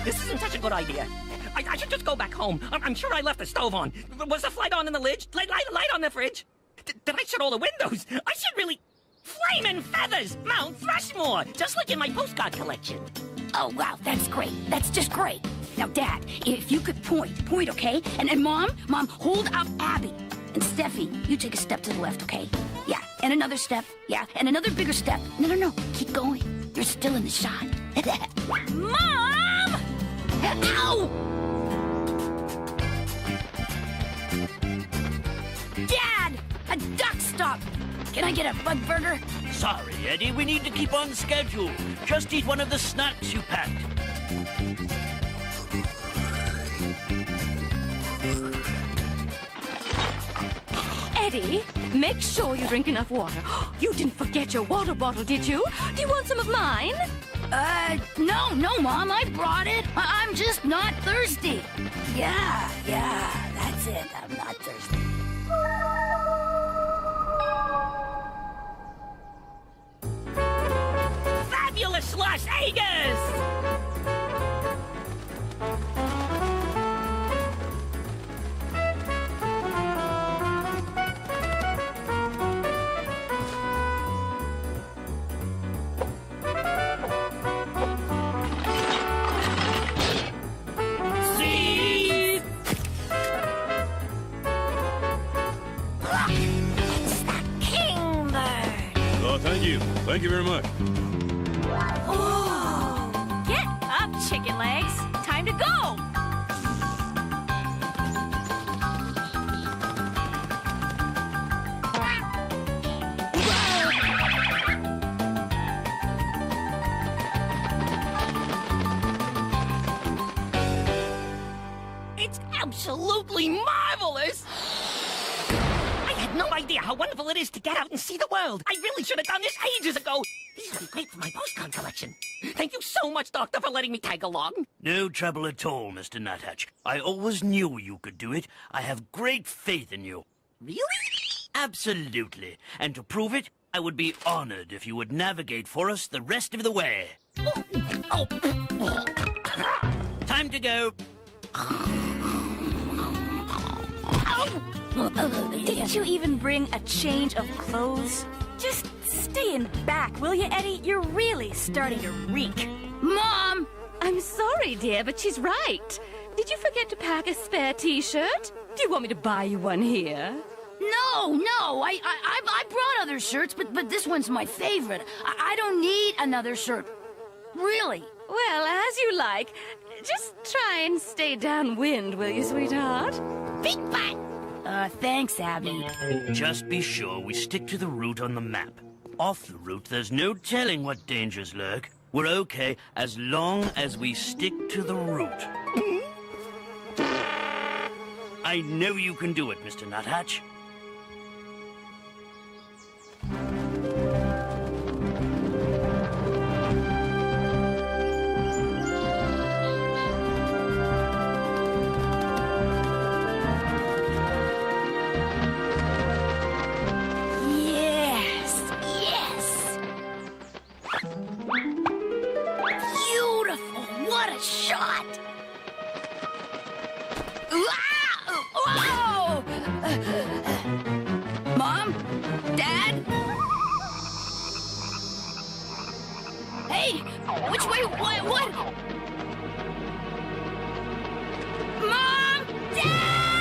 This isn't such a good idea. I should just go back home. I'm sure I left the stove on. Was the light on in the lid? Light on the fridge? Did I shut all the windows? I should really... Flamin' feathers! Mount Rushmore! Just like in my postcard collection. Oh, wow, that's great. That's just great. Now, Dad, if you could point, okay? And Mom, hold up Abby. And Steffi, you take a step to the left, okay? Yeah, and another step. Yeah, and another bigger step. No, keep going. You're still in the shot. Mom! Ow! Dad! A duck stop! Can I get a bug burger? Sorry, Eddie. We need to keep on schedule. Just eat one of the snacks you packed. Eddie, make sure you drink enough water. You didn't forget your water bottle, did you? Do you want some of mine? No, Mom, I brought it. I'm just not thirsty. Yeah, that's it. I'm not thirsty. Fabulous Las Vegas! Thank you very much. Ooh. Get up, chicken legs. Time to go. It's absolutely marvelous! I had no idea how wonderful it is to get out and see the world. I really should have done this ages ago. These would be great for my postcard collection. Thank you so much, Doctor, for letting me tag along. No trouble at all, Mr. Nuthatch. I always knew you could do it. I have great faith in you. Really? Absolutely. And to prove it, I would be honored if you would navigate for us the rest of the way. Oh. Time to go. Oh. Didn't you even bring a change of clothes? Just stay in back, will you, Eddie? You're really starting to reek. Mom! I'm sorry, dear, but she's right. Did you forget to pack a spare t-shirt? Do you want me to buy you one here? No, I brought other shirts, but this one's my favorite. I don't need another shirt. Really. Well, as you like. Just try and stay downwind, will you, sweetheart? Big butt! Thanks, Abby. Just be sure we stick to the route on the map. Off the route, there's no telling what dangers lurk. We're okay as long as we stick to the route. I know you can do it, Mr. Nuthatch. Shot! Whoa! Mom? Dad? Hey! Which way? What? Mom! Dad!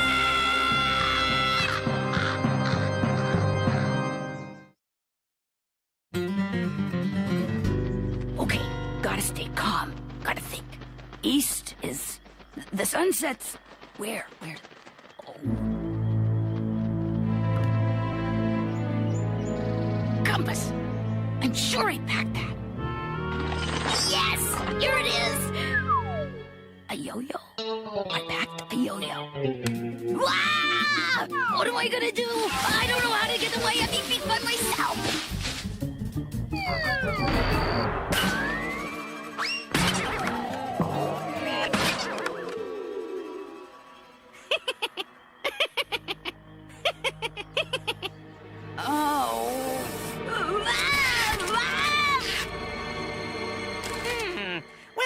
Okay, gotta stay calm. Gotta think. East is... The sun sets... Where? Oh. Compass. I'm sure I packed that. Yes! Here it is! A yo-yo. I packed a yo-yo. Wow! What am I gonna do? I don't know how to get away. I'm beat by myself.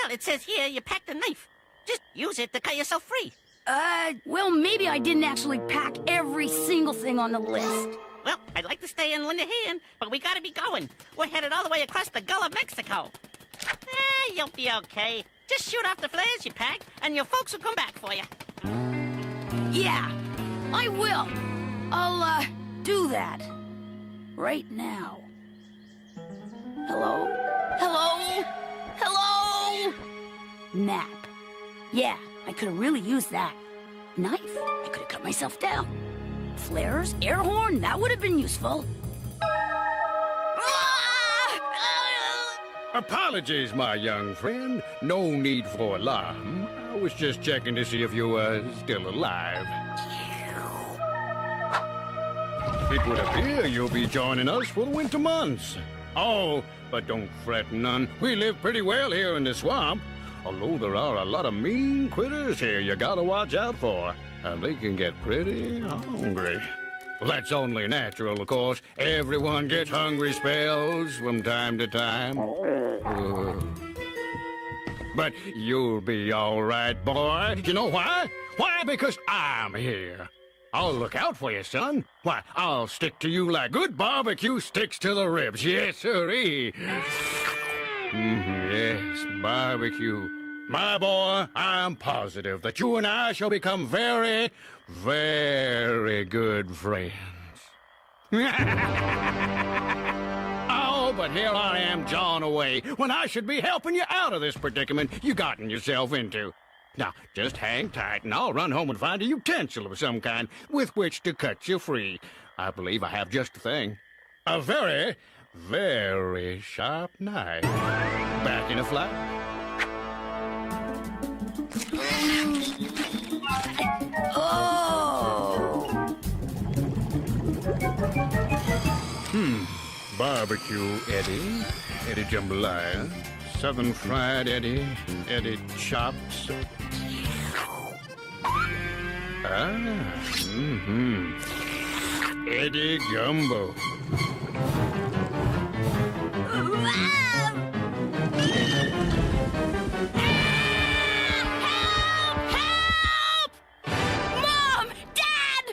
It says here you packed a knife. Just use it to cut yourself free. Well, maybe I didn't actually pack every single thing on the list. Well, I'd like to stay and lend a hand, but we gotta be going. We're headed all the way across the Gulf of Mexico. You'll be okay. Just shoot off the flares you packed, and your folks will come back for you. Yeah, I will. I'll, do that. Right now. Hello? Nap. Yeah, I could have really used that. Knife, I could have cut myself down. Flares, air horn, that would have been useful. Apologies, my young friend. No need for alarm. I was just checking to see if you were still alive. It would appear you'll be joining us for the winter months. Oh, but don't fret none. We live pretty well here in the swamp. Although there are a lot of mean critters here you gotta watch out for. And they can get pretty hungry. Well, that's only natural, of course. Everyone gets hungry spells from time to time. But you'll be all right, boy. You know why? Why? Because I'm here. I'll look out for you, son. Why, I'll stick to you like good barbecue sticks to the ribs. Yes, sirree. Yes, barbecue. My boy, I'm positive that you and I shall become very, very good friends. Oh, but here I am jawing away when I should be helping you out of this predicament you gotten yourself into. Now, just hang tight and I'll run home and find a utensil of some kind with which to cut you free. I believe I have just the thing. A very, very sharp knife. Back in a flash. Barbecue Eddie, Eddie Jambalaya, Southern Fried Eddie, Eddie Chops. Eddie Gumbo. Mom! Dad!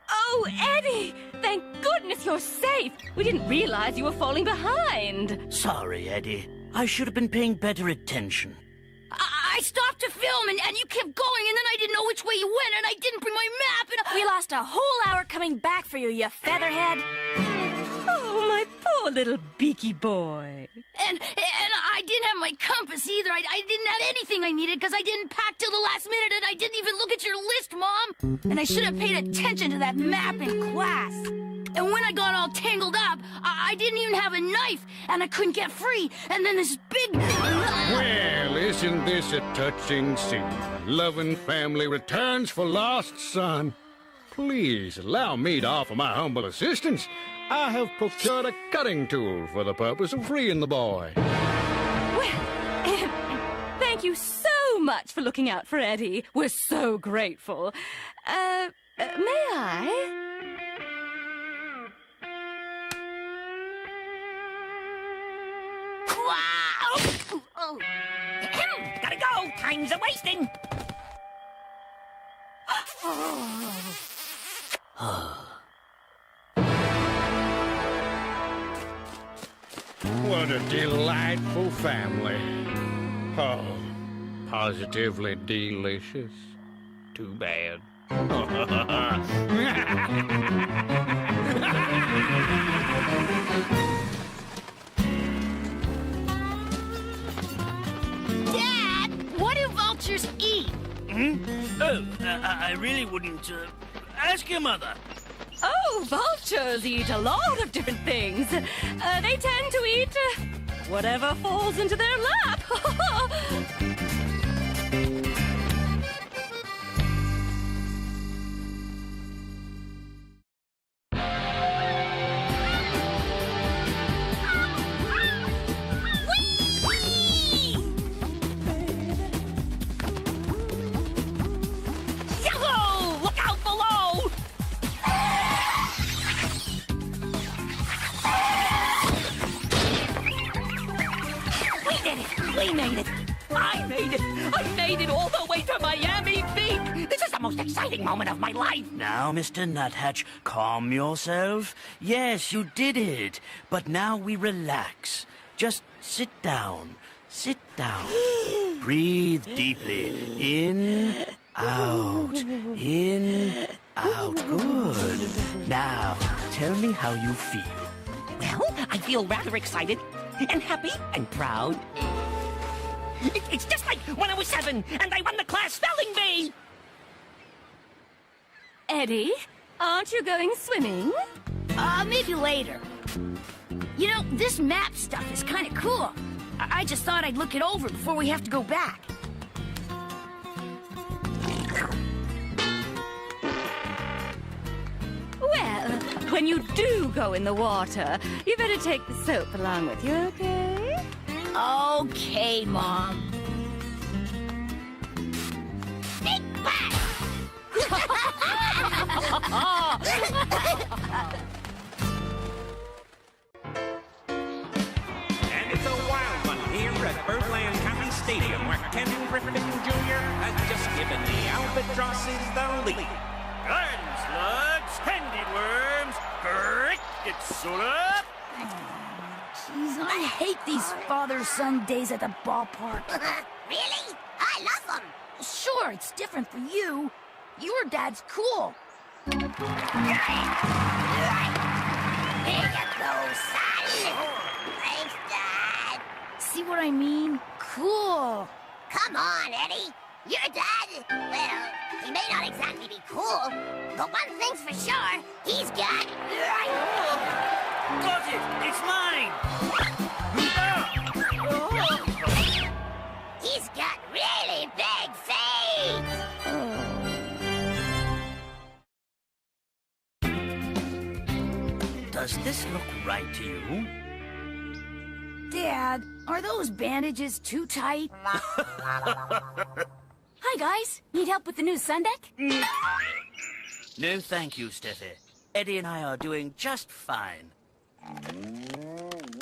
Oh, Eddie! Thank goodness you're safe. We didn't realize you were falling behind. Sorry, Eddie. I should have been paying better attention. I stopped to film, and you kept going, and then I didn't know which way you went, and I didn't bring my map, and We lost a whole hour coming back for you, you featherhead. Oh, my poor little beaky boy. And I didn't have my compass either. I didn't have anything I needed because I didn't pack till the last minute, and I didn't even look at your list, Mom. And I should have paid attention to that map in class. And when I got all tangled up, I didn't even have a knife, and I couldn't get free. And then this big... Well, isn't this a touching scene? Loving family returns for lost son. Please allow me to offer my humble assistance. I have procured a cutting tool for the purpose of freeing the boy. Well, thank you so much for looking out for Eddie. We're so grateful. May I? Wow! Oh. Gotta go! Time's a-wasting! What a delightful family. Oh, positively delicious. Too bad. Dad, what do vultures eat? Oh, I really wouldn't. Ask your mother. Oh, vultures eat a lot of different things. They tend to eat whatever falls into their lap. Yellow! Look out below! We did it! We made it! I made it! I made it all the way to Miami Beach! This is the most exciting moment of my life! Now, Mr. Nuthatch, calm yourself. Yes, you did it. But now we relax. Just sit down. Sit down. Breathe deeply. In, out. In, out. Good. Now, tell me how you feel. Well, I feel rather excited and happy and proud. It's just like when I was 7 and I won the class spelling bee! Eddie, aren't you going swimming? Maybe later. You know, this map stuff is kind of cool. I just thought I'd look it over before we have to go back. Well, when you do go in the water, you better take the soap along with you, okay? Okay, Mom. Big butt! And it's a wild one here at Birdland County Stadium, where Ken Griffin Jr. has just given the albatrosses the lead. Garden slugs, candied worms, cricket soda. Jeez, I hate these father-son days at the ballpark. Really? I love them. Sure, it's different for you. Your dad's cool. Here you go, son. Thanks, Dad. See what I mean? Cool. Come on, Eddie. Your dad, well, he may not exactly be cool, but one thing's for sure, he's got... Got it! It's mine! He's got really big feet! Does this look right to you? Dad, are those bandages too tight? Hi, guys. Need help with the new sun deck? No, thank you, Steffi. Eddie and I are doing just fine.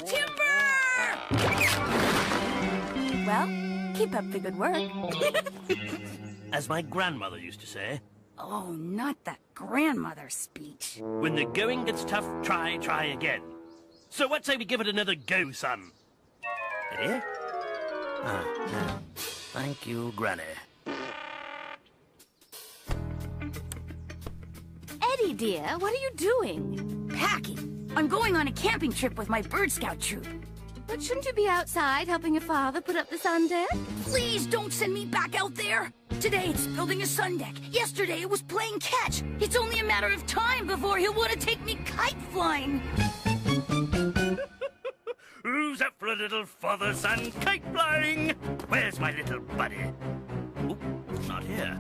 Timber! Well, keep up the good work. As my grandmother used to say, Oh, not the grandmother speech. When the going gets tough, try again. So what say we give it another go, son? Eddie? Oh, thank you, Granny. Eddie, dear, what are you doing? Packing. I'm going on a camping trip with my Bird Scout troop. But shouldn't you be outside helping your father put up the sun deck? Please don't send me back out there. Today it's building a sun deck. Yesterday it was playing catch. It's only a matter of time before he'll want to take me kite flying. Who's up for a little father-son kite flying? Where's my little buddy? Oop, not here.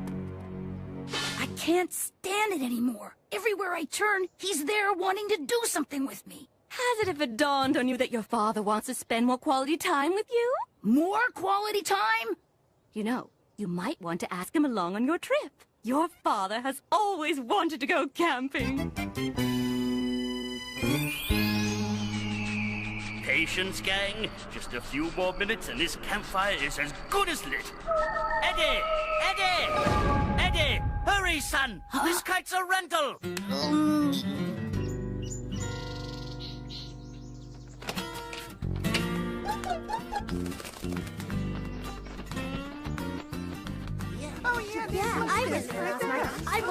I can't stand it anymore. Everywhere I turn, he's there wanting to do something with me. Has it ever dawned on you that your father wants to spend more quality time with you? More quality time? You know, you might want to ask him along on your trip. Your father has always wanted to go camping. Patience, gang. Just a few more minutes and this campfire is as good as lit. Eddie! Eddie! Eddie! Hurry, son! This kite's a rental!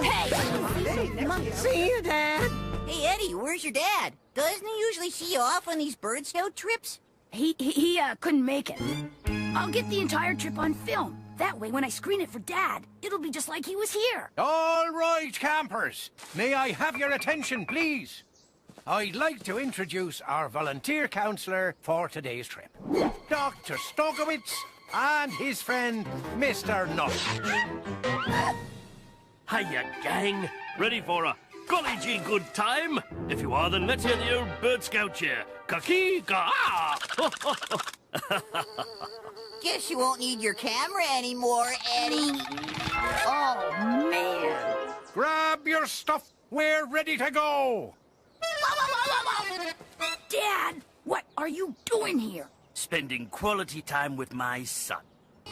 Hey! See you, Dad. Hey, Eddie, where's your dad? Doesn't he usually see you off on these Bird Scout trips? He couldn't make it. I'll get the entire trip on film. That way, when I screen it for Dad, it'll be just like he was here. All right, campers. May I have your attention, please? I'd like to introduce our volunteer counselor for today's trip. Dr. Stokowitz and his friend, Mr. Nuthatch. Hiya, gang. Ready for a golly gee good time? If you are, then let's hear the old Bird Scout cheer. Ka-kee-ka! Guess you won't need your camera anymore, Eddie. Oh, man. Grab your stuff. We're ready to go. Dad, what are you doing here? Spending quality time with my son.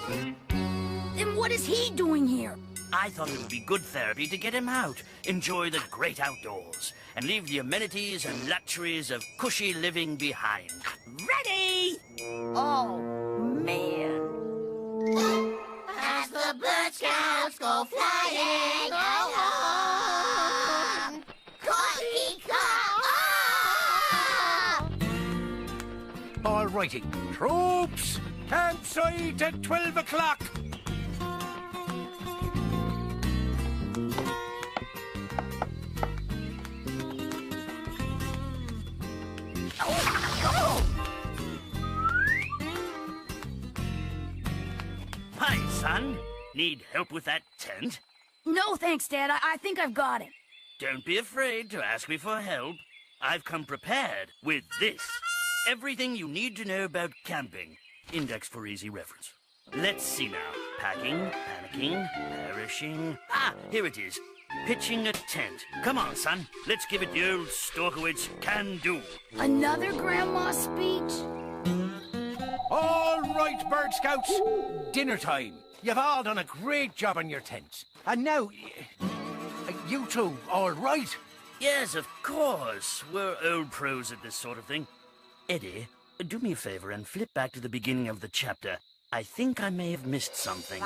Then what is he doing here? I thought it would be good therapy to get him out, enjoy the great outdoors, and leave the amenities and luxuries of cushy living behind. Ready? Oh, man. As the Bird Scouts go flying along, All righty. Troops, campsite at 12 o'clock. Hi, son. Need help with that tent? No, thanks, Dad. I think I've got it. Don't be afraid to ask me for help. I've come prepared with this. Everything you need to know about camping. Index for easy reference. Let's see now. Packing, panicking, perishing. Ah, here it is. Pitching a tent. Come on, son. Let's give it the old Stokowitz can-do. Another grandma speech? All right, Bird Scouts. Dinner time. You've all done a great job on your tents. And now, you two, all right? Yes, of course. We're old pros at this sort of thing. Eddie, do me a favor and flip back to the beginning of the chapter. I think I may have missed something.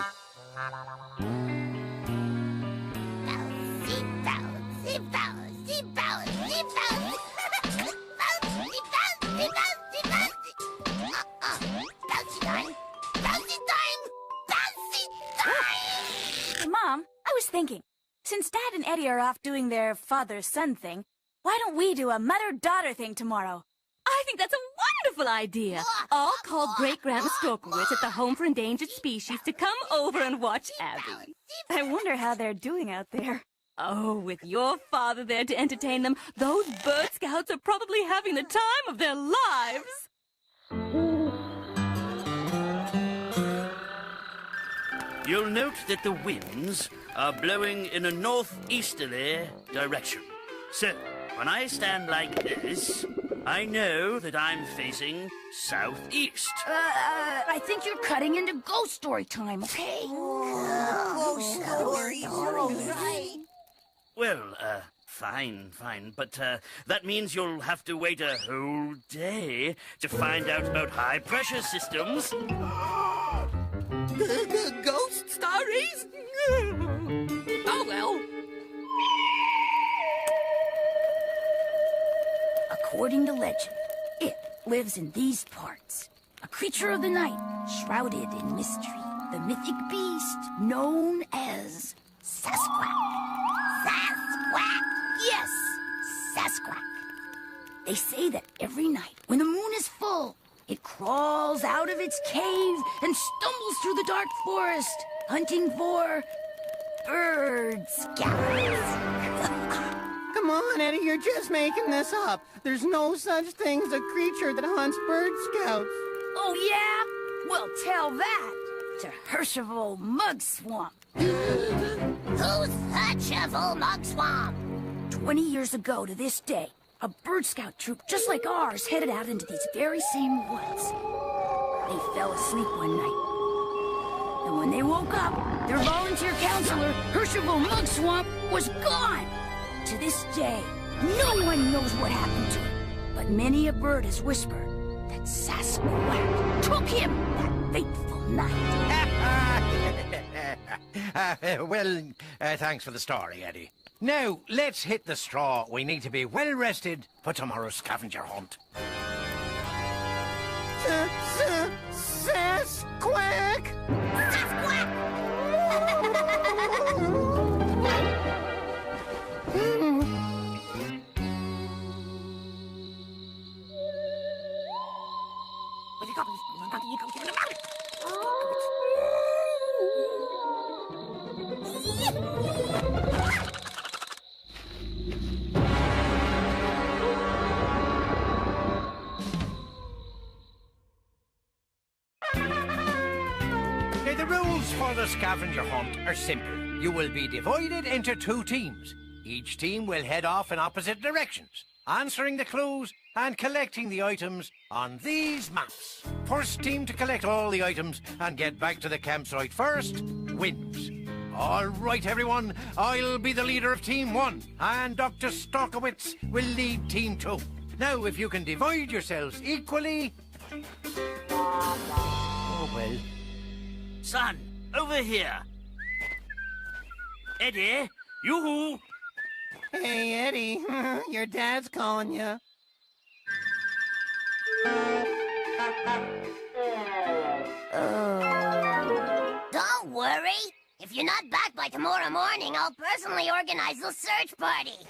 Hey, Mom, I was thinking, since Dad and Eddie are off doing their father-son thing, why don't we do a mother-daughter thing tomorrow? I think that's a wonderful idea. I'll call Great-Grandma Stokowitz at the Home for Endangered Species to come over and watch Abby. I wonder how they're doing out there. Oh, with your father there to entertain them, those Bird Scouts are probably having the time of their lives. You'll note that the winds are blowing in a northeasterly direction. So, when I stand like this, I know that I'm facing southeast. I think you're cutting into ghost story time, okay? Ghost story. Right. Fine. But that means you'll have to wait a whole day to find out about high-pressure systems. Ghost stories? Oh, well. According to legend, it lives in these parts. A creature of the night, shrouded in mystery. The mythic beast known as Sasquatch. Sasquatch! Yes, Sasquatch. They say that every night, when the moon is full, it crawls out of its cave and stumbles through the dark forest, hunting for bird scouts. Come on, Eddie, you're just making this up. There's no such thing as a creature that hunts Bird Scouts. Oh, yeah? Well, tell that to Hersheville Mugswamp. Who's Hersheville Mugswamp? 20 years ago to this day, a Bird Scout troop just like ours headed out into these very same woods. They fell asleep one night. And when they woke up, their volunteer counselor, Hersheville Mugswamp, was gone. To this day, no one knows what happened to him. But many a bird has whispered that Sasquatch took him that fateful night. Thanks for the story, Eddie. Now, let's hit the straw. We need to be well rested for tomorrow's scavenger hunt. Sasquatch! The rules for the scavenger hunt are simple. You will be divided into 2 teams. Each team will head off in opposite directions, answering the clues and collecting the items on these maps. First team to collect all the items and get back to the campsite first wins. All right, everyone. I'll be the leader of Team 1, and Dr. Storkowitz will lead Team 2. Now, if you can divide yourselves equally... Oh, well... Son, over here. Eddie, yoo-hoo. Hey, Eddie, your dad's calling you. Don't worry. If you're not back by tomorrow morning, I'll personally organize the search party.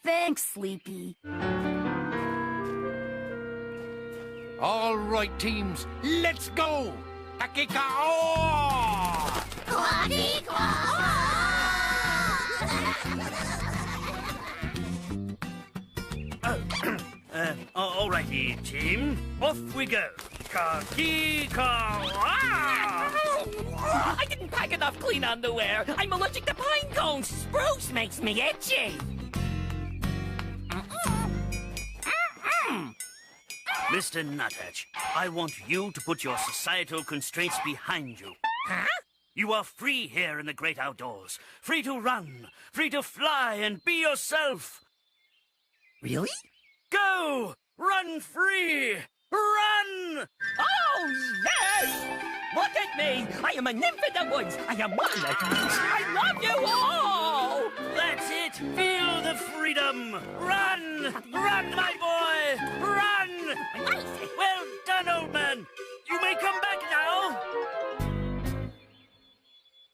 Thanks, Sleepy. All right, teams, let's go! Kakika-oh! All righty, team. Off we go. Ka-ki-ka-ah! I didn't pack enough clean underwear. I'm allergic to pine cones. Spruce makes me itchy. Mr. Nuthatch, I want you to put your societal constraints behind you. Huh? You are free here in the great outdoors. Free to run, free to fly, and be yourself. Really? Go! Run free! Run! Oh, yes! Look at me! I am a nymph in the woods! I am one of the... I love you all! That's it! Feel the freedom! Run! Run, my boy! Run! Well done, old man! You may come back now!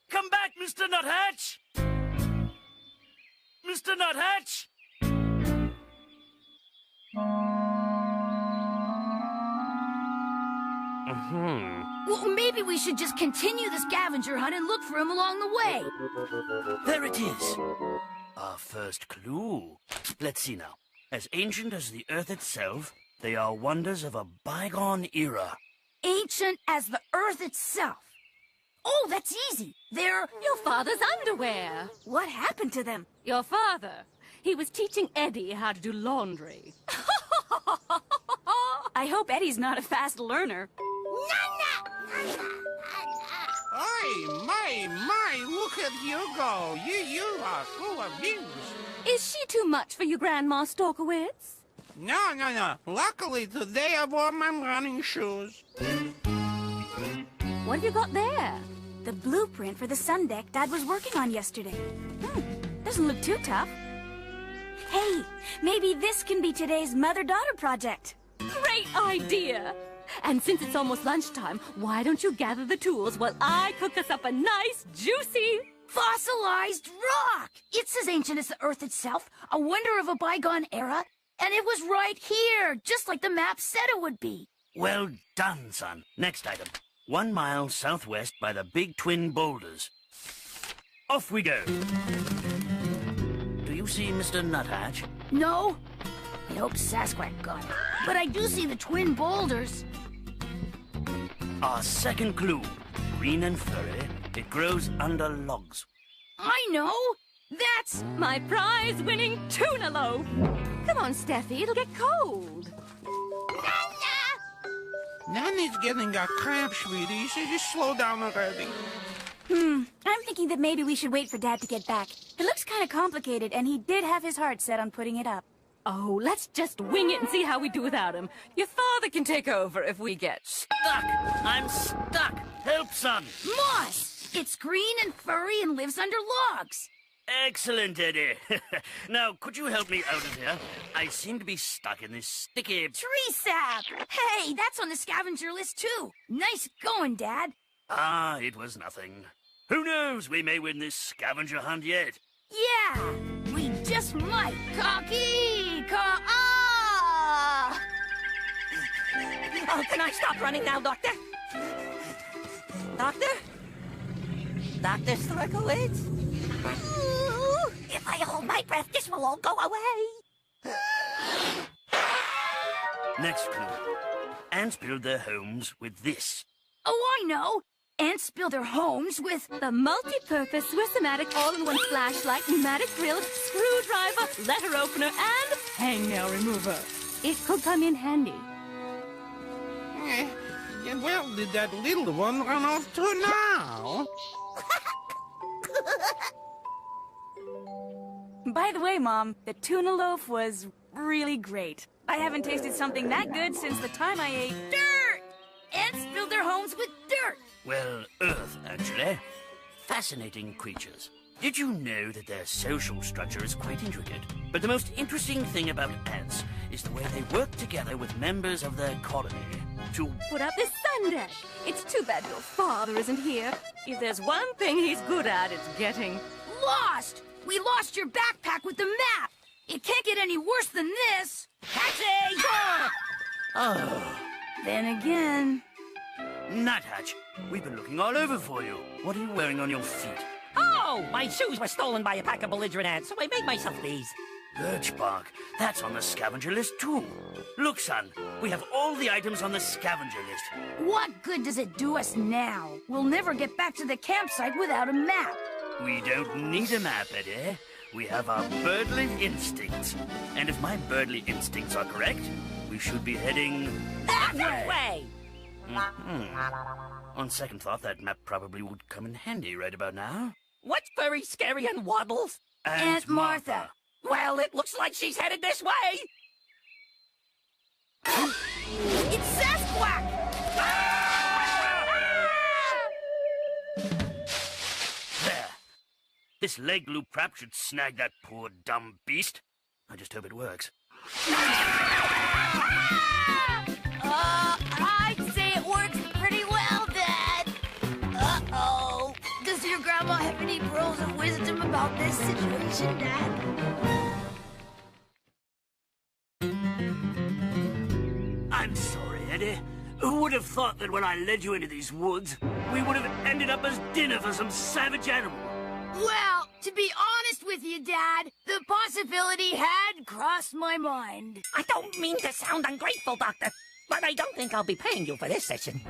Come back, Mr. Nuthatch! Mr. Nuthatch! Well, maybe we should just continue the scavenger hunt and look for him along the way. There it is. Our first clue. Let's see now. As ancient as the Earth itself, they are wonders of a bygone era. Ancient as the Earth itself. Oh, that's easy. They're... Your father's underwear. What happened to them? Your father. He was teaching Eddie how to do laundry. I hope Eddie's not a fast learner. My, look at you go. You are full of views. Is she too much for you, Grandma Storkowitz? No. Luckily, today I wore my running shoes. What have you got there? The blueprint for the sun deck Dad was working on yesterday. Doesn't look too tough. Hey, maybe this can be today's mother-daughter project. Great idea! And since it's almost lunchtime, why don't you gather the tools while I cook us up a nice, juicy... Fossilized rock! It's as ancient as the Earth itself, a wonder of a bygone era, and it was right here, just like the map said it would be. Well done, son. Next item. 1 mile southwest by the big twin boulders. Off we go. Do you see Mr. Nuthatch? No? I hope Sasquatch got it. But I do see the twin boulders. Our second clue. Green and furry. It grows under logs. I know! That's... my prize-winning tuna loaf! Come on, Steffi, it'll get cold. Nanny's getting a cramp, sweetie, so just slow down already. I'm thinking that maybe we should wait for Dad to get back. It looks kind of complicated, and he did have his heart set on putting it up. Oh, let's just wing it and see how we do without him. Your father can take over if we get stuck. I'm stuck. Help, son. Moss! It's green and furry and lives under logs. Excellent, Eddie. Now, could you help me out of here? I seem to be stuck in this sticky... Tree sap! Hey, that's on the scavenger list, too. Nice going, Dad. Ah, it was nothing. Who knows? We may win this scavenger hunt yet. Yeah, we just might. Oh, can I stop running now, Doctor? Doctor? Dr. Storkowitz? If I hold my breath, this will all go away. Next clue. Ants build their homes with this. Oh, I know. Ants build their homes with... the multi-purpose Swiss-O-Matic all-in-one flashlight, pneumatic drill, screwdriver, letter opener, and hangnail remover. It could come in handy. Well, did that little one run off to now? By the way, Mom, the tuna loaf was really great. I haven't tasted something that good since the time I ate... dirt! Ants build their homes with dirt. Well, earth, actually. Fascinating creatures. Did you know that their social structure is quite intricate? But the most interesting thing about ants is the way they work together with members of their colony to put up this sun deck. It's too bad your father isn't here. If there's one thing he's good at, it's getting... lost! We lost your backpack with the map! It can't get any worse than this! Taxi! Oh. Then again... Nuthatch, we've been looking all over for you. What are you wearing on your feet? Oh, my shoes were stolen by a pack of belligerent ants, so I made myself these. Birch bark. That's on the scavenger list, too. Look, son, we have all the items on the scavenger list. What good does it do us now? We'll never get back to the campsite without a map. We don't need a map, Eddie. We have our birdly instincts. And if my birdly instincts are correct, we should be heading... that way! On second thought, that map probably would come in handy right about now. What's furry, scary, and waddles? Aunt Martha. Well, it looks like she's headed this way. It's Sasquatch! There. This leg loop trap should snag that poor dumb beast. I just hope it works. I'd say it works pretty well, Dad. Uh-oh. Does your grandma have any pearls of wisdom about this situation, Dad? I'm sorry, Eddie. Who would have thought that when I led you into these woods, we would have ended up as dinner for some savage animal? Well, to be honest with you, Dad, the possibility had crossed my mind. I don't mean to sound ungrateful, Doctor, but I don't think I'll be paying you for this session.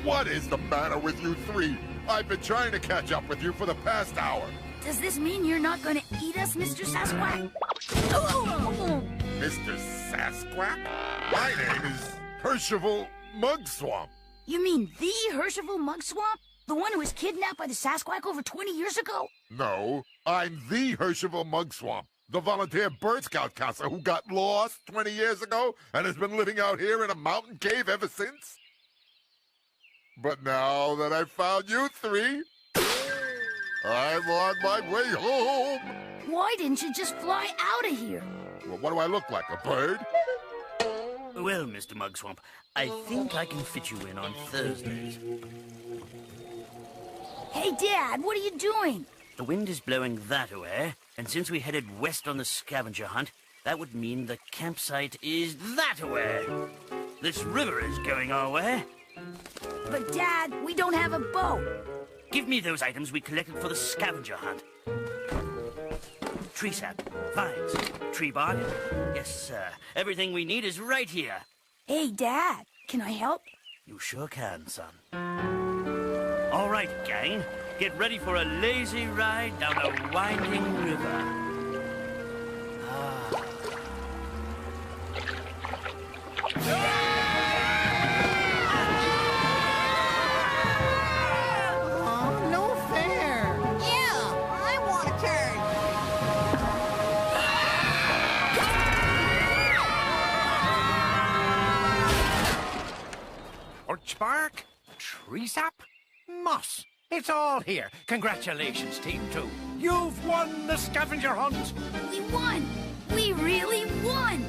What is the matter with you three? I've been trying to catch up with you for the past hour. Does this mean you're not going to eat us, Mr. Sasquatch? Mr. Sasquatch? My name is Percival Mugswamp. You mean the Herscheville Mug Swamp? The one who was kidnapped by the Sasquatch over 20 years ago? No, I'm the Herscheville Mug Swamp, the volunteer Bird Scout counselor who got lost 20 years ago and has been living out here in a mountain cave ever since. But now that I've found you three, I'm on my way home. Why didn't you just fly out of here? Well, what do I look like, a bird? Well, Mr. Mugswamp, I think I can fit you in on Thursdays. Hey, Dad, what are you doing? The wind is blowing that way, and since we headed west on the scavenger hunt, that would mean the campsite is that way. This river is going our way. But, Dad, we don't have a boat. Give me those items we collected for the scavenger hunt. Tree sap, vines, tree bark. Yes, sir. Everything we need is right here. Hey, Dad, can I help? You sure can, son. All right, gang. Get ready for a lazy ride down a winding river. No fair. Yeah, I want a turn. Birch bark, tree sap, moss. It's all here. Congratulations, Team 2. You've won the scavenger hunt. We won! We really won!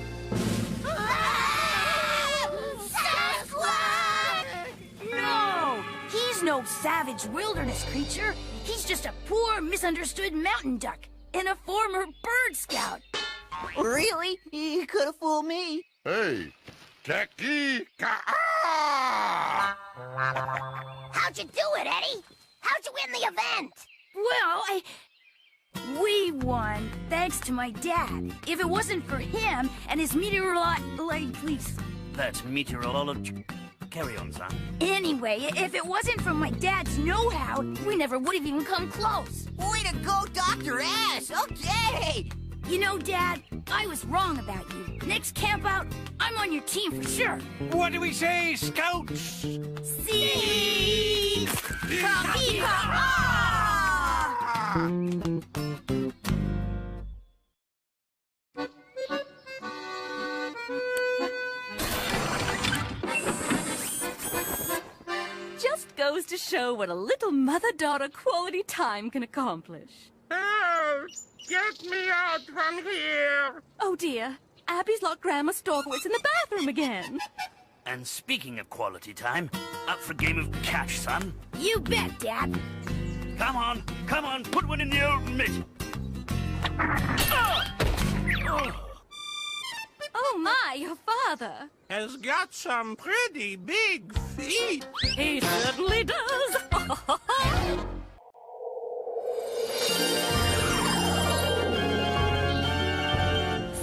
No! He's no savage wilderness creature. He's just a poor, misunderstood mountain duck and a former Bird Scout. Really? You could have fooled me. Hey, Keki Ka. How'd you do it, Eddie? How'd you win the event? Well, we won, thanks to my dad. If it wasn't for him and his please. That's meteorology. Carry on, son. Anyway, if it wasn't for my dad's know-how, we never would have even come close. Way to go, Dr. Ash. Okay. You know, Dad, I was wrong about you. Next camp out, I'm on your team for sure. What do we say, Scouts? See! Just goes to show what a little mother-daughter quality time can accomplish. Help! Get me out from here! Oh dear, Abby's locked Grandma Storkowitz in the bathroom again. And speaking of quality time, up for a game of catch, son? You bet, Dad. Come on, put one in the old mitt. Oh my, your father. Has got some pretty big feet. He certainly does.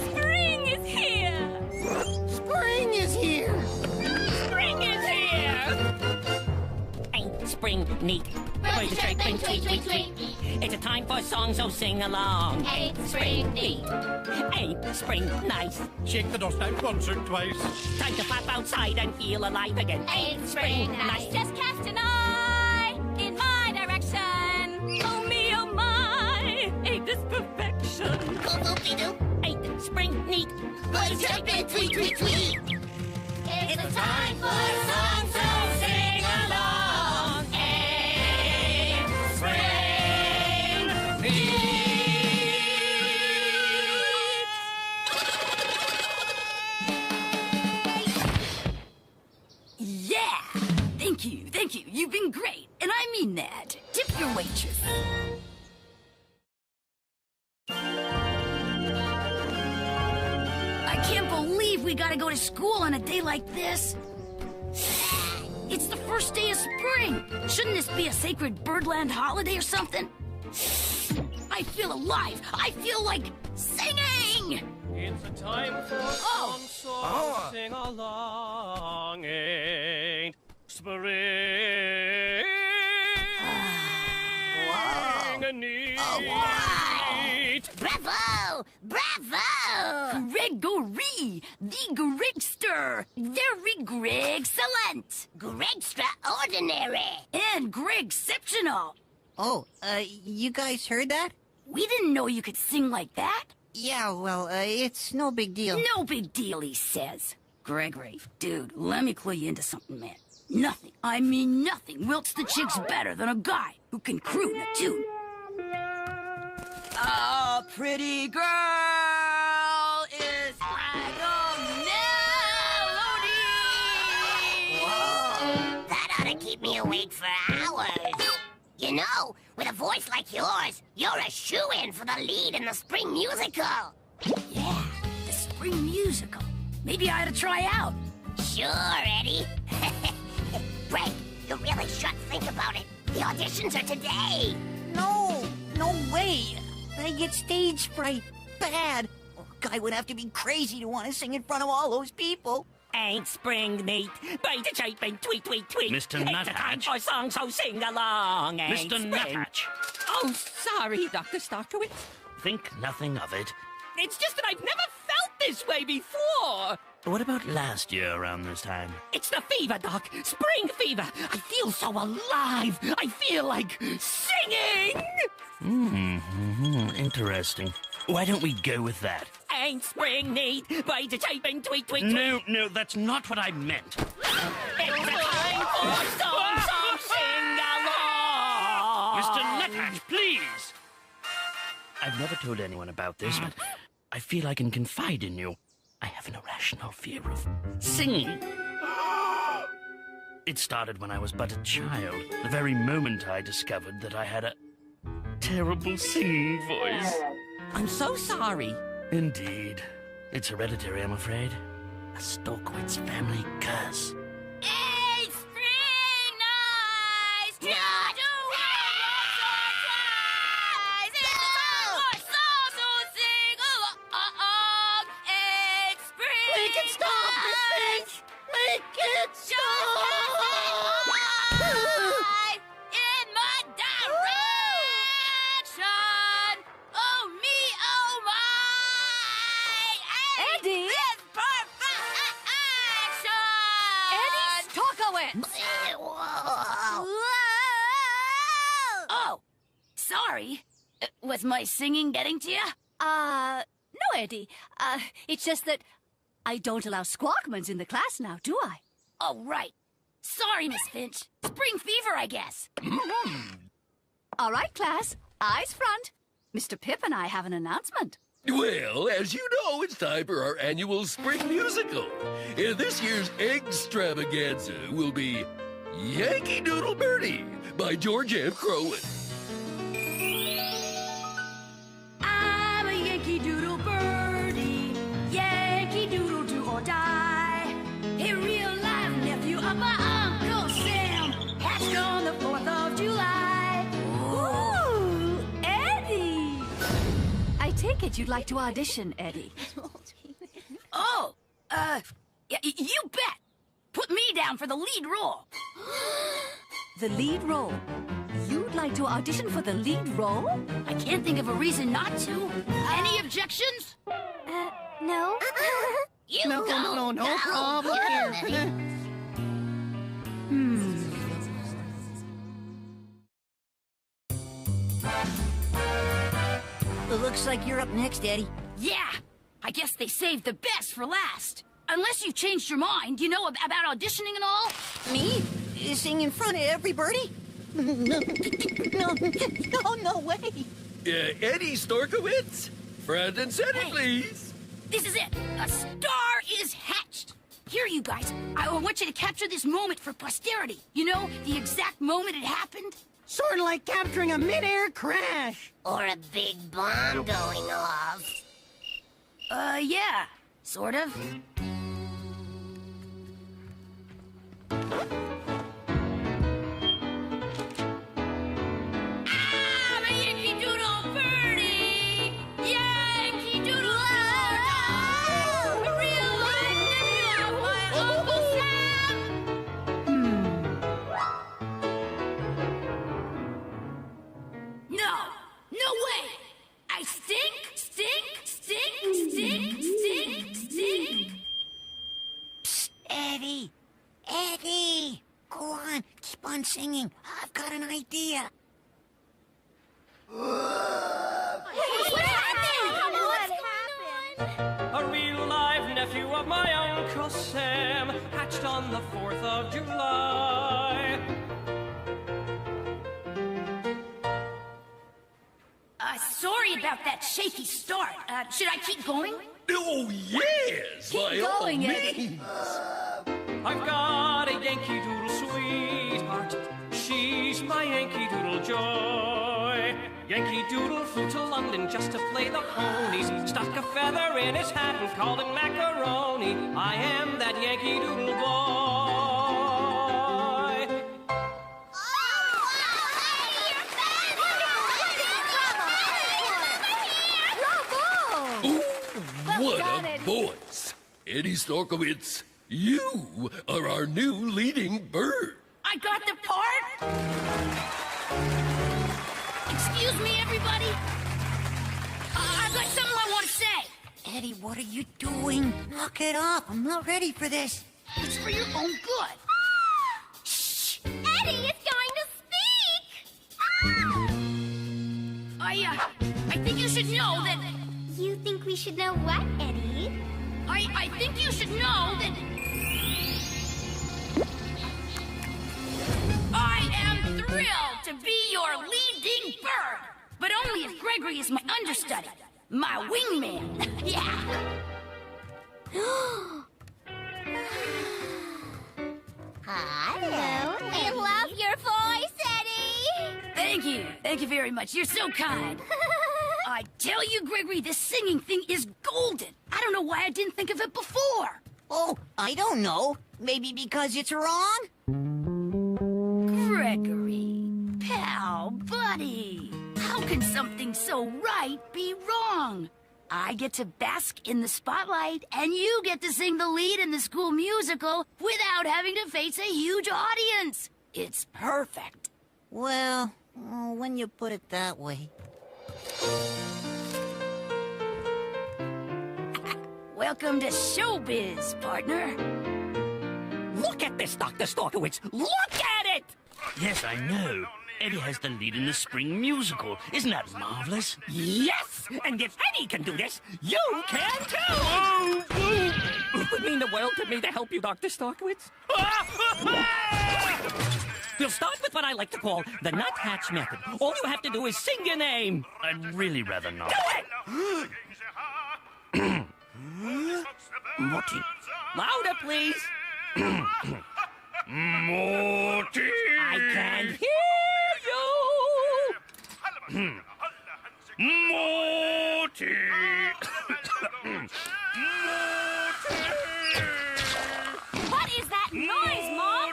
Spring is here. Spring is here. Spring is here. Ain't spring neat? Birds are chirping, tweet, tweet, tweet. It's a time for a song, so sing along. Ain't spring neat? Ain't spring nice? Shake the dust out once or twice. Time to flap outside and feel alive again. Ain't spring nice? Just cast an eye in my direction. Oh me, oh my, ain't this perfection? Coop-oop-de-doo. Ain't spring neat? Birds are chirping, tweet, tweet, tweet. It's the time for a song, so sing along. Ain't spring neat? Yeah! Thank you. You've been great. And I mean that. Tip your waitress. I can't believe we gotta go to school on a day like this. It's the first day of spring. Shouldn't this be a sacred birdland holiday or something? I feel alive. I feel like singing. It's a time for Oh. song, sing along, ain't spring neat? it! Bravo! Bravo! Gregory, the Gregster, very Gregcellent, Gregstraordinary, and Gregceptional. Oh, you guys heard that? We didn't know you could sing like that. Yeah, well, it's no big deal. No big deal, he says. Gregory, dude, let me clue you into something, man. Nothing, I mean nothing, wilts the chicks better than a guy who can croon a tune. A pretty girl is like a melody. Whoa, that ought to keep me awake for hours. You know, with a voice like yours, you're a shoo-in for the lead in the spring musical. Yeah, the spring musical. Maybe I ought to try out. Sure, Eddie. Greg, you really should think about it. The auditions are today. No way. I get stage fright. Bad. Oh, guy would have to be crazy to want to sing in front of all those people. Ain't spring neat, by the chirping tweet, tweet, tweet. Mr. It's Nuthatch. a time for song, so sing along. Ain't Mr. spring. Nuthatch. Oh, sorry, Dr. Starkowitz. Think nothing of it. It's just that I've never felt this way before. What about last year around this time? It's the fever, Doc. Spring fever. I feel so alive. I feel like singing. Interesting. Why don't we go with that? Ain't spring neat, by the chirping tweet, tweet, tweet. No, that's not what I meant. It's a time for song, sing along. Mr. Nuthatch, please! I've never told anyone about this, but I feel I can confide in you. I have an irrational fear of singing. It started when I was but a child, the very moment I discovered that I had a terrible singing voice. I'm so sorry. Indeed. It's hereditary, I'm afraid. A Stokowitz family curse. Hey, spring nice to do Make it stop, Miss Finch! Make it stop! In my direction! Oh me, oh my! Eddie! This perfection! Eddie Stokowitz! Oh, sorry. Was my singing getting to you? No, Eddie. It's just that I don't allow squawkmans in the class now, do I? Oh, right. Sorry, Miss Finch. Spring fever, I guess. All right, class. Eyes front. Mr. Pip and I have an announcement. Well, as you know, it's time for our annual spring musical. And this year's extravaganza will be Yankee Doodle Birdie by George M. Crowin. I'm a Yankee Doodle birdie, Yankee Doodle do or die. A real life nephew of my Uncle Sam, hatched on the 4th of July. Ooh, Eddie! I take it you'd like to audition, Eddie. Oh, you bet. Put me down for the lead role. The lead role? You'd like to audition for the lead role? I can't think of a reason not to. Any objections? No. You No problem here. It looks like you're up next, Eddie. Yeah, I guess they saved the best for last. Unless you've changed your mind, you know, about auditioning and all. Me? Sing in front of everybody? No way. Eddie Storkowitz? Front and center, please. This is it. A star is hatched. Here, you guys. I want you to capture this moment for posterity. You know, the exact moment it happened. Sort of like capturing a mid-air crash. Or a big bomb going off. Yeah. Sort of. I'm a Yankee Doodle birdie, Yankee Doodle a real life nephew of my Uncle Sam. No way. I stink singing. I've got an idea. A real live nephew of my Uncle Sam, hatched on the 4th of July. Sorry about that shaky start. Should I keep going? Oh, yes! Keep by going, all Eddie. means! I've got a Yankee Doodle sweetheart. She's my Yankee Doodle joy. Yankee Doodle flew to London just to play the ponies. Stuck a feather in his hat and called it macaroni. I am that Yankee Doodle boy. What a voice! Eddie Storkowitz, you are our new leading bird. I got the part? Excuse me, everybody. I've got something I want to say. Eddie, what are you doing? Knock it off. I'm not ready for this. It's for your own good. Shh! Eddie is going to speak! I think you should know that... You think we should know what, Eddie? I think you should know that... I am thrilled to be your leading bird, but only if Gregory is my understudy, my wingman. Yeah. Hello. I love your voice, Eddie. Thank you very much. You're so kind. I tell you, Gregory, this singing thing is golden. I don't know why I didn't think of it before. Oh, I don't know. Maybe because it's wrong? Gregory, pal, buddy. How can something so right be wrong? I get to bask in the spotlight, and you get to sing the lead in the school musical without having to face a huge audience. It's perfect. Well, when you put it that way. Welcome to showbiz, partner. Look at this, Dr. Storkowitz. Look at it! Yes, I know. Eddie has the lead in the spring musical. Isn't that marvelous? Yes! And if Eddie can do this, you can too! Oh, it would mean the world to me to help you, Dr. Storkowitz. We'll start with what I like to call the nuthatch method. All you have to do is sing your name. I'd really rather not. Do it! Morty. Louder, please. Morty. I can hear you. Morty. What is that noise, Mom?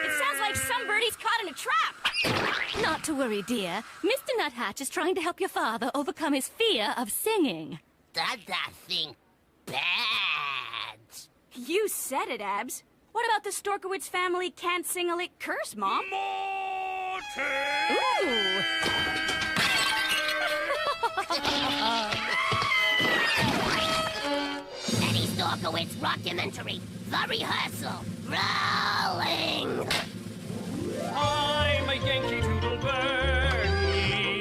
It sounds like some birdie's caught in a trap. Not to worry, dear. Mr. Nuthatch is trying to help your father overcome his fear of singing. Does that thing bad? You said it, Abs. What about the Storkowitz family can't sing a lick curse, Mom? Ooh! Eddie Storkowitz rockumentary. The rehearsal. Rolling. I'm a Yankee Doodle bird,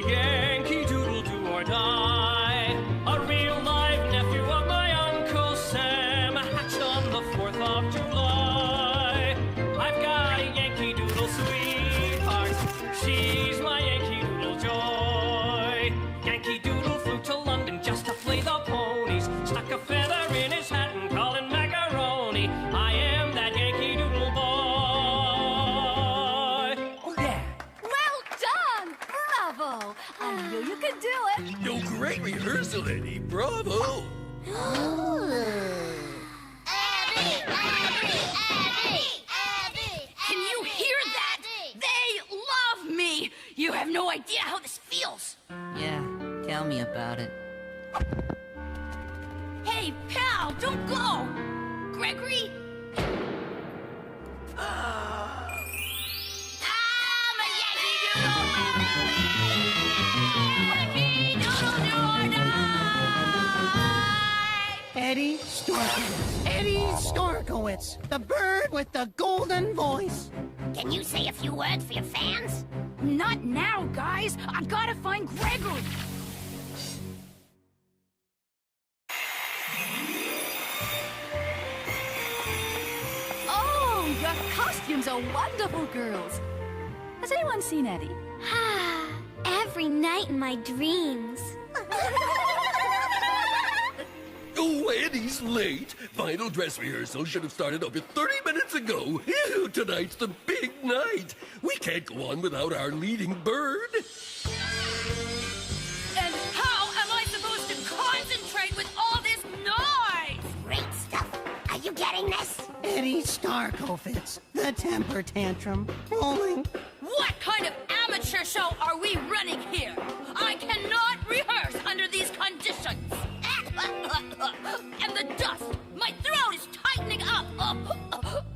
Yankee Doodle do or die. A real live nephew of my Uncle Sam, hatched on the 4th of July. I've got a Yankee Doodle sweetheart, she's my Yankee Doodle joy. Yankee Doodle flew to London just to play the ponies, stuck a feather in his hat and called it macaroni. I am that Yankee Doodle boy. I knew you could do it. No, great rehearsal, Eddie. Bravo. Can you hear that? They love me. You have no idea how this feels. Yeah, tell me about it. Hey, pal, don't go. Gregory? Eddie Storkowitz. Eddie Storkowitz, the bird with the golden voice. Can you say a few words for your fans? Not now, guys. I've got to find Gregory. Oh, your costumes are wonderful, girls. Has anyone seen Eddie? Every night in my dreams. Oh, Eddie's late. Final dress rehearsal should have started over 30 minutes ago. Ew, tonight's the big night. We can't go on without our leading bird. And how am I supposed to concentrate with all this noise? Great stuff. Are you getting this? Eddie Storkowitz, the temper tantrum. Rolling. What kind of amateur show are we running here? I cannot rehearse under these conditions. And the dust! My throat is tightening up!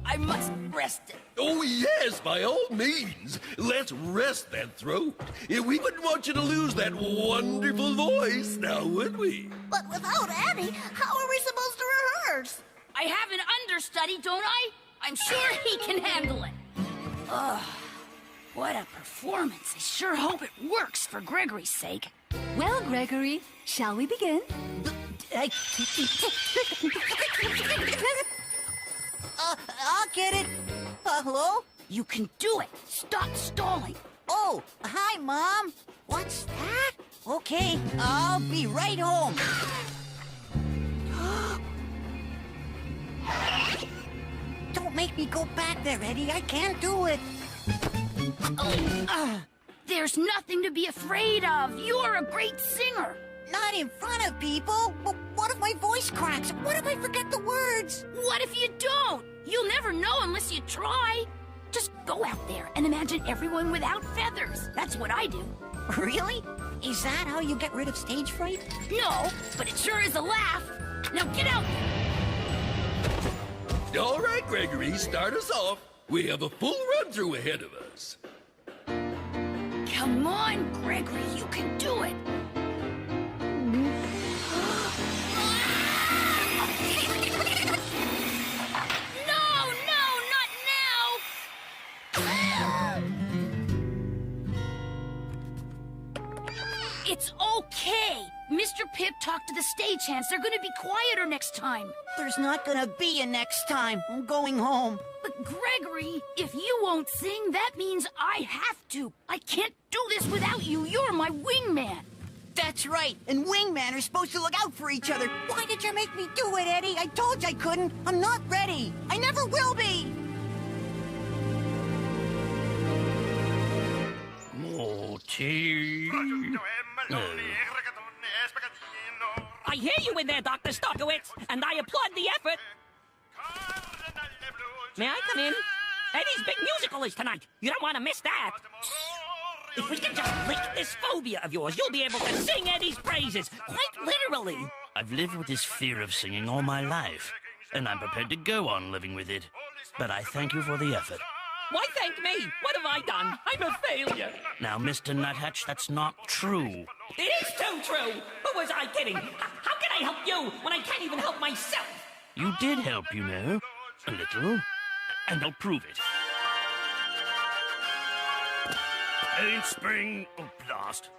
I must rest it. Oh, yes, by all means. Let's rest that throat. We wouldn't want you to lose that wonderful voice, now would we? But without Eddie, how are we supposed to rehearse? I have an understudy, don't I? I'm sure he can handle it. Ugh, what a performance. I sure hope it works for Gregory's sake. Well, Gregory, shall we begin? I'll get it. Hello? You can do it. Stop stalling. Oh, hi, Mom. What's that? Okay, I'll be right home. Don't make me go back there, Eddie. I can't do it. There's nothing to be afraid of. You're a great singer. Not in front of people. But what if my voice cracks? What if I forget the words? What if you don't? You'll never know unless you try. Just go out there and imagine everyone without feathers. That's what I do. Really? Is that how you get rid of stage fright? No, but it sure is a laugh. Now get out there. All right, Gregory, start us off. We have a full run-through ahead of us. Come on, Gregory, you can do it. It's okay. Mr. Pip talked to the stagehands. They're going to be quieter next time. There's not going to be a next time. I'm going home. But Gregory, if you won't sing, that means I have to. I can't do this without you. You're my wingman. That's right. And wingmen are supposed to look out for each other. Why did you make me do it, Eddie? I told you I couldn't. I'm not ready. I never will be. More tea. I hear you in there, Dr. Stockowitz, and I applaud the effort. May I come in? Eddie's big musical is tonight. You don't want to miss that. If we can just lick this phobia of yours, you'll be able to sing Eddie's praises, quite literally. I've lived with this fear of singing all my life, and I'm prepared to go on living with it. But I thank you for the effort. Why thank me? What have I done? I'm a failure. Now, Mr. Nuthatch, that's not true. It is too true. Who was I kidding? How can I help you when I can't even help myself? You did help, you know. A little. And I'll prove it. Ain't spring... Oh, blast.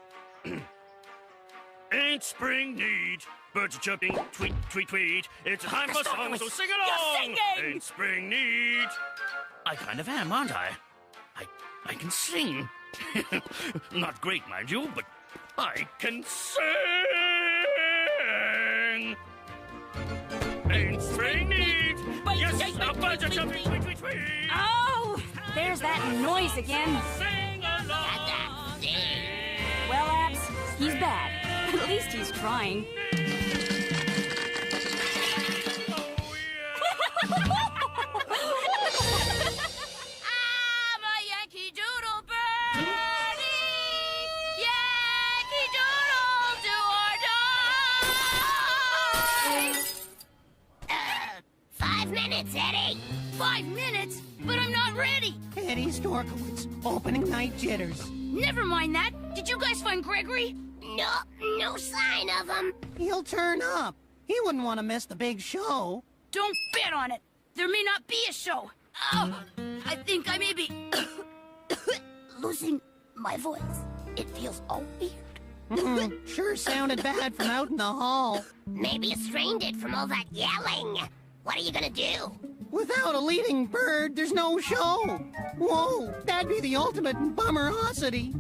Ain't spring neat. Birds are chirping, tweet, tweet, tweet. It's time for song, so sing along. You're singing! Ain't spring neat. I kind of am, aren't I? I can sing. Not great, mind you, but I can sing. Ain't spring neat. Yes, the birds are chirping, tweet, tweet, tweet. Oh, there's that noise again. Sing along. Well, Abs, he's bad. At least he's trying. I'm a Yankee Doodle birdie. Yankee Doodle, do or die. 5 minutes, Eddie. 5 minutes? But I'm not ready. Eddie Storkowitz, opening night jitters. Never mind that. Did you guys find Gregory? No sign of him. He'll turn up. He wouldn't want to miss the big show. Don't bet on it. There may not be a show. Oh, I think I may be losing my voice. It feels all weird. Sure sounded bad from out in the hall. Maybe you strained it from all that yelling. What are you gonna do? Without a leading bird, there's no show. Whoa, that'd be the ultimate bummerosity.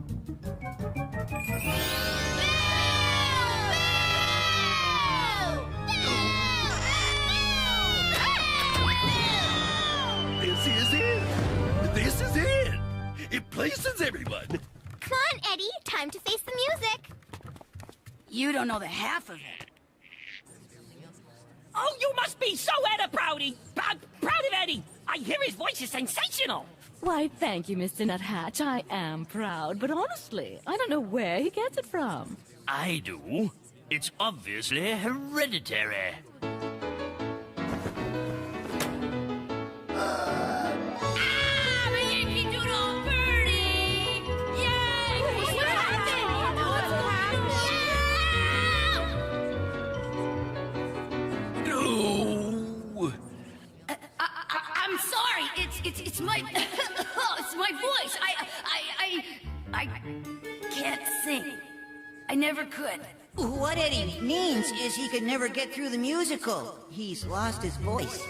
This is it. This is it. It places everyone. Come on, Eddie. Time to face the music. You don't know the half of it. Oh, you must be so Edda proudy. Proud of Eddie. I hear his voice is sensational. Why, thank you, Mr. Nuthatch. I am proud, but honestly, I don't know where he gets it from. I do. It's obviously hereditary. I'm sorry. It's my it's my voice. I can't sing. I never could. What Eddie means is he could never get through the musical. He's lost his voice.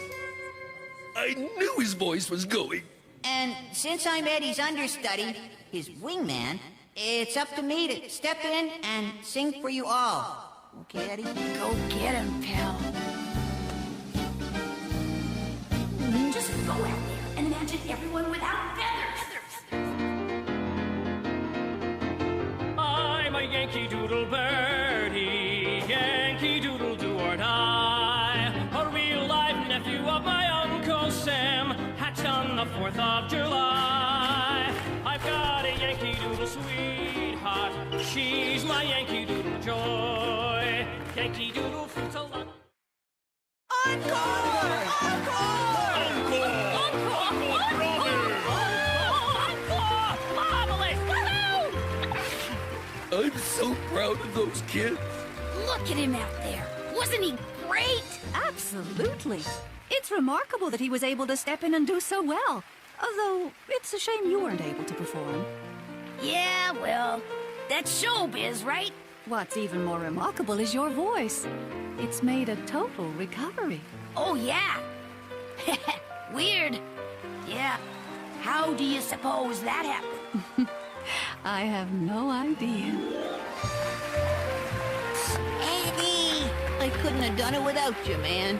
I knew his voice was going. And since I'm Eddie's understudy, his wingman, it's up to me to step in and sing for you all. Okay, Eddie? Go get him, pal. Just go out there and imagine everyone without feathers. I'm a Yankee Doodle birdie, Yankee Doodle do or die. A real-life nephew of my Uncle Sam, hatched on the 4th of July. I've got a Yankee Doodle sweetheart, she's my Yankee Doodle joy. Yankee Doodle fruits a lot. I'm so proud of those kids. Look at him out there. Wasn't he great? Absolutely. It's remarkable that he was able to step in and do so well. Although, it's a shame you weren't able to perform. Yeah, well, that's showbiz, right? What's even more remarkable is your voice. It's made a total recovery. Oh, yeah. Weird. Yeah. How do you suppose that happened? I have no idea. Eddie! I couldn't have done it without you, man.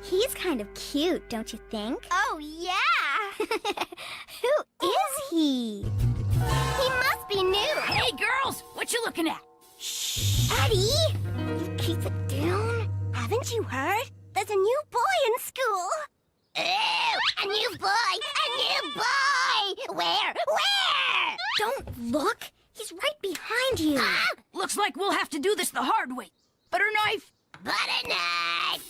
He's kind of cute, don't you think? Oh, yeah! Who is he? He must be new! Hey, girls! What you looking at? Shh! Eddie! You keep it down. Haven't you heard? There's a new boy in school. Ew! A new boy! A new boy! Where? Don't look! He's right behind you! Ah! Looks like we'll have to do this the hard way. Butter knife? Butter knife!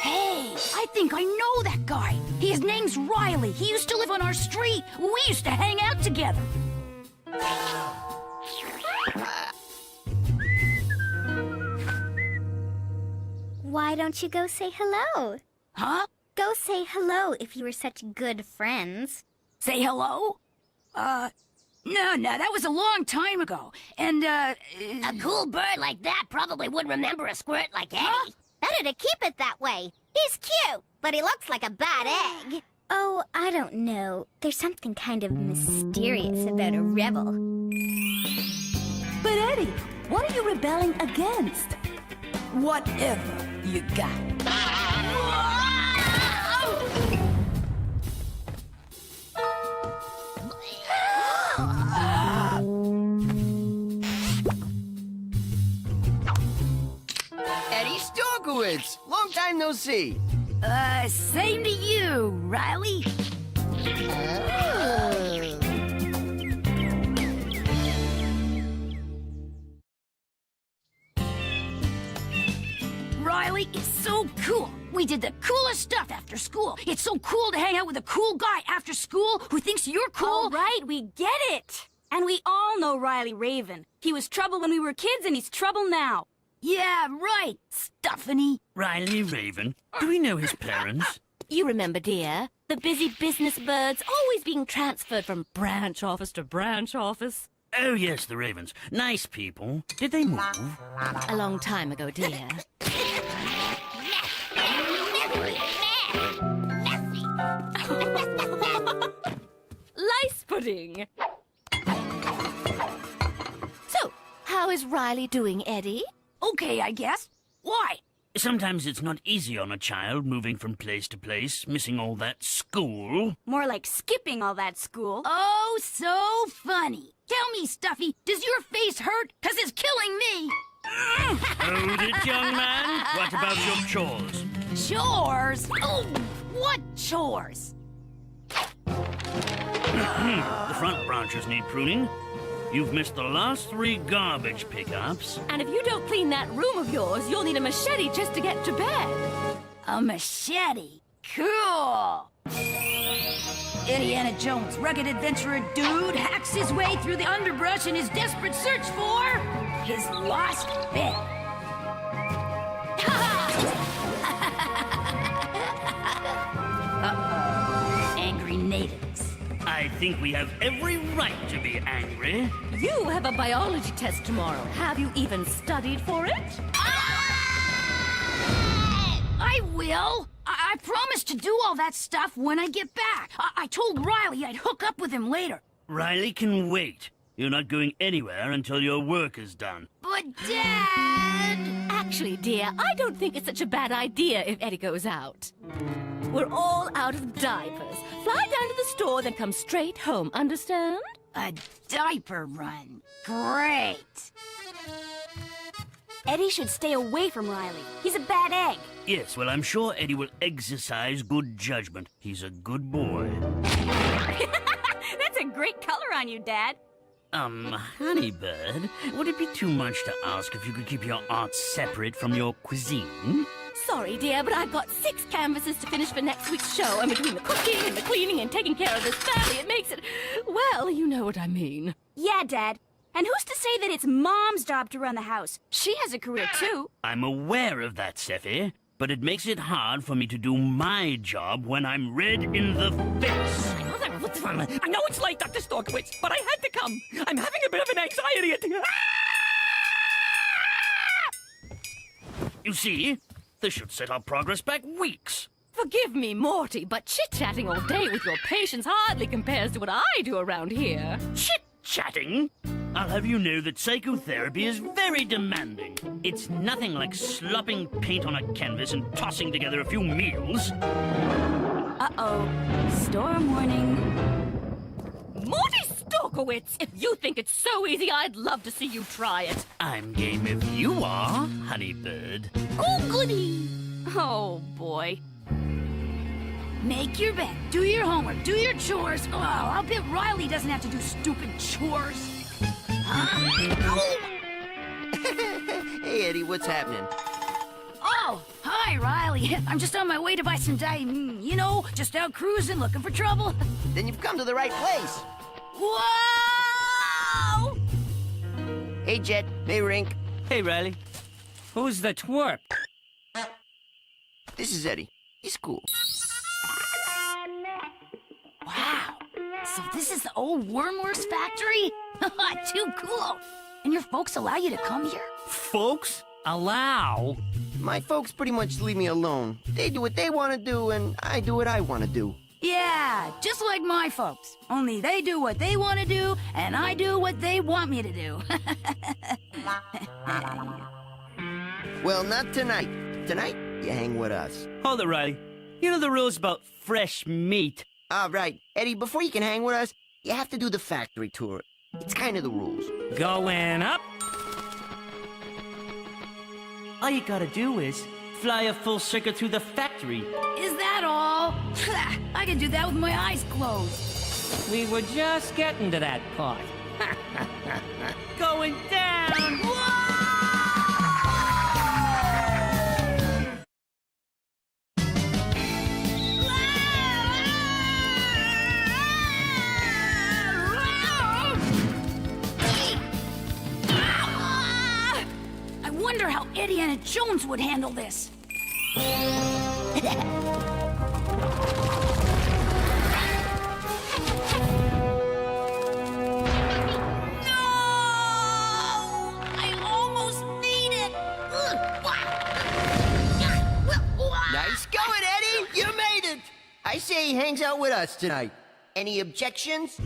Hey, I think I know that guy. His name's Riley. He used to live on our street. We used to hang out together. Why don't you go say hello? Huh? Go say hello if you were such good friends. Say hello? No, that was a long time ago. And, A cool bird like that probably would remember a squirt like Eddie. Huh? Better to keep it that way. He's cute, but he looks like a bad egg. Oh, I don't know. There's something kind of mysterious about a rebel. But Eddie, what are you rebelling against? whatever you got. Eddie Storkowitz! Long time no see. Same to you, Riley. Riley? Riley is so cool. We did the coolest stuff after school. It's so cool to hang out with a cool guy after school who thinks you're cool. All right, we get it. And we all know Riley Raven. He was trouble when we were kids, and he's trouble now. Yeah, right, Stuffany. Riley Raven. Do we know his parents? You remember, dear, the busy business birds always being transferred from branch office to branch office. Oh, yes, the Ravens. Nice people. Did they move? A long time ago, dear. Lice pudding. So, how is Riley doing, Eddie? Okay, I guess. Why? Sometimes it's not easy on a child moving from place to place, missing all that school. More like skipping all that school. Oh, so funny. Tell me, Stuffy, does your face hurt? 'Cause it's killing me. Hold it, young man. What about your chores? Chores? Oh, what chores? The front branches need pruning. You've missed the last 3 garbage pickups. And if you don't clean that room of yours, you'll need a machete just to get to bed. A machete? Cool. Indiana Jones, rugged adventurer dude, hacks his way through the underbrush in his desperate search for his lost bed. Uh-oh. Angry natives. I think we have every right to be angry. You have a biology test tomorrow. Have you even studied for it? I will. I promised to do all that stuff when I get back. I told Riley I'd hook up with him later. Riley can wait. You're not going anywhere until your work is done. But, Dad... Actually, dear, I don't think it's such a bad idea if Eddie goes out. We're all out of diapers. Fly down to the store, then come straight home, understand? A diaper run. Great. Eddie should stay away from Riley. He's a bad egg. Yes, well, I'm sure Eddie will exercise good judgment. He's a good boy. That's a great color on you, Dad. Honeybird, would it be too much to ask if you could keep your art separate from your cuisine? Sorry, dear, but I've got 6 canvases to finish for next week's show, and between the cooking and the cleaning and taking care of this family, it makes it... Well, you know what I mean. Yeah, Dad. And who's to say that it's Mom's job to run the house? She has a career, too. I'm aware of that, Seffy, but it makes it hard for me to do my job when I'm red in the face. I know it's late, Dr. Storkowitz, but I had to come. I'm having a bit of an anxiety attack. You see, this should set our progress back weeks. Forgive me, Morty, but chit-chatting all day with your patients hardly compares to what I do around here. Chit-chatting? I'll have you know that psychotherapy is very demanding. It's nothing like slopping paint on a canvas and tossing together a few meals. Uh-oh. Storm warning. Morty Storkowitz! If you think it's so easy, I'd love to see you try it. I'm game if you are, Honeybird. Oh, goody! Oh, boy. Make your bed, do your homework, do your chores. Oh, I'll bet Riley doesn't have to do stupid chores. Oh. Hey, Eddie, what's happening? Oh, hi, Riley. I'm just on my way to buy some just out cruising, looking for trouble. Then you've come to the right place. Whoa! Hey, Jet. Hey, Rink. Hey, Riley. Who's the twerp? This is Eddie. He's cool. Wow. So this is the old Wormworth factory? Too cool. And your folks allow you to come here? Folks? Allow? My folks pretty much leave me alone. They do what they want to do, and I do what I want to do. Yeah, just like my folks. Only they do what they want to do, and I do what they want me to do. Well, not tonight. Tonight, you hang with us. Hold it, Riley. You know the rules about fresh meat. All right. Eddie, before you can hang with us, you have to do the factory tour. It's kind of the rules. Going up. All you gotta do is fly a full circuit through the factory. Is that all? I can do that with my eyes closed. We were just getting to that part. Going down! how Indiana Jones would handle this. Nice going, Eddie! You made it! I say he hangs out with us tonight. Any objections?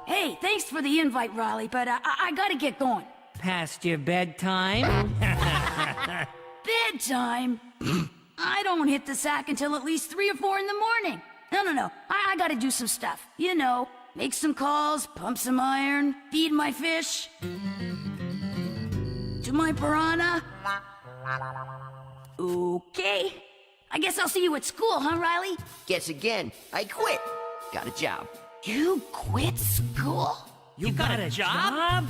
Hey, thanks for the invite, Riley, but I gotta get going. Past your bedtime? Bedtime? I don't hit the sack until at least 3 or 4 in the morning. No. I gotta do some stuff. You know, make some calls, pump some iron, feed my fish. To my piranha. Okay. I guess I'll see you at school, huh, Riley? Guess again. I quit. Got a job. You quit school? You got a job?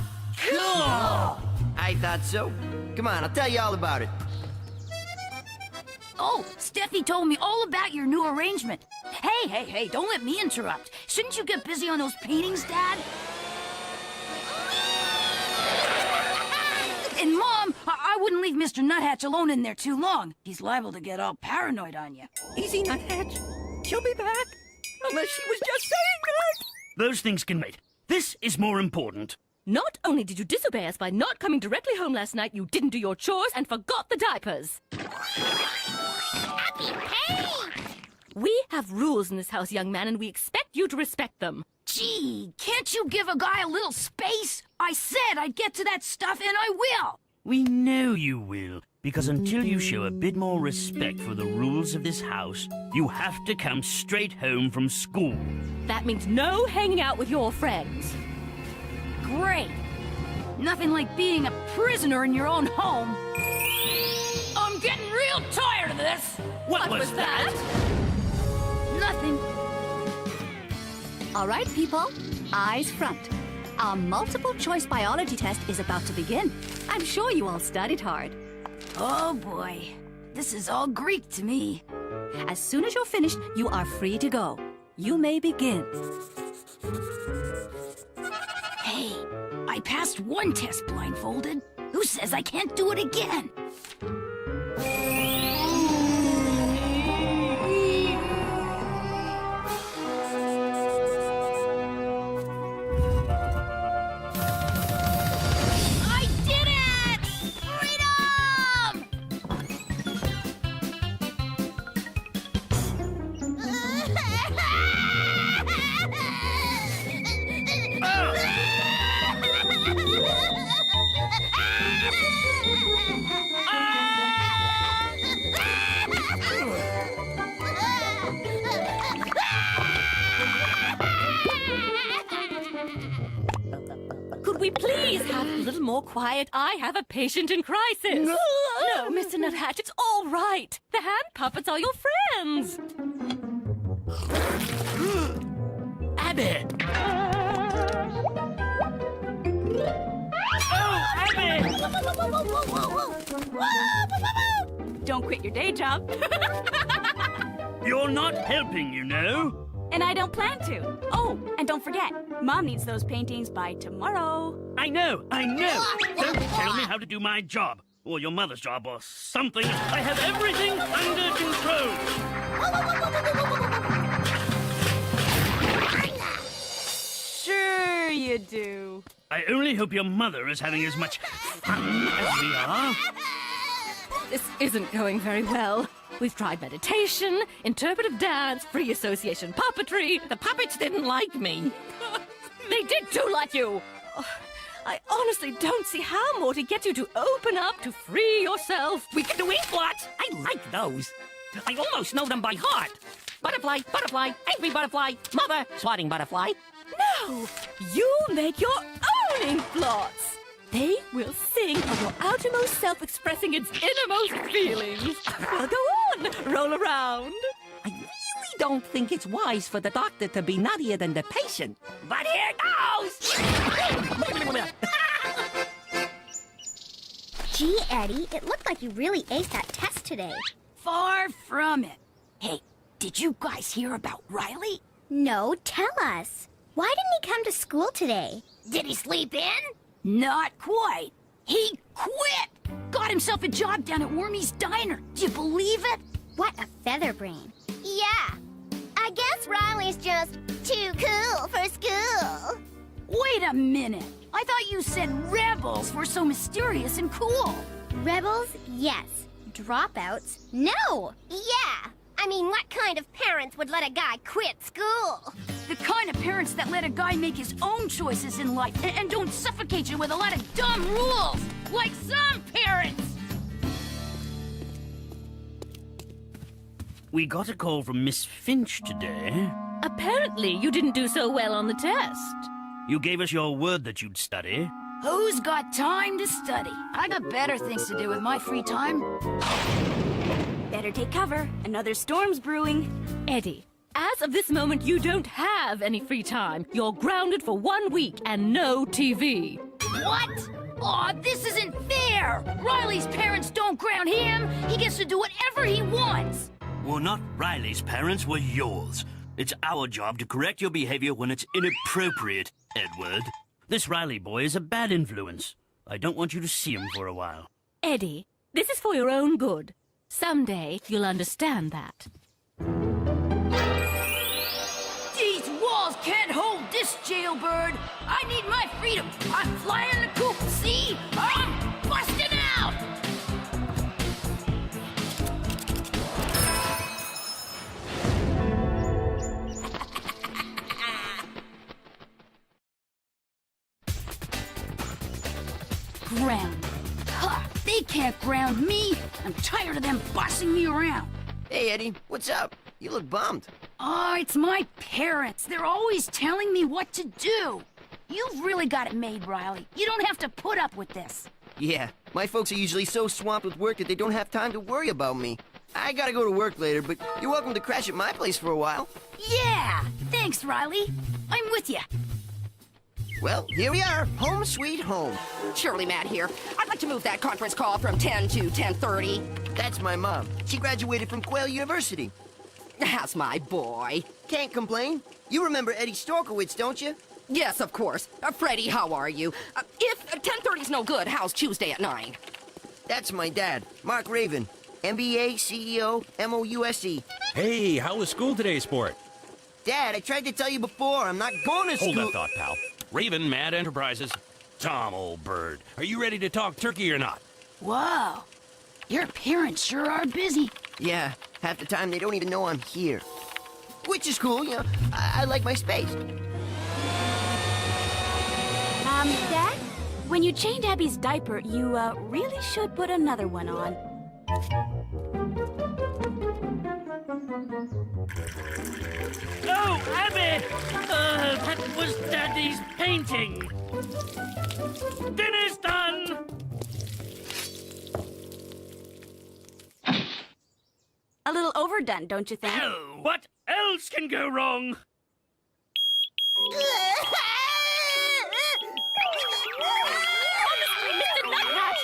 Cool! I thought so. Come on, I'll tell you all about it. Oh, Steffi told me all about your new arrangement. Hey, don't let me interrupt. Shouldn't you get busy on those paintings, Dad? And Mom, I wouldn't leave Mr. Nuthatch alone in there too long. He's liable to get all paranoid on you. Easy, Nuthatch. She'll be back. Unless she was just saying that. Those things can wait. This is more important. Not only did you disobey us by not coming directly home last night, you didn't do your chores and forgot the diapers. We have rules in this house, young man, and we expect you to respect them. Gee, can't you give a guy a little space? I said I'd get to that stuff, and I will. We know you will, because until you show a bit more respect for the rules of this house, you have to come straight home from school. That means no hanging out with your friends. Great. Nothing like being a prisoner in your own home. I'm getting real tired of this. What was that? Nothing. All right, people. Eyes front. Our multiple-choice biology test is about to begin. I'm sure you all studied hard. Oh, boy. This is all Greek to me. As soon as you're finished, you are free to go. You may begin. Hey, I passed one test blindfolded. Who says I can't do it again? Could we please have a little more quiet? I have a patient in crisis. No, Mr. Nuthatch, it's all right. The hand puppets are your friends. Abby! Oh, Abby! Don't quit your day job. You're not helping, you know. And I don't plan to. Oh, and don't forget, Mom needs those paintings by tomorrow. I know. Don't tell me how to do my job, or your mother's job, or something. I have everything under control. Sure you do. I only hope your mother is having as much fun as we are. This isn't going very well. We've tried meditation, interpretive dance, free association puppetry. The puppets didn't like me. They did too like you. I honestly don't see how more to get you to open up, to free yourself. We can do ink blots. I like those. I almost know them by heart. Butterfly, butterfly, angry butterfly, mother, swatting butterfly. No, you make your own ink blots. They will sing of your outermost self expressing its innermost feelings. Well, go on, roll around. I really don't think it's wise for the doctor to be nuttier than the patient. But here goes! Gee, Eddie, it looked like you really aced that test today. Far from it. Hey, did you guys hear about Riley? No, tell us. Why didn't he come to school today? Did he sleep in? Not quite. He quit. got himself a job down at Wormy's Diner. Do you believe it? What a featherbrain. Yeah. I guess Riley's just too cool for school. Wait a minute. I thought you said rebels were so mysterious and cool. Rebels, yes. Dropouts, no. Yeah. I mean, what kind of parents would let a guy quit school? The kind of parents that let a guy make his own choices in life and don't suffocate you with a lot of dumb rules, like some parents. We got a call from Miss Finch today. Apparently, you didn't do so well on the test. You gave us your word that you'd study. Who's got time to study? I got better things to do with my free time. Better take cover. Another storm's brewing. Eddie, as of this moment, you don't have any free time. You're grounded for 1 week and no TV. What? Aw, this isn't fair! Riley's parents don't ground him. He gets to do whatever he wants. Well, not Riley's parents, were yours. It's our job to correct your behavior when it's inappropriate, Edward. This Riley boy is a bad influence. I don't want you to see him for a while. Eddie, this is for your own good. Someday, you'll understand that. These walls can't hold this jailbird. I need my freedom. I'm flying the coop. See? I'm busting out! Ground. Ha! They can't ground me. I'm tired of them bossing me around. Hey, Eddie, what's up? You look bummed. Oh, it's my parents. They're always telling me what to do. You've really got it made, Riley. You don't have to put up with this. Yeah, my folks are usually so swamped with work that they don't have time to worry about me. I gotta go to work later, but you're welcome to crash at my place for a while. Yeah! Thanks, Riley. I'm with you. Well, here we are. Home sweet home. Shirley Matt here. I'd like to move that conference call from 10 to 10:30. That's my mom. She graduated from Quail University. That's my boy. Can't complain. You remember Eddie Storkowitz, don't you? Yes, of course. Freddie, how are you? If 10:30's no good, how's Tuesday at 9? That's my dad, Mark Raven. MBA, CEO, MOUSE. Hey, how was school today, sport? Dad, I tried to tell you before, I'm not going to school. Hold that thought, pal. Raven, Mad Enterprises. Tom, old bird. Are you ready to talk turkey or not? Wow. Your parents sure are busy. Yeah, half the time they don't even know I'm here. Which is cool, you know. I like my space. Dad? When you change Abby's diaper, you, really should put another one on. Oh, Abby! That was Daddy's painting. Dinner's done! A little overdone, don't you think? Oh, what else can go wrong?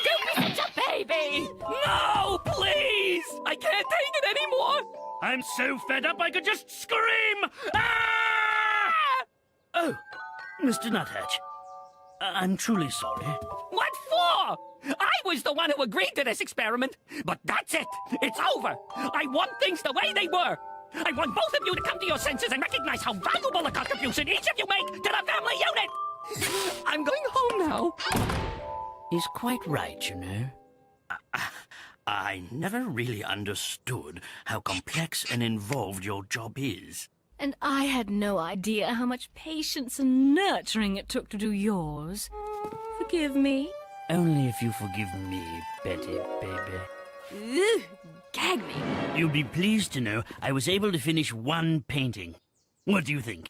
Don't be such a baby! No, please! I can't take it anymore! I'm so fed up I could just scream! Ah! Oh, Mr. Nuthatch. I'm truly sorry. What for? I was the one who agreed to this experiment. But that's it. It's over. I want things the way they were. I want both of you to come to your senses and recognize how valuable a contribution each of you make to the family unit. I'm going home now. He's quite right, you know. I never really understood how complex and involved your job is. And I had no idea how much patience and nurturing it took to do yours. Forgive me. Only if you forgive me, Betty, baby. Ugh, gag me. You'll be pleased to know I was able to finish one painting. What do you think?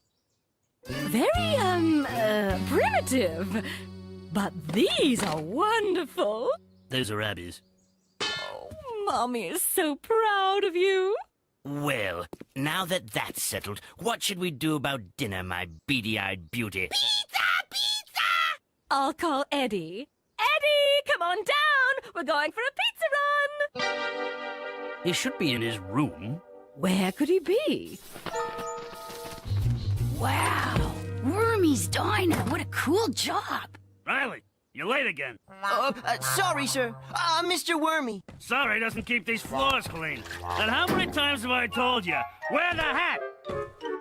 Very, primitive. But these are wonderful. Those are Abby's. Oh, Mommy is so proud of you. Well, now that that's settled, what should we do about dinner, my beady-eyed beauty? Pizza! Pizza! I'll call Eddie. Eddie, come on down! We're going for a pizza run! He should be in his room. Where could he be? Wow! Wormy's Diner! What a cool job! Riley, You're late again. Sorry, sir. Mr. Wormy. Sorry doesn't keep these floors clean. And how many times have I told you? Wear the hat!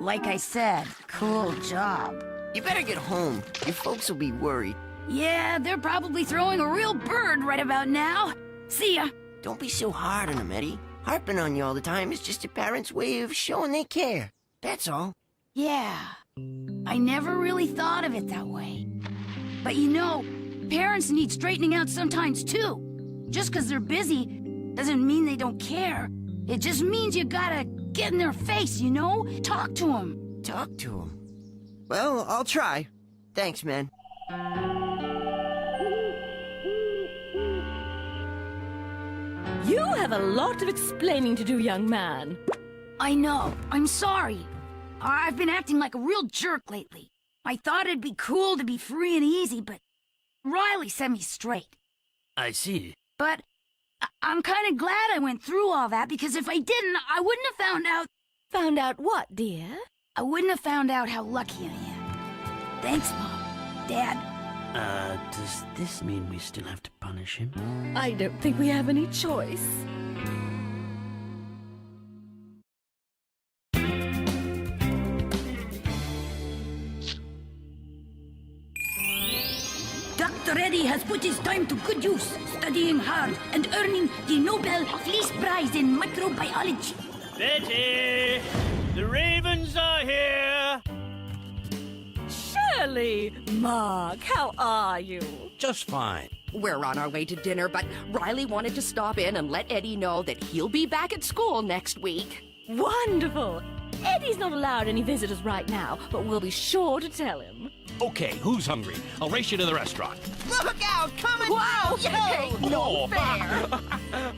Like I said, cool job. You better get home. Your folks will be worried. Yeah, they're probably throwing a real bird right about now. See ya. Don't be so hard on them, Eddie. Harping on you all the time is just your parents' way of showing they care. That's all. Yeah, I never really thought of it that way. But you know, parents need straightening out sometimes too. Just 'cause they're busy doesn't mean they don't care. It just means you gotta get in their face, you know? Talk to them. Talk to them. Well, I'll try. Thanks, man. You have a lot of explaining to do, young man. I know. I'm sorry. I've been acting like a real jerk lately. I thought it'd be cool to be free and easy, but Riley set me straight. I see. But I'm kind of glad I went through all that, because if I didn't, I wouldn't have found out... Found out what, dear? I wouldn't have found out how lucky I am. Thanks, Mom. Dad. Does this mean we still have to punish him? I don't think we have any choice. Dr. Eddie has put his time to good use, studying hard and earning the Nobel Fleece Prize in Microbiology. Betty! The ravens are here! Shirley! Mark, how are you? Just fine. We're on our way to dinner, but Riley wanted to stop in and let Eddie know that he'll be back at school next week. Wonderful! Eddie's not allowed any visitors right now, but we'll be sure to tell him. Okay, who's hungry? I'll race you to the restaurant. Look out! Coming! Wow! Hey, no Oh. fair!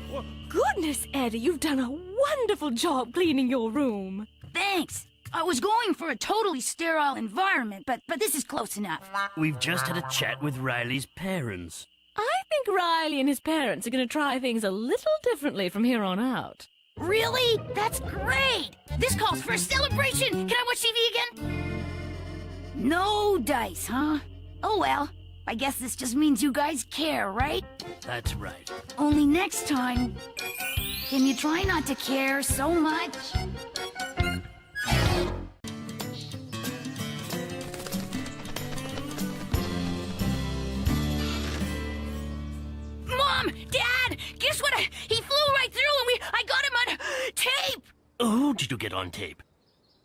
Goodness, Eddie, you've done a wonderful job cleaning your room. Thanks. I was going for a totally sterile environment, but this is close enough. We've just had a chat with Riley's parents. I think Riley and his parents are going to try things a little differently from here on out. Really? That's great! This calls for a celebration! Can I watch TV again? No dice, huh? Oh well. I guess this just means you guys care, right? That's right. Only next time, can you try not to care so much? Mom! Dad! Guess what? He flew right through and I got him on tape! Who did you get on tape?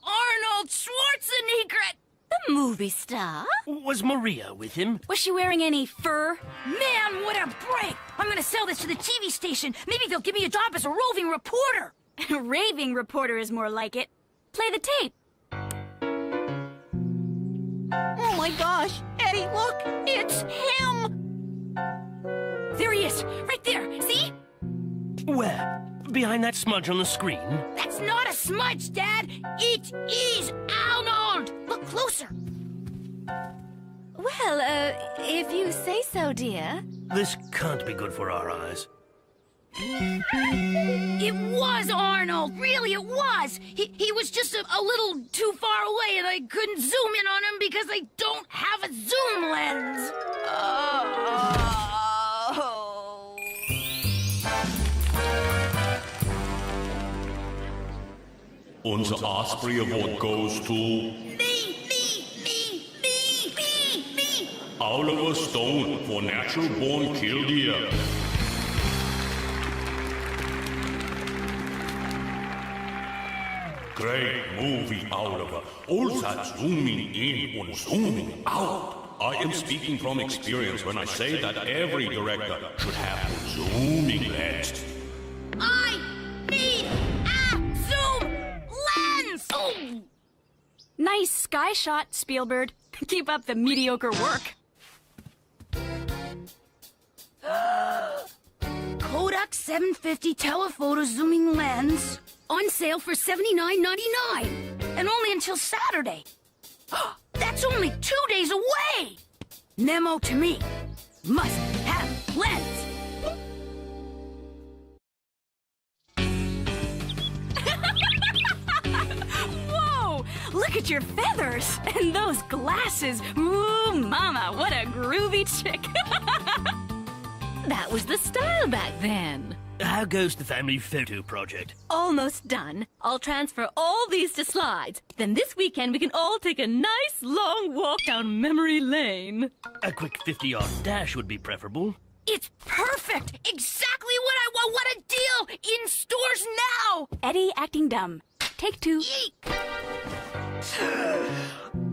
Arnold Schwarzenegger! The movie star? Was Maria with him? Was she wearing any fur? Man, what a break! I'm gonna sell this to the TV station. Maybe they'll give me a job as a roving reporter. Raving reporter is more like it. Play the tape. Oh my gosh! Eddie, look! It's him! There he is! Right there! See? Where? Behind that smudge on the screen? That's not a smudge, Dad! It is Arnold! Look closer! Well, if you say so, dear. This can't be good for our eyes. It was Arnold! Really, it was! He was just a little too far away and I couldn't zoom in on him because I don't have a zoom lens! Unser Osprey Award goes to... Me! Oliver Stone for Natural Born Killdeer. Great movie, Oliver. All that zooming in and zooming out. I am speaking from experience when I say that every director should have a zooming lens. I need a zoom lens! Oh. Nice sky shot, Spielberg. Keep up the mediocre work. Kodak 750 telephoto zooming lens. On sale for $79.99. And only until Saturday. That's only 2 days away! Memo to me. Must have lens. Whoa! Look at your feathers! And those glasses! Ooh, Oh, Mama, what a groovy chick. That was the style back then. How goes the family photo project? Almost done. I'll transfer all these to slides. Then this weekend we can all take a nice long walk down memory lane. A quick 50-yard dash would be preferable. It's perfect! Exactly what I want! What a deal! In stores now! Eddie acting dumb. Take 2.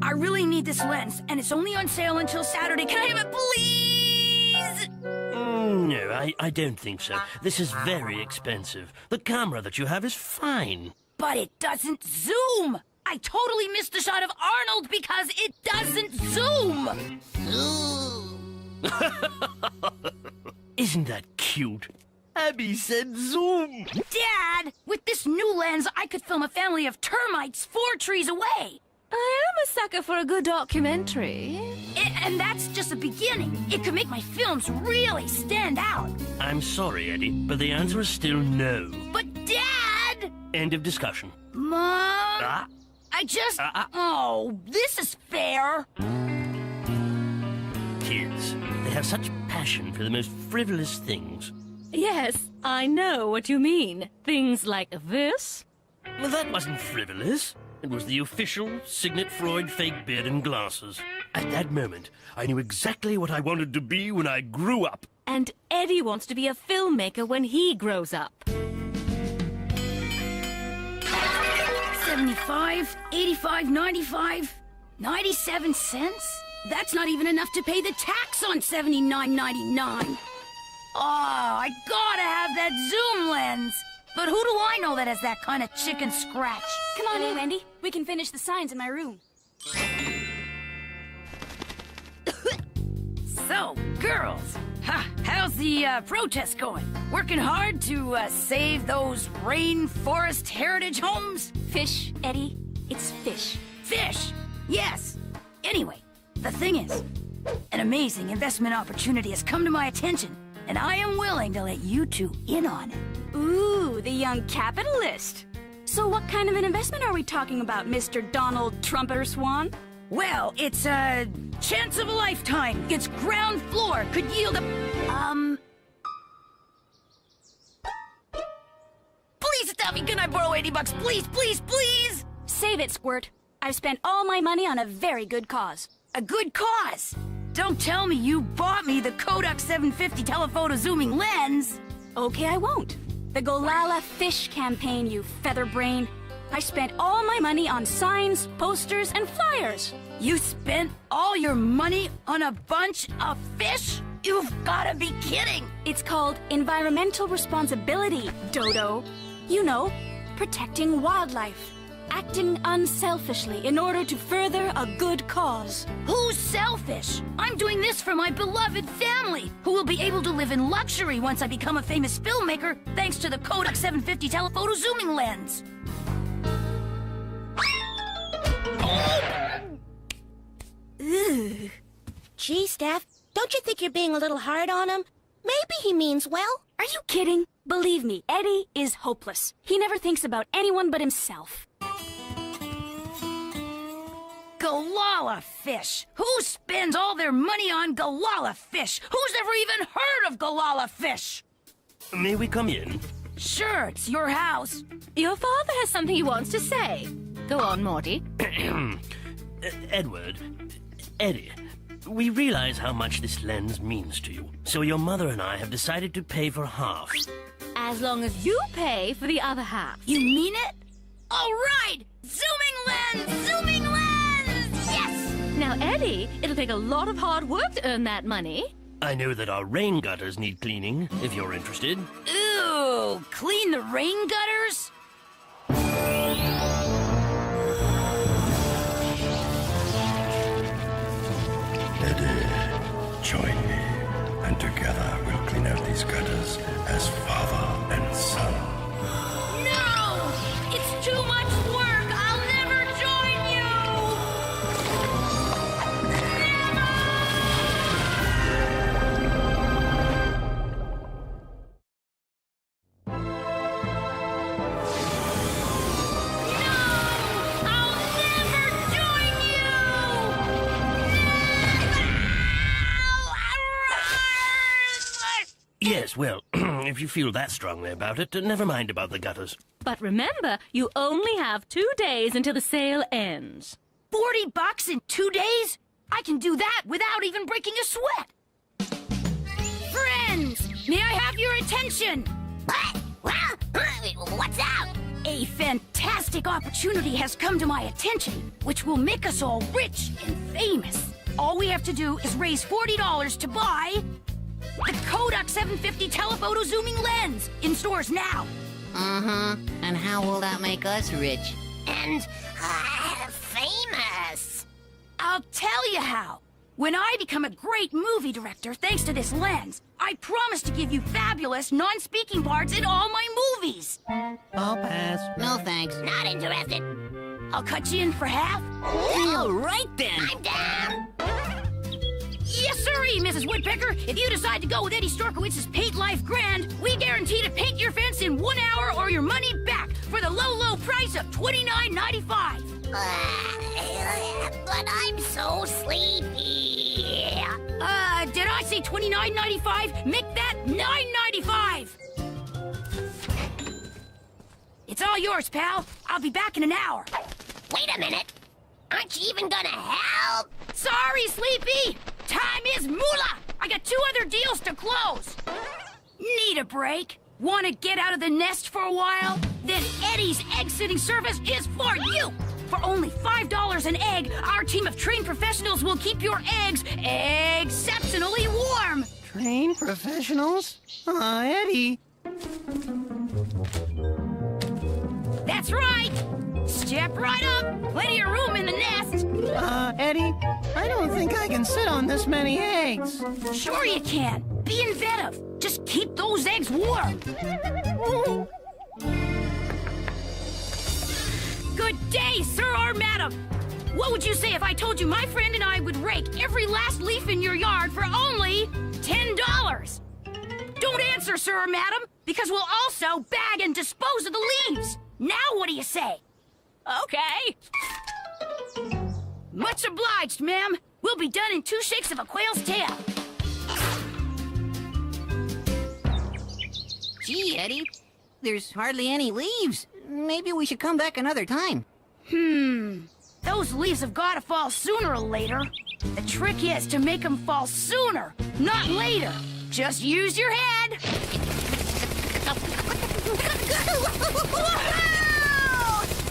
I really need this lens, and it's only on sale until Saturday. Can I have it, please? No, I don't think so. This is very expensive. The camera that you have is fine. But it doesn't zoom! I totally missed the shot of Arnold because it doesn't zoom! Isn't that cute? Abby said zoom! Dad, with this new lens, I could film a family of termites 4 trees away. I am a sucker for a good documentary. And that's just the beginning. It could make my films really stand out. I'm sorry, Eddie, but the answer is still no. But Dad! End of discussion. Mom! I just... Oh, this is fair. Kids, they have such passion for the most frivolous things. Yes, I know what you mean. Things like this. Well, that wasn't frivolous. It was the official Signet Freud fake beard and glasses. At that moment, I knew exactly what I wanted to be when I grew up. And Eddie wants to be a filmmaker when he grows up. 75, 85, 95, 97 cents? That's not even enough to pay the tax on $79.99. Oh, I gotta have that zoom lens. But who do I know that has that kind of chicken scratch? Come on in, Wendy. We can finish the signs in my room. So, girls, how's the protest going? Working hard to save those rainforest heritage homes? Fish, Eddie. It's fish. Fish! Yes. Anyway, the thing is, an amazing investment opportunity has come to my attention, and I am willing to let you two in on it. Ooh, the young capitalist. So what kind of an investment are we talking about, Mr. Donald Trumpeterswan? Well, it's a chance of a lifetime. Its ground floor could yield a... Please, Steffi, can I borrow $80? Please, please, please! Save it, Squirt. I've spent all my money on a very good cause. A good cause? Don't tell me you bought me the Kodak 750 telephoto zooming lens. Okay, I won't. The Golala Fish campaign, you featherbrain. I spent all my money on signs, posters, and flyers. You spent all your money on a bunch of fish? You've gotta be kidding! It's called environmental responsibility, Dodo. You know, protecting wildlife. Acting unselfishly in order to further a good cause. Who's selfish? I'm doing this for my beloved family, who will be able to live in luxury once I become a famous filmmaker thanks to the Kodak 750 telephoto zooming lens. Ugh. Gee, Steph, don't you think you're being a little hard on him? Maybe he means well. Are you kidding? Believe me, Eddie is hopeless. He never thinks about anyone but himself. Golala fish! Who spends all their money on Golala fish? Who's ever even heard of Golala fish? May we come in? Sure, it's your house. Your father has something he wants to say. Go on, Morty. Edward, Eddie, we realize how much this lens means to you. So your mother and I have decided to pay for half. As long as you pay for the other half. You mean it? All right! Zooming lens! Zooming lens! Yes! Now, Eddie, it'll take a lot of hard work to earn that money. I know that our rain gutters need cleaning, if you're interested. Ooh, clean the rain gutters? Eddie, join me, and together we'll clean out these gutters as father and son. No! It's too much work! I'll never join you! Never! Yes, well, if you feel that strongly about it, never mind about the gutters. But remember, you only have 2 days until the sale ends. $40 in 2 days? I can do that without even breaking a sweat. Friends, may I have your attention? What's up? A fantastic opportunity has come to my attention, which will make us all rich and famous. All we have to do is raise $40 to buy the Kodak 750 telephoto zooming lens in stores now. And how will that make us rich? And famous. I'll tell you how. When I become a great movie director thanks to this lens, I promise to give you fabulous non-speaking parts in all my movies. I'll pass. No thanks. Not interested. I'll cut you in for half. All right then. I'm down. Yes, sirree, Mrs. Woodpecker. If you decide to go with Eddie Storkowitz's Paint Life Grand, we guarantee to paint your fence in 1 hour or your money back for the low, low price of $29.95. But I'm so sleepy. Did I say $29.95? Make that $9.95. It's all yours, pal. I'll be back in an hour. Wait a minute. Aren't you even gonna help? Sorry, Sleepy. Time is moolah. I got 2 other deals to close. Need a break? Want to get out of the nest for a while? Then Eddie's egg sitting service is for you. For only $5 an egg, our team of trained professionals will keep your eggs exceptionally warm. Trained professionals? Aw, Eddie. That's right. Step right up. Plenty of room in the nest. Eddie, I don't think I can sit on this many eggs. Sure you can. Be inventive. Just keep those eggs warm. Good day, sir or madam. What would you say if I told you my friend and I would rake every last leaf in your yard for only $10? Don't answer, sir or madam, because we'll also bag and dispose of the leaves. Now what do you say? Okay. Much obliged, ma'am. We'll be done in 2 shakes of a quail's tail. Gee, Eddie, there's hardly any leaves. Maybe we should come back another time. Those leaves have got to fall sooner or later. The trick is to make them fall sooner, not later. Just use your head.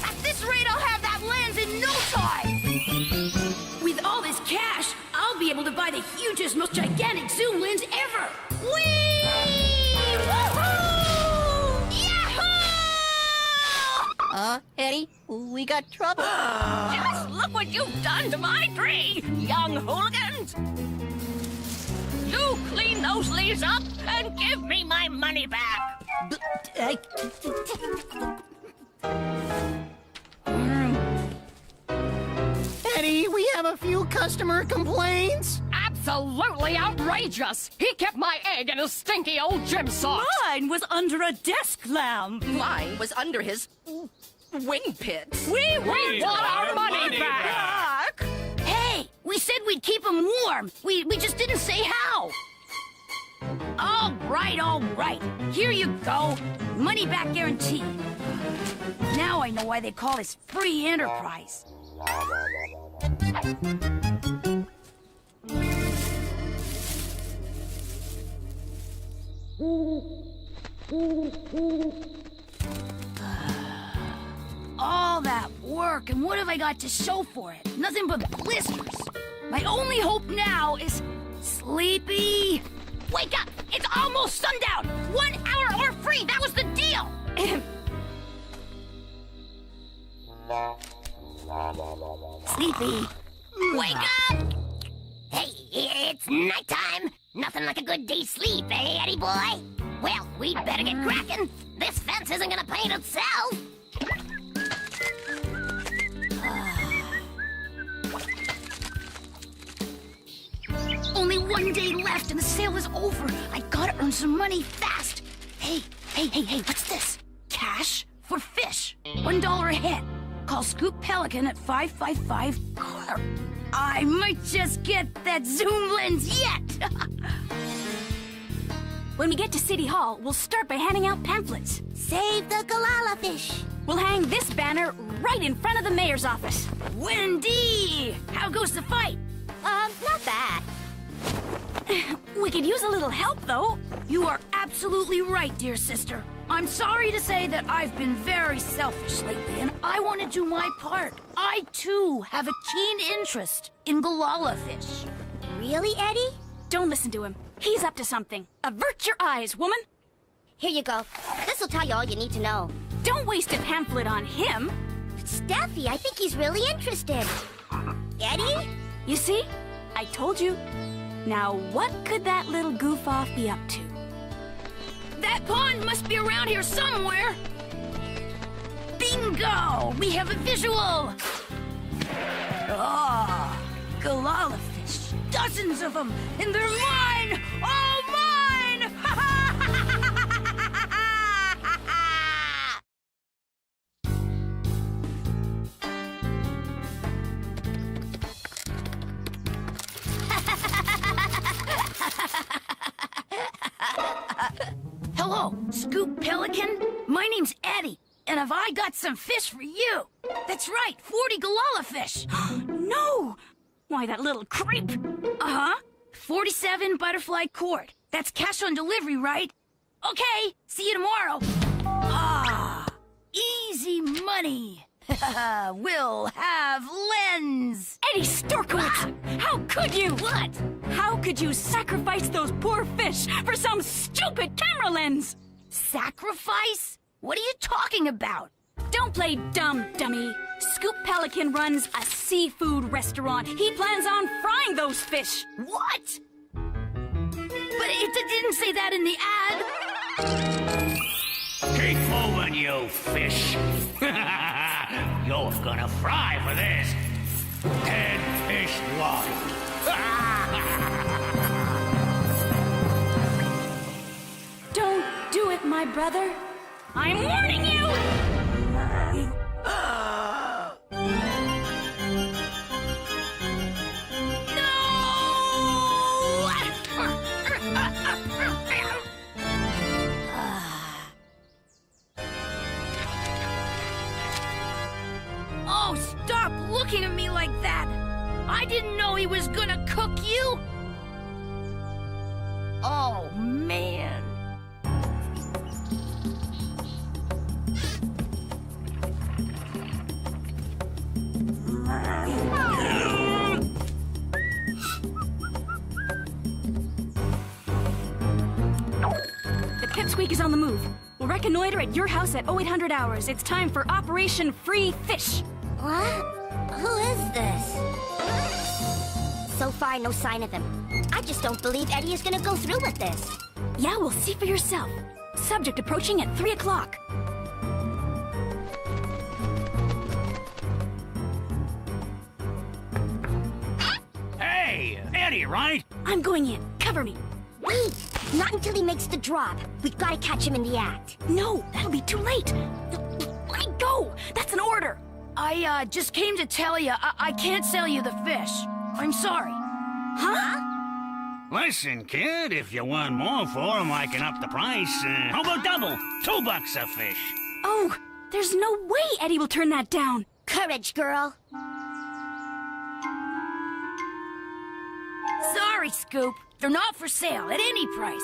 At this rate, I'll have that lens in no time. With all this cash, I'll be able to buy the hugest, most gigantic zoom lens ever. Whee! Woohoo! Eddie, we got trouble. Just look what you've done to my tree, young hooligans! You clean those leaves up and give me my money back! Eddie, we have a few customer complaints. Absolutely outrageous! He kept my egg in his stinky old gym sock! Mine was under a desk lamp. Mine was under his wing pits. We want our money back! Hey, we said we'd keep them warm. We just didn't say how. All right. Here you go. Money back guarantee. Now I know why they call this free enterprise. All that work, and what have I got to show for it? Nothing but blisters. My only hope now is Sleepy. Wake up! It's almost sundown! 1 hour or free! That was the deal! Sleepy, wake up! Hey, it's nighttime. Nothing like a good day's sleep, eh, Eddie boy? Well, we'd better get cracking. This fence isn't gonna paint itself. Only 1 day left and the sale is over. I gotta earn some money fast. Hey, what's this? Cash for fish. $1 a head. Call Scoop Pelican at 555-CARP. I might just get that zoom lens yet. When we get to City Hall, we'll start by handing out pamphlets. Save the Galala fish. We'll hang this banner right in front of the mayor's office. Wendy! How goes the fight? Not bad. We could use a little help, though. You are absolutely right, dear sister. I'm sorry to say that I've been very selfish lately, and I want to do my part. I, too, have a keen interest in Galala fish. Really, Eddie? Don't listen to him. He's up to something. Avert your eyes, woman. Here you go. This'll tell you all you need to know. Don't waste a pamphlet on him. Steffi, I think he's really interested. Eddie? You see? I told you. Now, what could that little goof-off be up to? That pond must be around here somewhere. Bingo! We have a visual. Ah, Galala fish. Dozens of them, and they're mine! All mine! Hello, Scoop Pelican. My name's Eddie, and have I got some fish for you? That's right, 40 Galala fish. No! Why, that little creep! 47 butterfly cord. That's cash on delivery, right? Okay, see you tomorrow. Ah, easy money. We'll have lens. Eddie Storkowitz! How could you? What? How could you sacrifice those poor fish for some stupid camera lens? Sacrifice? What are you talking about? Don't play dumb, dummy. Scoop Pelican runs a seafood restaurant. He plans on frying those fish. What? But it didn't say that in the ad. Keep moving, you fish. You're gonna fry for this. 10 fish live. Don't do it, my brother. I'm warning you! Oh, stop looking at me like that! I didn't know he was gonna cook you! Oh, man. The pipsqueak is on the move. We'll reconnoiter at your house at 0800 hours. It's time for Operation Free Fish. What? Who is this? So far, no sign of him. I just don't believe Eddie is gonna go through with this. Yeah, we'll see for yourself. Subject approaching at 3 o'clock. Hey, Eddie, right? I'm going in. Cover me. Wait! Not until he makes the drop. We've got to catch him in the act. No, that'll be too late. Let me go. That's an order. I just came to tell you I can't sell you the fish. I'm sorry. Huh? Listen, kid, if you want more for 'em, I can up the price. How about double? $2 a fish. Oh, there's no way Eddie will turn that down. Courage, girl. Sorry, Scoop. They're not for sale at any price.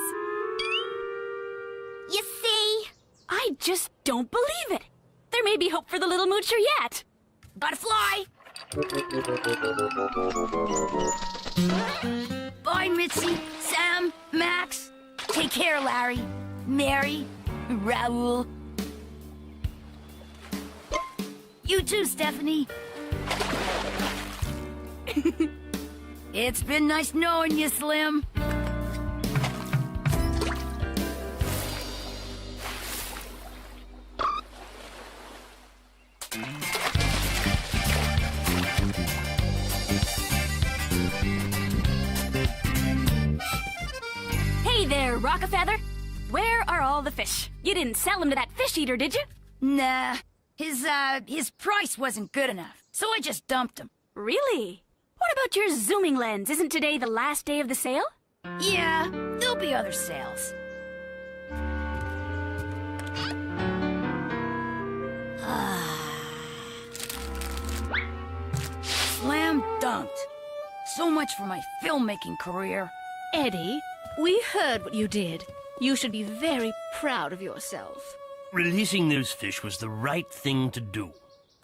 You see? I just don't believe it. There may be hope for the little moocher yet. Gotta fly. Bye, Mitzi, Sam, Max. Take care, Larry, Mary, Raoul. You too, Stephanie. It's been nice knowing you, Slim. Hey there, Rockafeather. Where are all the fish? You didn't sell them to that fish eater, did you? Nah, his price wasn't good enough, so I just dumped him. Really? What about your zooming lens? Isn't today the last day of the sale? Yeah, there'll be other sales. stunked. So much for my filmmaking career. Eddie, we heard what you did. You should be very proud of yourself. Releasing those fish was the right thing to do.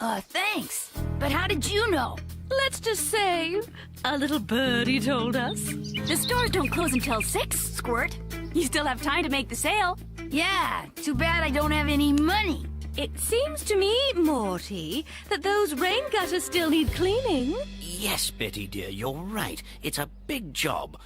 Thanks. But how did you know? Let's just say, a little birdie told us. The stores don't close until 6, Squirt. You still have time to make the sale. Yeah, too bad I don't have any money. It seems to me, Morty, that those rain gutters still need cleaning. Yes, Betty dear, you're right. It's a big job.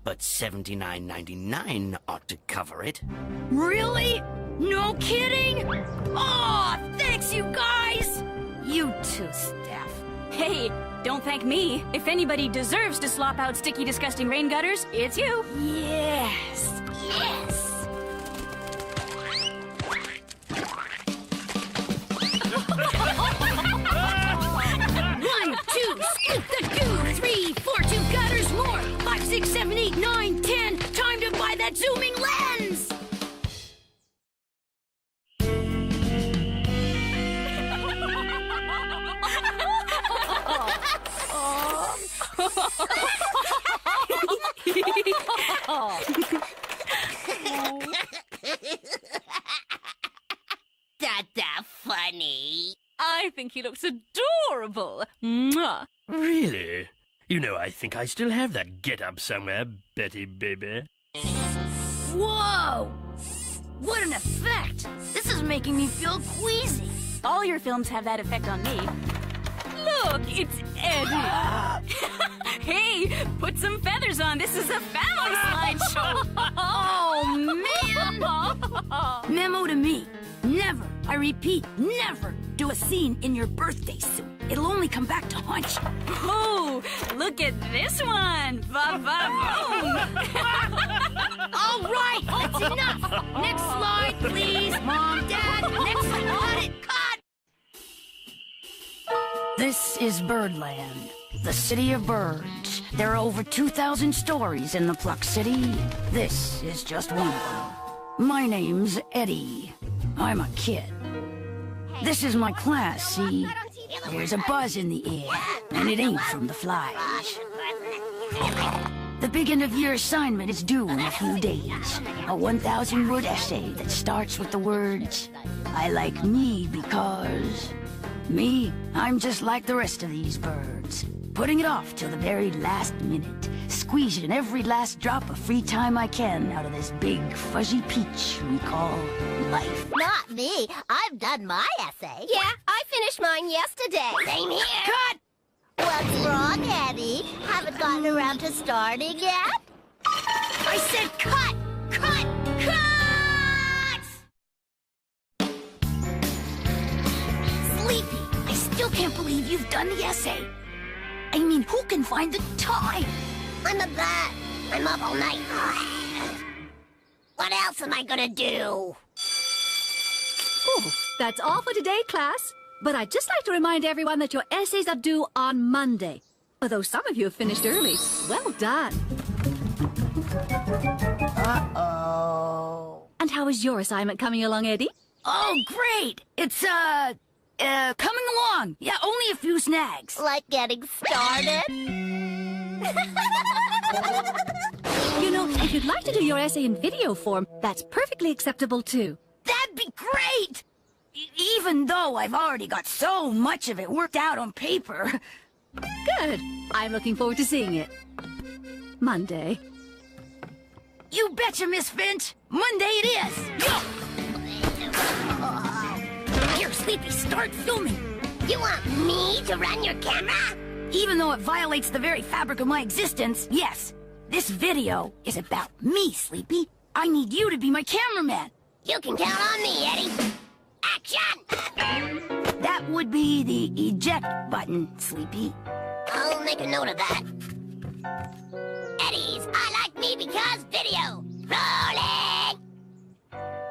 But $79.99 ought to cover it. Really? No kidding? Aw, thanks, you guys! You too, Steph. Hey, don't thank me. If anybody deserves to slop out sticky, disgusting rain gutters, it's you. Yes, yes! One, two, scoop the goo. 3, 4, 2 gutters more. 5, 6, 7, 8, 9, 10. Time to buy that zooming lens! That's funny. I think he looks adorable. Mwah. Really? You know, I think I still have that get-up somewhere, Betty baby. Whoa! What an effect! This is making me feel queasy. All your films have that effect on me. Look, it's Eddie. Hey, put some feathers on. This is a family slideshow. Oh, man! Memo to me. Never, I repeat, never do a scene in your birthday suit. It'll only come back to haunt you. Oh, look at this one. Ba-ba-boom. All right, that's enough. Next slide, please. Mom, Dad, next slide. Cut! This is Birdland, the city of birds. There are over 2,000 stories in the Pluck City. This is just one of them. My name's Eddie. I'm a kid. This is my class, see? There's a buzz in the air, and it ain't from the flies. The big end-of-year assignment is due in a few days. A 1,000-word essay that starts with the words, I like me because... Me, I'm just like the rest of these birds. Putting it off till the very last minute. Squeezing every last drop of free time I can out of this big, fuzzy peach we call life. Not me. I've done my essay. Yeah, I finished mine yesterday. Same here. Cut! What's wrong, Eddie? Haven't gotten around to starting yet? I said cut! Cut! Cut! Sleepy, I still can't believe you've done the essay. I mean, who can find the time? I'm a bat. I'm up all night. What else am I gonna do? Oh, that's all for today, class. But I'd just like to remind everyone that your essays are due on Monday. Although some of you have finished early. Well done. Uh-oh. And how is your assignment coming along, Eddie? Oh, great! It's, coming along. Yeah, only a few snags. Like getting started? You know, if you'd like to do your essay in video form, that's perfectly acceptable, too. That'd be great! Even though I've already got so much of it worked out on paper. Good. I'm looking forward to seeing it. Monday. You betcha, Miss Finch. Monday it is. Yo! Here, Sleepy, start filming. You want me to run your camera? Even though it violates the very fabric of my existence, yes. This video is about me, Sleepy. I need you to be my cameraman. You can count on me, Eddie. Action! That would be the eject button, Sleepy. I'll make a note of that. Eddie's I Like Me Because video. Rolling!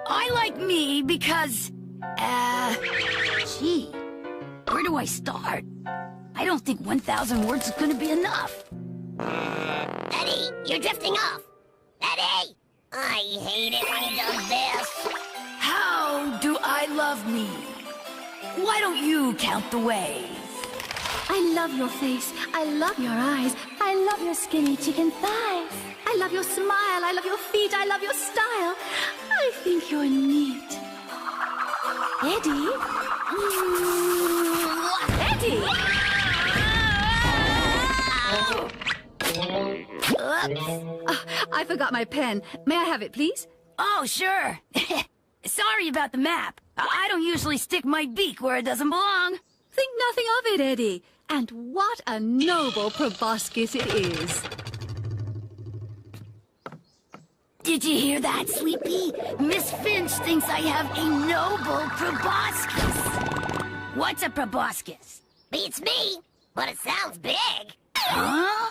I like me because... Gee, where do I start? I don't think 1,000 words is gonna be enough. Eddie, you're drifting off. Eddie! I hate it when he does this. How do I love me? Why don't you count the ways? I love your face. I love your eyes. I love your skinny chicken thighs. I love your smile. I love your feet. I love your style. I think you're neat. Eddie? Eddie! I forgot my pen. May I have it, please? Oh, sure. Sorry about the map. I don't usually stick my beak where it doesn't belong. Think nothing of it, Eddie. And what a noble proboscis it is. Did you hear that, Sleepy? Miss Finch thinks I have a noble proboscis. What's a proboscis? Beats me, but it sounds big. Huh?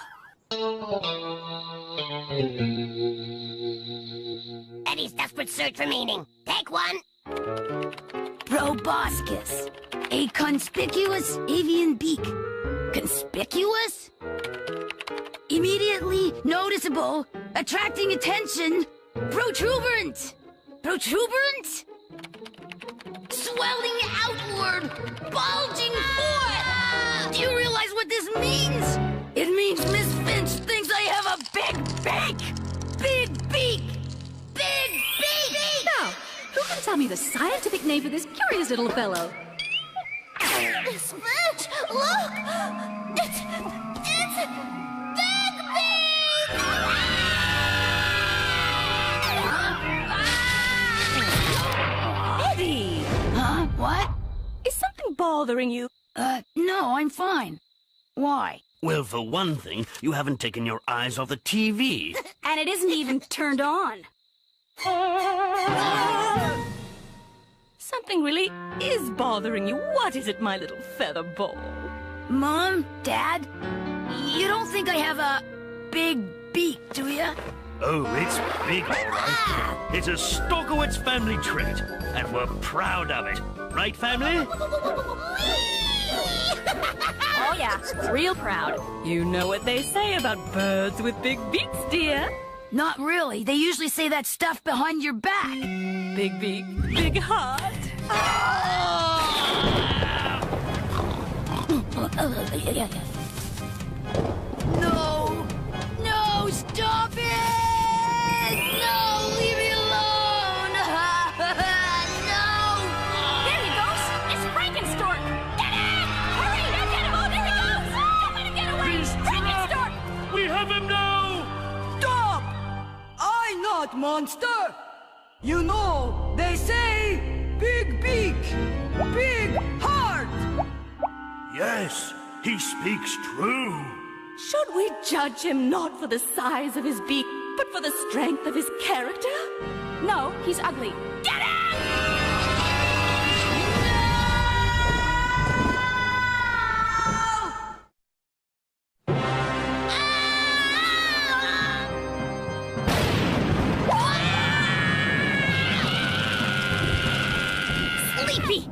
Eddie's desperate search for meaning. Take one. Proboscis. A conspicuous avian beak. Conspicuous? Immediately noticeable, attracting attention. Protuberant. Protuberant? Swelling outward, bulging forth. Do you realize what this means? It means Miss Finch thinks I have a big beak. Big beak. Big beak. Now, who can tell me the scientific name for this curious little fellow? Miss Finch, look! It's Big Beak! Eddie! Huh? What? Is something bothering you? No, I'm fine. Why? Well, for one thing, you haven't taken your eyes off the TV. And it isn't even turned on. Something really is bothering you. What is it, my little feather ball? Mom? Dad? You don't think I have a big beak, do you? Oh, it's big, all right. It's a Stokowitz family trait, and we're proud of it. Right, family? Oh, yeah, real proud. You know what they say about birds with big beaks, dear. Not really. They usually say that stuff behind your back. Big beak, big heart. No! No! Stop it! No! Leave me alone! No! There he goes! It's Frankenstork! Get it! Hurry! Get him! Oh, there he goes! Don't let him get away! Frankenstork! We have him now! Stop! I'm not monster! You know, they say big beak, big heart! Yes, he speaks true. Should we judge him not for the size of his beak, but for the strength of his character? No, he's ugly. Get him! Sleepy!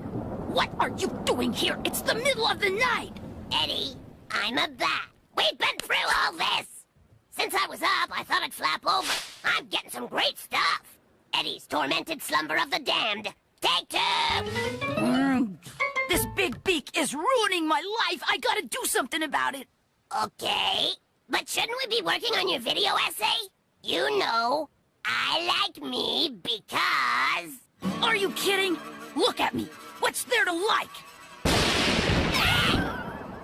What are you doing here? It's the middle of the night! Eddie, I'm a bat. We've been through all this. Since I was up, I thought I'd flap over. I'm getting some great stuff. Eddie's Tormented Slumber of the Damned. Take two! This big beak is ruining my life. I gotta do something about it. Okay, but shouldn't we be working on your video essay? You know, I like me because... Are you kidding? Look at me. What's there to like?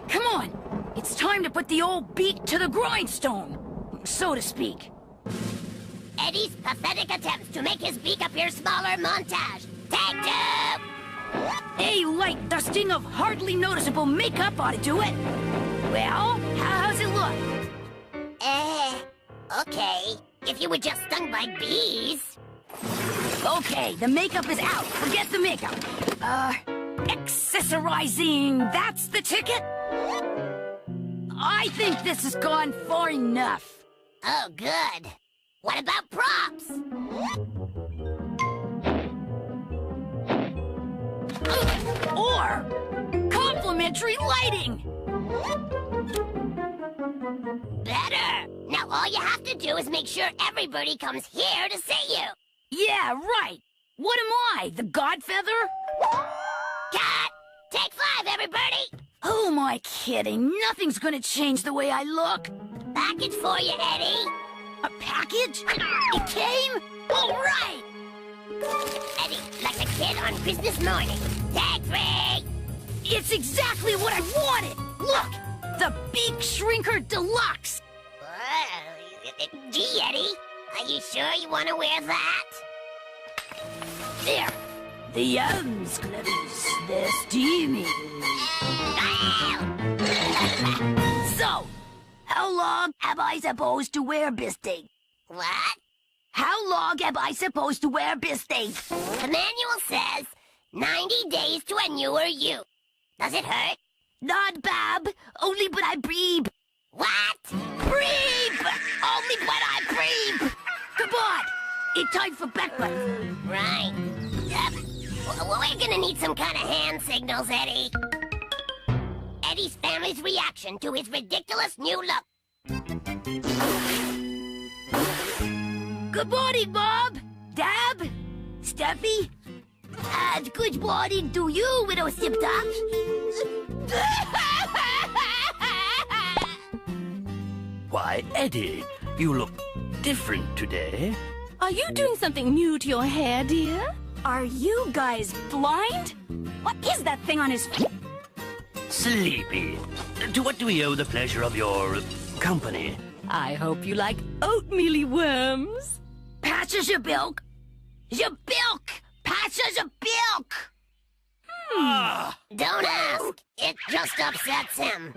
Come on. It's time to put the old beak to the grindstone, so to speak. Eddie's pathetic attempts to make his beak appear smaller montage. Take two! A light dusting of hardly noticeable makeup ought to do it. Well, how's it look? Okay. If you were just stung by bees... Okay, the makeup is out. Forget the makeup. Accessorizing, that's the ticket? I think this has gone far enough. Oh, good. What about props? Or complimentary lighting. Better. Now all you have to do is make sure everybody comes here to see you. Yeah, right. What am I, the Godfeather? Cut! Take five, everybody! Who am I kidding? Nothing's gonna change the way I look. Package for you, Eddie. A package? It came? All right! Eddie, like a kid on Christmas morning. Tag free! It's exactly what I wanted! Look! The Beak Shrinker Deluxe! Gee, Eddie, are you sure you want to wear that? There! The arms, Clevies, they're steamy. So, how long am I supposed to wear this thing? What? How long am I supposed to wear this thing? The manual says 90 days to a newer you. Does it hurt? Not bad, only when I breathe. What? Breathe! Only when I breathe! Come on! It's time for breakfast. Right. We're gonna need some kind of hand signals, Eddie. Eddie's family's reaction to his ridiculous new look. Good morning, Mom! Dad! Steffi! And good morning to you, Widow Sip-Top! Why, Eddie, you look different today. Are you doing something new to your hair, dear? Are you guys blind? What is that thing on his feet? Sleepy. To what do we owe the pleasure of your company? I hope you like oatmealy worms. Patches your bilk! Your bilk! Patches your bilk! Don't ask. It just upsets him.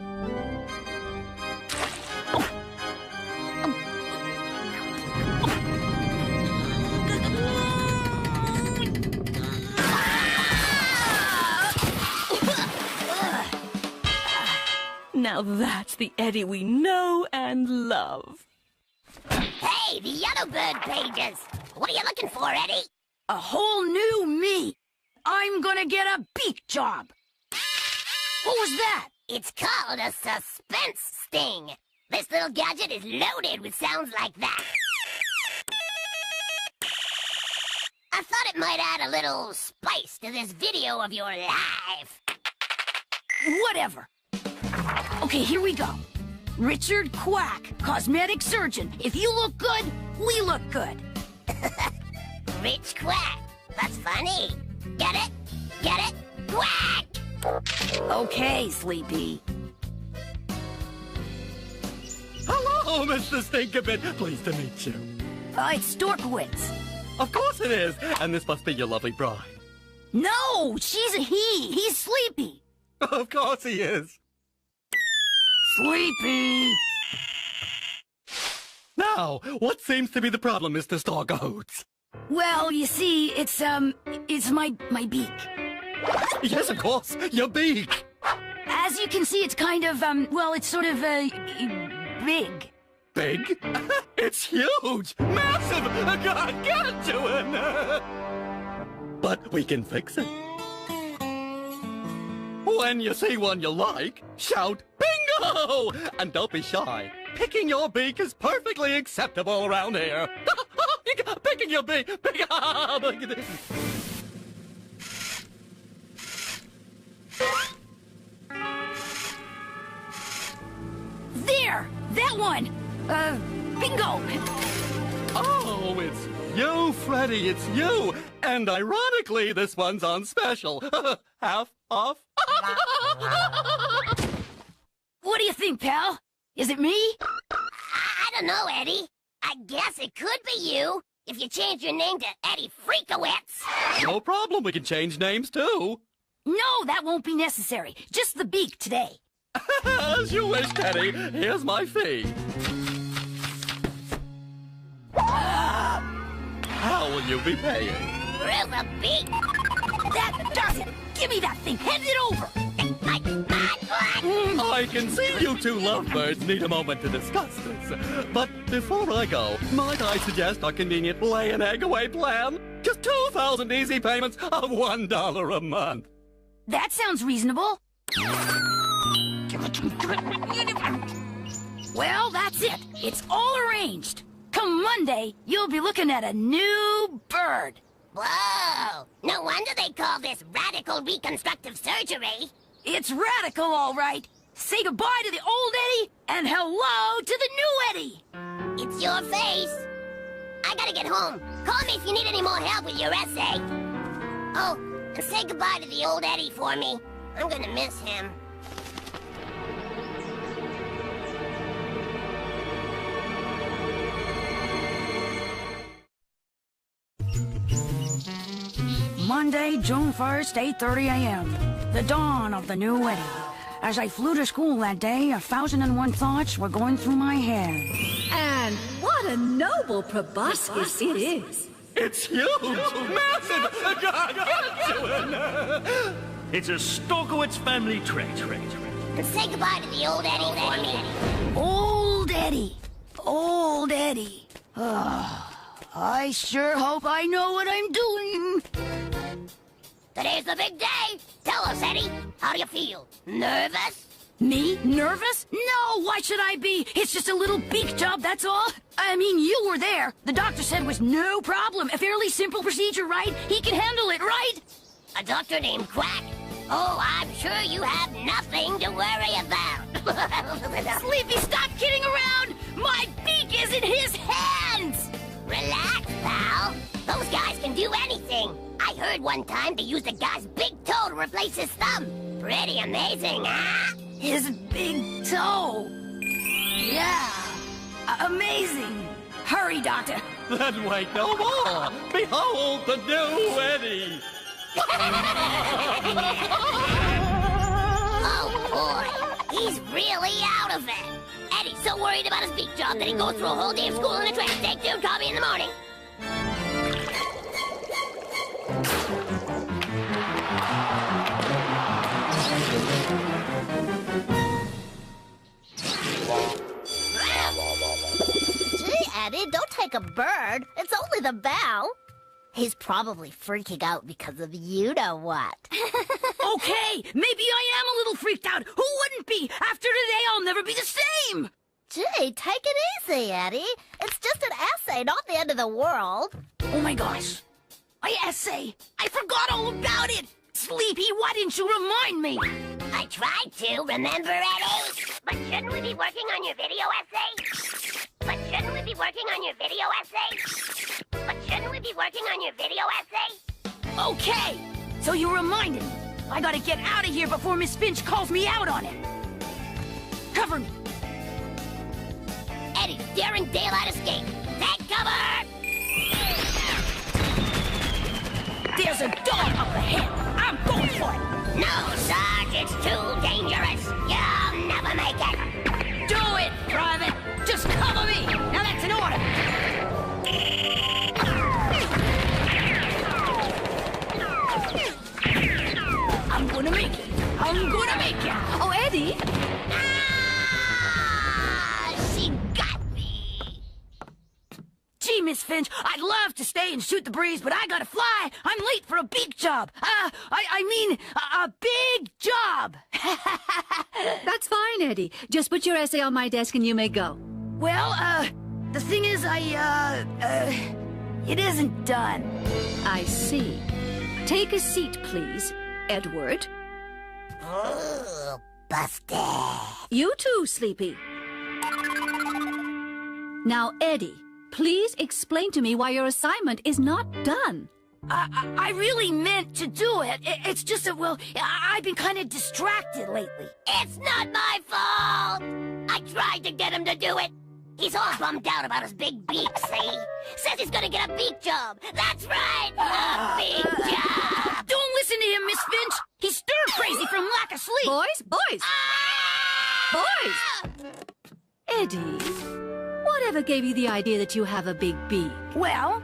Now that's the Eddie we know and love. Hey, the Yellow Bird pages. What are you looking for, Eddie? A whole new me! I'm gonna get a beak job! What was that? It's called a suspense sting. This little gadget is loaded with sounds like that. I thought it might add a little spice to this video of your life. Whatever. Okay, here we go. Richard Quack, cosmetic surgeon. If you look good, we look good. Rich Quack. That's funny. Get it? Get it? Quack! Okay, Sleepy. Hello, Mr. Stinkabit. Pleased to meet you. It's Storkowitz. Of course it is. And this must be your lovely bride. No, she's a he. He's Sleepy. Of course he is. Sleepy! Now, what seems to be the problem, Mr. Stargoats? Well, you see, it's my beak. Yes, of course, your beak. As you can see, it's kind of, well, it's sort of, big. Big? It's huge! Massive! Gargantuan! But we can fix it. When you see one you like, shout bingo! And don't be shy. Picking your beak is perfectly acceptable around here. Picking your beak! There! That one! Bingo! Oh, it's you, Freddy, it's you! And ironically, this one's on special. Half off. What do you think, pal? Is it me? I don't know, Eddie. I guess it could be you if you change your name to Eddie Freakowitz. No problem, we can change names too. No, that won't be necessary. Just the beak today. As you wish, Teddy. Here's my fee. How will you be paying? Through the beak. That does it! Give me that thing! Hand it over! I can see you two lovebirds need a moment to discuss this. But before I go, might I suggest our convenient lay an egg away plan? Just 2,000 easy payments of $1 a month. That sounds reasonable. Well, that's it. It's all arranged. Come Monday, you'll be looking at a new bird. Whoa! No wonder they call this radical reconstructive surgery. It's radical, all right. Say goodbye to the old Eddie and hello to the new Eddie. It's your face. I gotta get home. Call me if you need any more help with your essay. Oh, and say goodbye to the old Eddie for me. I'm gonna miss him. Monday, June 1st, 8:30 a.m. The dawn of the new Eddie. As I flew to school that day, 1,001 thoughts were going through my head. And what a noble proboscis it is. It's huge! Massive! Gargantuan! It's a Stokowitz family trait. And say goodbye to the old Eddie for me. Old Eddie. Old Eddie. I sure hope I know what I'm doing. Today's the big day. Tell us, Eddie. How do you feel? Nervous? Me? Nervous? No, why should I be? It's just a little beak job, that's all. I mean, you were there. The doctor said it was no problem. A fairly simple procedure, right? He can handle it, right? A doctor named Quack? Oh, I'm sure you have nothing to worry about. Sleepy, stop kidding around! My beak is in his hands! Relax, pal. Those guys can do anything. I heard one time they used a guy's big toe to replace his thumb. Pretty amazing, huh? His big toe. Yeah. Amazing. Hurry, doctor. Then wait no more. Behold the new Eddie. Oh, boy. He's really out of it. Eddie's so worried about his beak job that he goes through a whole day of school in a train. Take 2, call me in the morning. Gee, Eddie, don't take a bird. It's only the bell. He's probably freaking out because of you-know-what. Okay, maybe I am a little freaked out. Who wouldn't be? After today, I'll never be the same. Gee, take it easy, Eddie. It's just an essay, not the end of the world. Oh my gosh. My essay. I forgot all about it. Sleepy, why didn't you remind me? I tried to, remember, Eddie? But shouldn't we be working on your video essay? Okay, so you reminded me. I gotta get out of here before Miss Finch calls me out on it. Cover me. Eddie's daring daylight escape. Take cover! There's a dog up ahead. I'm going for it. No, Sarge, it's too dangerous. You'll never make it. Do it, Private. Just cover me. Now that's an order. I'm gonna make it. Oh, Eddie. She got me. Gee, Miss Finch, I'd love to stay and shoot the breeze, but I gotta fly. I'm late for a beak job. I mean, a big job. That's fine, Eddie. Just put your essay on my desk and you may go. Well, the thing is, it isn't done. I see. Take a seat, please, Edward. Ooh, busted. You too, Sleepy. Now, Eddie, please explain to me why your assignment is not done. I really meant to do it. It's just that, well, I've been kind of distracted lately. It's not my fault. I tried to get him to do it. He's all bummed out about his big beak, see? Says he's gonna get a beak job. That's right, a big job. Don't listen to him, Miss Finch. He's stir-crazy from lack of sleep. Boys! Boys! Eddie, whatever gave you the idea that you have a big beak? Well,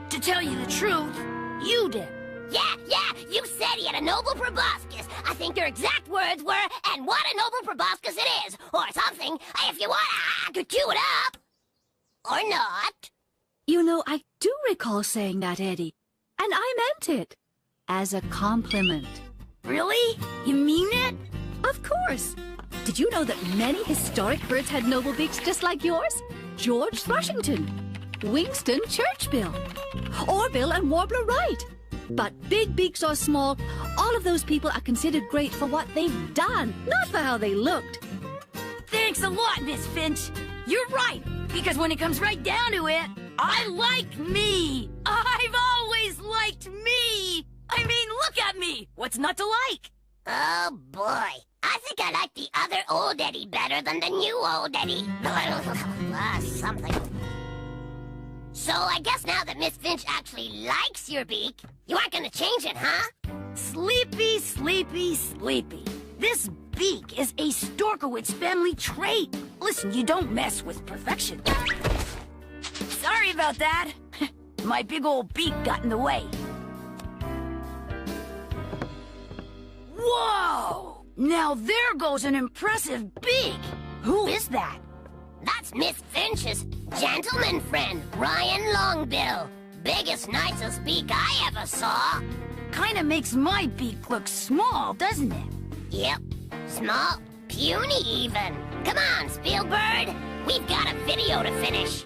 to tell you the truth, you did. Yeah, you said he had a noble proboscis. I think your exact words were, and what a noble proboscis it is, or something. If you want, I could cue it up. Or not. You know, I do recall saying that, Eddie. And I meant it. As a compliment. Really? You mean it? Of course. Did you know that many historic birds had noble beaks just like yours? George Thrushington, Winston Churchbill, Orville and Warbler Wright, But big beaks or small, all of those people are considered great for what they've done, not for how they looked. Thanks a lot, Miss Finch. You're right, because when it comes right down to it, I like me. I've always liked me. I mean, look at me. What's not to like? Oh, boy. I think I like the other old Eddie better than the new old Eddie. Something. So I guess now that Miss Finch actually likes your beak, you aren't gonna change it, huh? Sleepy, sleepy, sleepy. This beak is a Storkowitz family trait. Listen, you don't mess with perfection. Sorry about that. My big old beak got in the way. Whoa! Now there goes an impressive beak. Who is that? That's Miss Finch's gentleman friend, Ryan Longbill. Biggest, nicest beak I ever saw. Kinda makes my beak look small, doesn't it? Yep. Small, puny even. Come on, Spielberg. We've got a video to finish.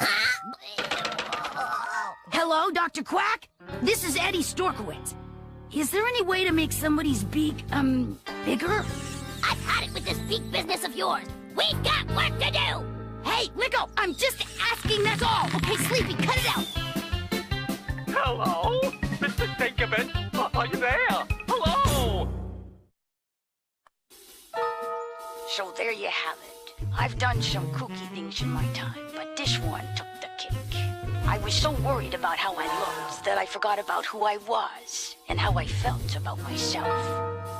Huh? Hello, Dr. Quack? This is Eddie Storkowitz. Is there any way to make somebody's beak, bigger? I've had it with this beak business of yours. We've got work to do! Hey, Licko, I'm just asking, that's all. Okay, Sleepy, cut it out. Hello? Mr. Tinkerbell? Are you there? Hello? So there you have it. I've done some kooky things in my time, but this one took the cake. I was so worried about how I looked that I forgot about who I was and how I felt about myself.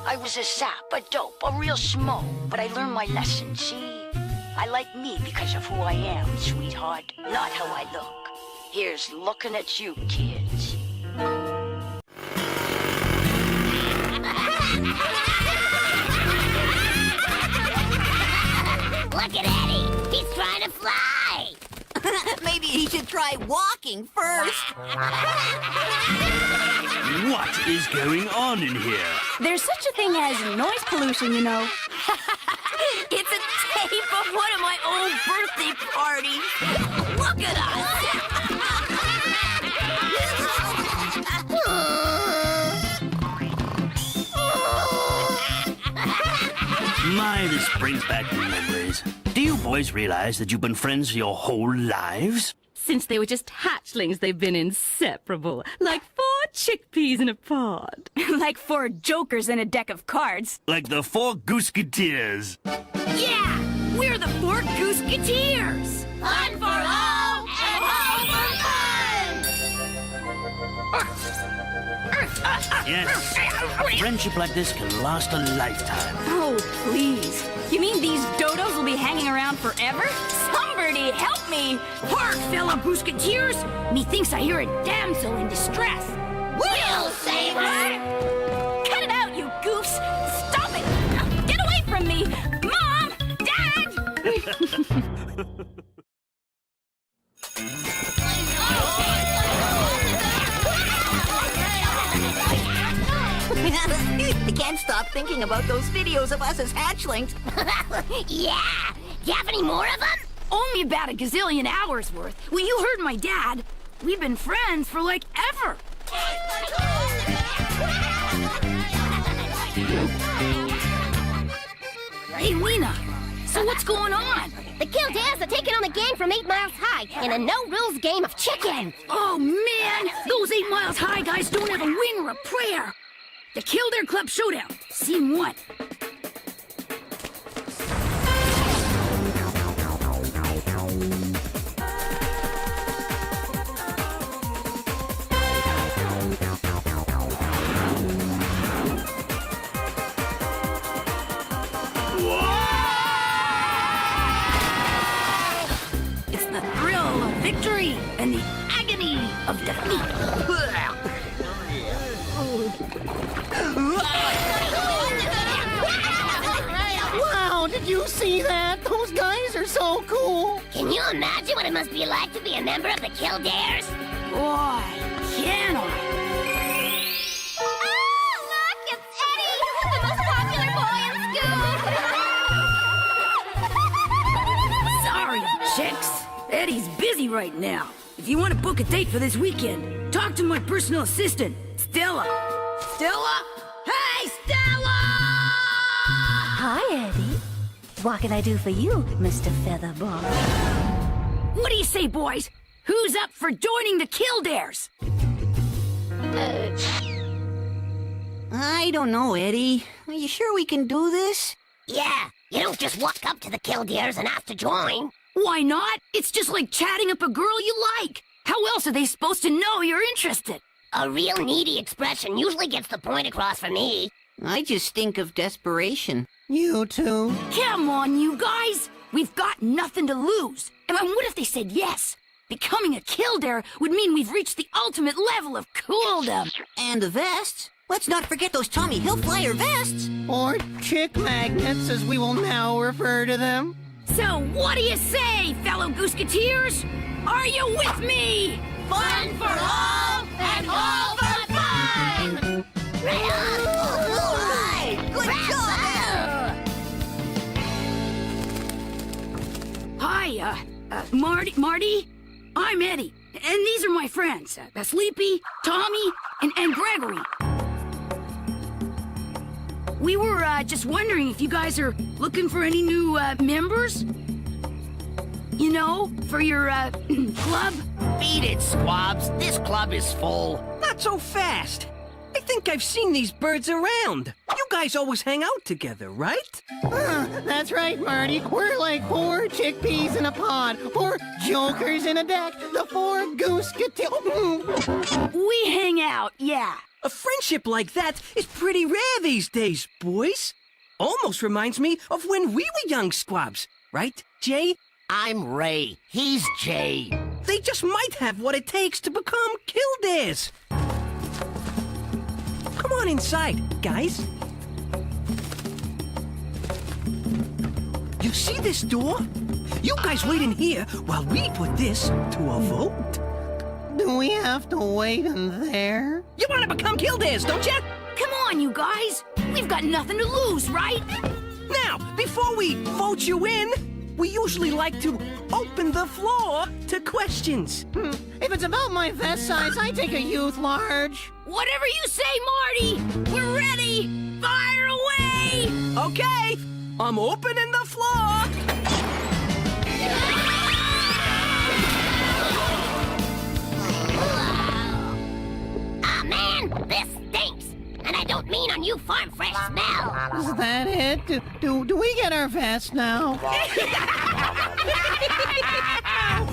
I was a sap, a dope, a real schmo, but I learned my lesson, see? I like me because of who I am, sweetheart, not how I look. Here's looking at you, kids. Look at Eddie! He's trying to fly! Maybe he should try walking first. What is going on in here? There's such a thing as noise pollution, you know. It's a tape of one of my old birthday parties. Look at us! My, this brings back memories. Do you boys realize that you've been friends your whole lives? Since they were just hatchlings, they've been inseparable. Like 4 chickpeas in a pod. Like 4 jokers in a deck of cards. Like the 4 Gooseketeers. Yeah! We're the 4 Gooseketeers! Fun for all, and all for fun! Yes, a friendship like this can last a lifetime. Oh, please. You mean these dodos will be hanging around forever? Somebody help me! Hark, fellow Gooseketeers! Methinks I hear a damsel in distress. We'll save her! Cut it out, you goofs! Stop it! Get away from me! Mom! Dad! I can't stop thinking about those videos of us as hatchlings. Yeah! Do you have any more of them? Only about a gazillion hours worth. Well, you heard my dad. We've been friends for like ever. Hey, Lena. So what's going on? The Kildares are taking on a gang from 8 Miles High in a no-rules game of chicken. Oh, man! Those 8 Miles High guys don't have a wing or a prayer. The Kildare Club Showdown, Scene 1. It's the thrill of victory and the agony of defeat. Wow, did you see that? Those guys are so cool. Can you imagine what it must be like to be a member of the Kildares? Boy, can I? Oh, look, it's Eddie, the most popular boy in school. Sorry, chicks. Eddie's busy right now. If you want to book a date for this weekend, talk talk to my personal assistant, Stella. Stella? Hey, Stella! Hi, Eddie. What can I do for you, Mr. Featherball? What do you say, boys? Who's up for joining the Kildares? I don't know, Eddie. Are you sure we can do this? Yeah, you don't just walk up to the Kildares and ask to join. Why not? It's just like chatting up a girl you like. How else are they supposed to know you're interested? A real needy expression usually gets the point across for me. I just think of desperation. You too? Come on, you guys. We've got nothing to lose. And what if they said yes? Becoming a Kildare would mean we've reached the ultimate level of cooldom. And the vests? Let's not forget those Tommy Hillflyer vests. Or chick magnets, as we will now refer to them. So what do you say, fellow Gooseketeers? Are you with me? Fun for all and all for fun! Right on! All right! Good job! Hi, Marty. I'm Eddie, and these are my friends, Sleepy, Tommy, and Gregory. We were just wondering if you guys are looking for any new members? You know, for your club? Beat it, squabs. This club is full. Not so fast. I think I've seen these birds around. You guys always hang out together, right? That's right, Marty. We're like 4 chickpeas in a pod, 4 jokers in a deck, the 4 Gooseketeers. We hang out, yeah. A friendship like that is pretty rare these days, boys. Almost reminds me of when we were young squabs, right, Jay? I'm Ray. He's Jay. They just might have what it takes to become Kildares. Come on inside, guys. You see this door? You guys wait in here while we put this to a vote. Do we have to wait in there? You want to become Kildares, don't you? Come on, you guys. We've got nothing to lose, right? Now, before we vote you in, we usually like to open the floor to questions. If it's about my vest size, I take a youth large. Whatever you say, Marty. We're ready. Fire away. Okay, I'm opening the floor. Ah, man, this stinks. And I don't mean on you farm fresh smell. Is that it? Do we get our vest now?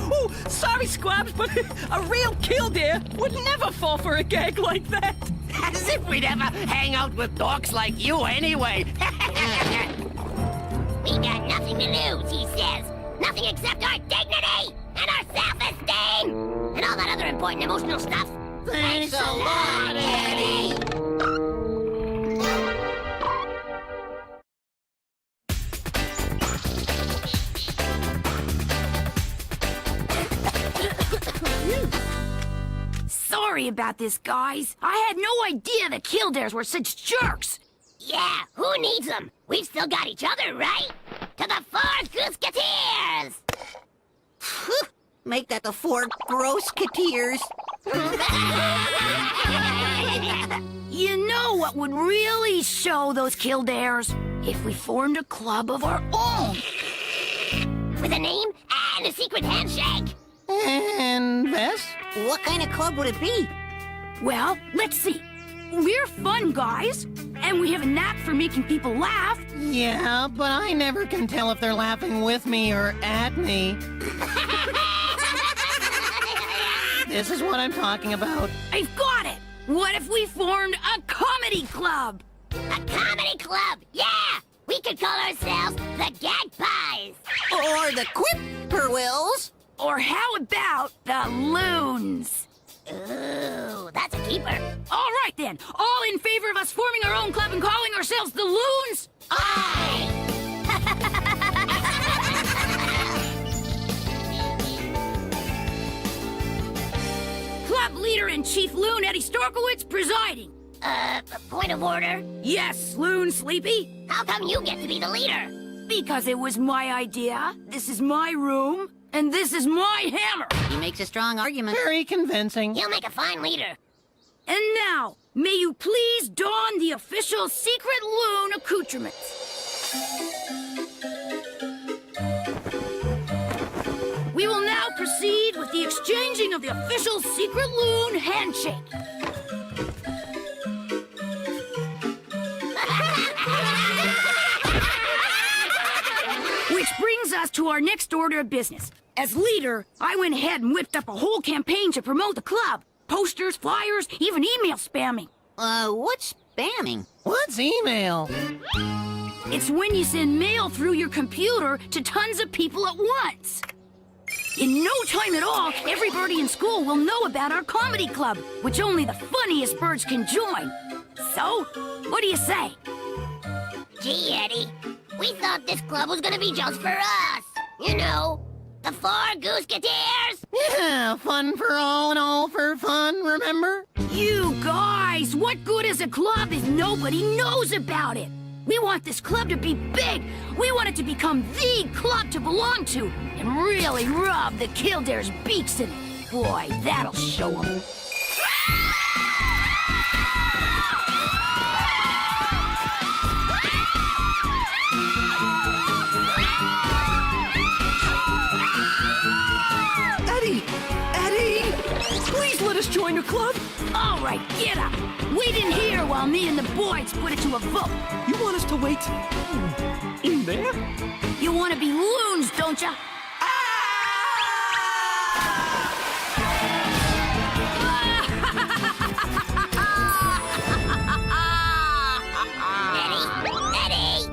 Oh, sorry, Squabs, but a real Kildare would never fall for a gag like that. As if we'd ever hang out with dorks like you anyway. We got nothing to lose, he says. Nothing except our dignity and our self-esteem and all that other important emotional stuff. Thanks a lot, Eddie. Sorry about this, guys. I had no idea the Kildares were such jerks. Yeah, who needs them? We've still got each other, right? To the 4 Gooseketeers! Make that the 4 Grossketeers. You know what would really show those Kildares? If we formed a club of our own. With a name and a secret handshake. And vest? What kind of club would it be? Well, let's see. We're fun guys, and we have a knack for making people laugh. Yeah, but I never can tell if they're laughing with me or at me. This is what I'm talking about. I've got it! What if we formed a comedy club? A comedy club, yeah! We could call ourselves the Gag Pies. Or the Quipperwills. Or how about the Loons? Ooh, that's a keeper. All right then, all in favor of us forming our own club and calling ourselves the Loons? Aye! Club leader and chief loon Eddie Storkowitz presiding. Point of order? Yes, Loon Sleepy. How come you get to be the leader? Because it was my idea. This is my room. And this is my hammer. He makes a strong argument. Very convincing. He'll make a fine leader. And now, may you please don the official Secret Loon accoutrements. We will now proceed with the exchanging of the official Secret Loon handshake. Which brings us to our next order of business. As leader, I went ahead and whipped up a whole campaign to promote the club. Posters, flyers, even email spamming. What's spamming? What's email? It's when you send mail through your computer to tons of people at once. In no time at all, everybody in school will know about our comedy club, which only the funniest birds can join. So, what do you say? Gee, Eddie, we thought this club was gonna be just for us. You know, the 4 Gooseketeers. Yeah, fun for all and all for fun, remember? You guys, what good is a club if nobody knows about it? We want this club to be big. We want it to become the club to belong to and really rub the Kildare's beaks in it. Boy, that'll show them. Eddie! Please let us join your club. All right, get up. Wait in here while me and the boys put it to a vote. You want us to wait in there? You want to be loons, don't you? Eddie!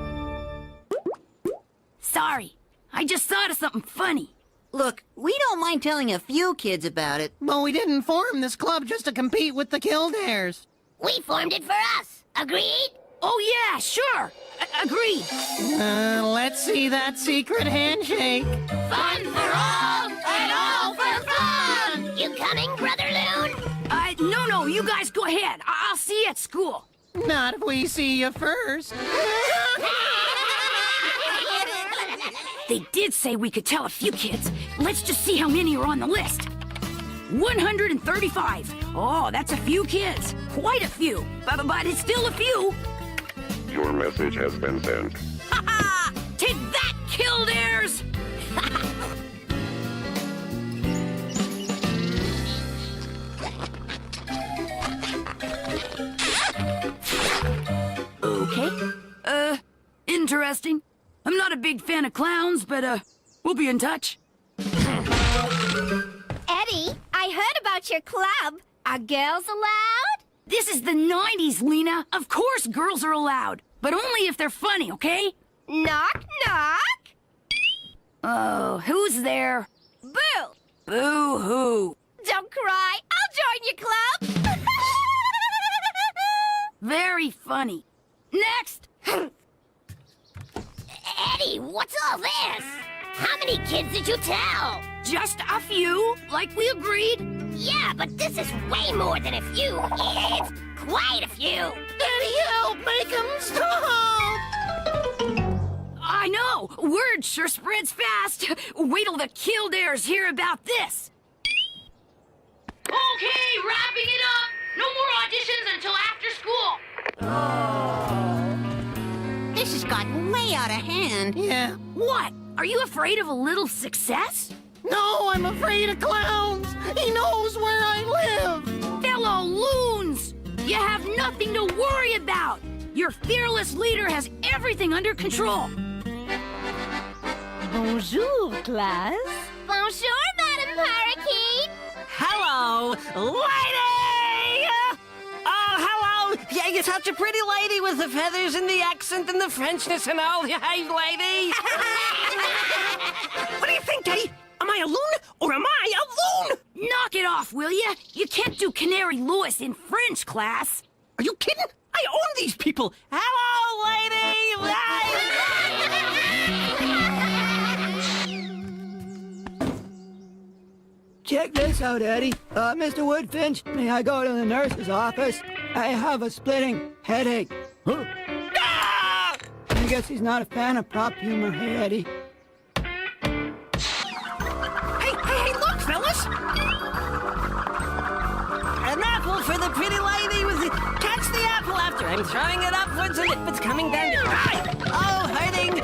Sorry, I just thought of something funny. Look, we don't mind telling a few kids about it. But we didn't form this club just to compete with the Kildares. We formed it for us. Agreed? Oh, yeah, sure. Agreed. Let's see that secret handshake. Fun for all and all for fun! You coming, Brother Loon? No, you guys go ahead. I'll see you at school. Not if we see you first. They did say we could tell a few kids. Let's just see how many are on the list. 135. Oh, that's a few kids. Quite a few. But it's still a few. Your message has been sent. Ha ha! Take that, Kildares! Okay. Interesting. I'm not a big fan of clowns, but, we'll be in touch. Eddie, I heard about your club. Are girls allowed? This is the 90s, Lena. Of course girls are allowed. But only if they're funny, okay? Knock, knock. Oh, who's there? Boo! Boo-hoo. Don't cry. I'll join your club. Very funny. Next! Eddie, what's all this? How many kids did you tell? Just a few, like we agreed. Yeah, but this is way more than a few. It's quite a few. Eddie, help! Make him stop! I know! Word sure spreads fast. Wait till the Kildares hear about this. Okay, wrapping it up. No more auditions until after school. This has gotten way out of hand. Yeah. What? Are you afraid of a little success? No, I'm afraid of clowns. He knows where I live. Fellow loons! You have nothing to worry about. Your fearless leader has everything under control. Bonjour, class. Bonjour, Madame Parakeet. Hello, lady! Oh, hello! Yeah, you're such a pretty lady with the feathers and the accent and the Frenchness and all. Hey, lady! What do you think, eh? Am I a loon or am I a loon? Knock it off, will you? You can't do Canary Lewis in French class. Are you kidding? I own these people. Hello, lady! Check this out, Eddie. Mr. Woodfinch, may I go to the nurse's office? I have a splitting headache. Huh? Ah! I guess he's not a fan of prop humor, hey, Eddie? apple for the pretty lady with the... Catch the apple after I'm throwing it upwards and it's coming down to... Oh, hurting.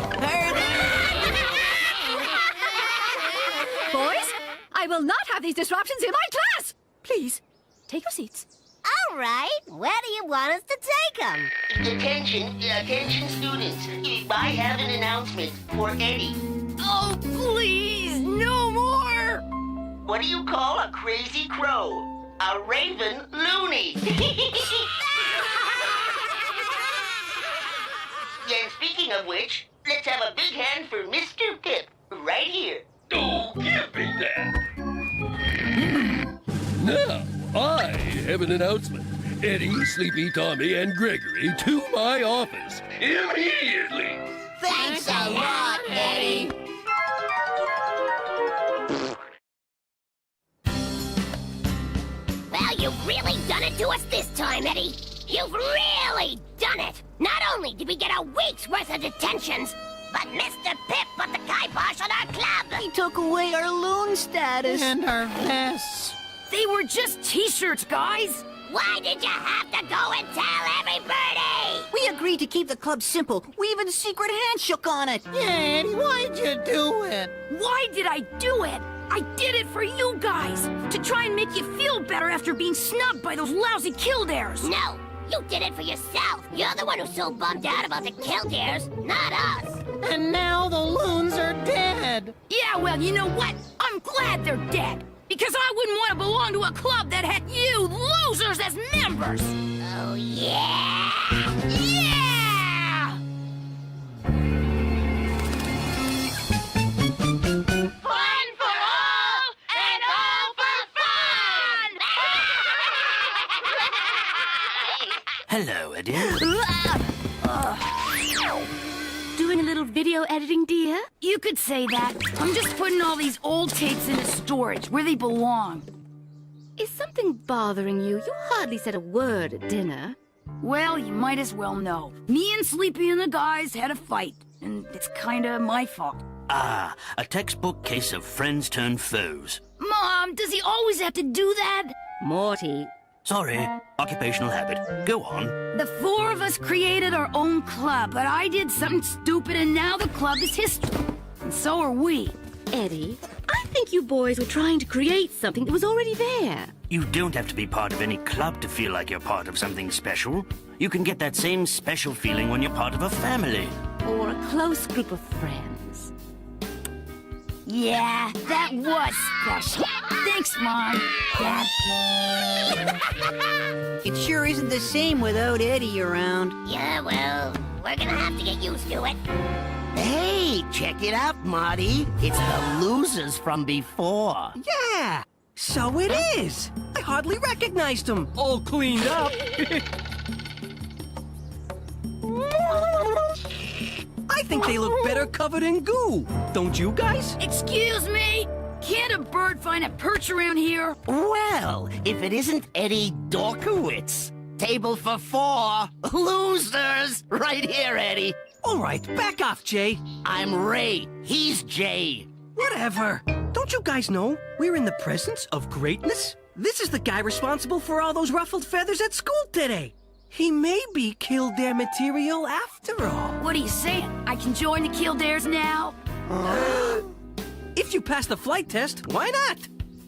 Boys, I will not have these disruptions in my class. Please, take your seats. All right, where do you want us to take them? Attention students. I have an announcement for Eddie. Oh, please, no more! What do you call a crazy crow? A raven loony. And speaking of which, let's have a big hand for Mr. Pip, right here. Oh, give me that. Now, I have an announcement. Eddie, Sleepy, Tommy, and Gregory to my office immediately. Thanks a lot, Eddie. Well, you've really done it to us this time, Eddie. You've really done it. Not only did we get a week's worth of detentions, but Mr. Pip put the kibosh on our club. He took away our loon status. And our vests. They were just t-shirts, guys. Why did you have to go and tell everybody? We agreed to keep the club simple. We even secret handshook on it. Yeah, Eddie, why'd you do it? Why did I do it? I did it for you guys, to try and make you feel better after being snubbed by those lousy Kildares. No, you did it for yourself. You're the one who's so bummed out about the Kildares, not us. And now the loons are dead. Yeah, well, you know what? I'm glad they're dead. Because I wouldn't want to belong to a club that had you losers as members! Oh, yeah! Yeah! Fun for all, and all for fun! Hello, Eddie. Doing a little video editing, dear? You could say that. I'm just putting all these old tapes into storage, where they belong. Is something bothering you? You hardly said a word at dinner. Well, you might as well know. Me and Sleepy and the guys had a fight, and it's kinda my fault. Ah, a textbook case of friends turned foes. Mom, does he always have to do that? Morty. Sorry, occupational habit. Go on. The four of us created our own club, but I did something stupid and now the club is history. And so are we. Eddie, I think you boys were trying to create something that was already there. You don't have to be part of any club to feel like you're part of something special. You can get that same special feeling when you're part of a family. Or a close group of friends. Yeah, that was special. Thanks, Mom. Dad. It sure isn't the same without Eddie around. Yeah, well, we're gonna have to get used to it. Hey, check it out, Marty. It's the losers from before. Yeah, so it is. I hardly recognized them. All cleaned up. I think they look better covered in goo. Don't you guys? Excuse me? Can't a bird find a perch around here? Well, if it isn't Eddie Dorkowitz. Table for four. Losers. Right here, Eddie. All right, back off, Jay. I'm Ray. He's Jay. Whatever. Don't you guys know we're in the presence of greatness? This is the guy responsible for all those ruffled feathers at school today. He may be Kildare material after all. What are you saying? I can join the Kildares now? If you pass the flight test, why not?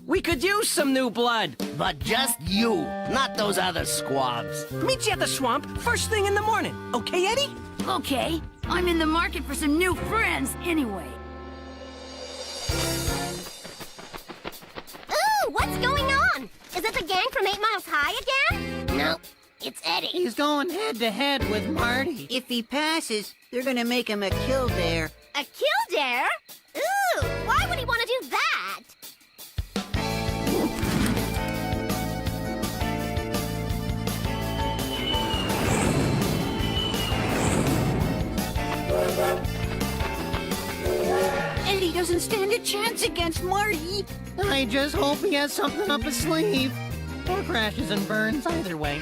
We could use some new blood. But just you, not those other squabs. Meet you at the swamp first thing in the morning. Okay, Eddie? Okay. I'm in the market for some new friends anyway. Ooh, what's going on? Is it the gang from 8 Miles High again? Nope, it's Eddie. He's going head-to-head with Marty. If he passes, they're gonna make him a Kildare. A Kildare? Ooh, why would he want to do that? Eddie doesn't stand a chance against Marty. I just hope he has something up his sleeve. Or crashes and burns, either way.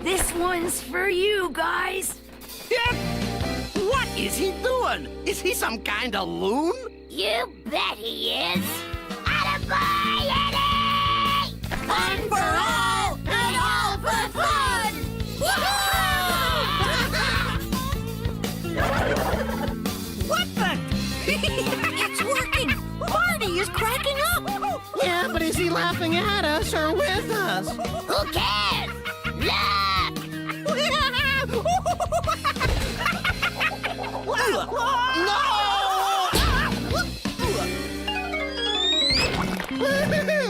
This one's for you guys. What is he doing? Is he some kind of loon? You bet he is. Attaboy, Eddie! Fun for all and all for fun! What the? It's working! Marty is cracking up! Yeah, but is he laughing at us or with us? Who cares? Look! No!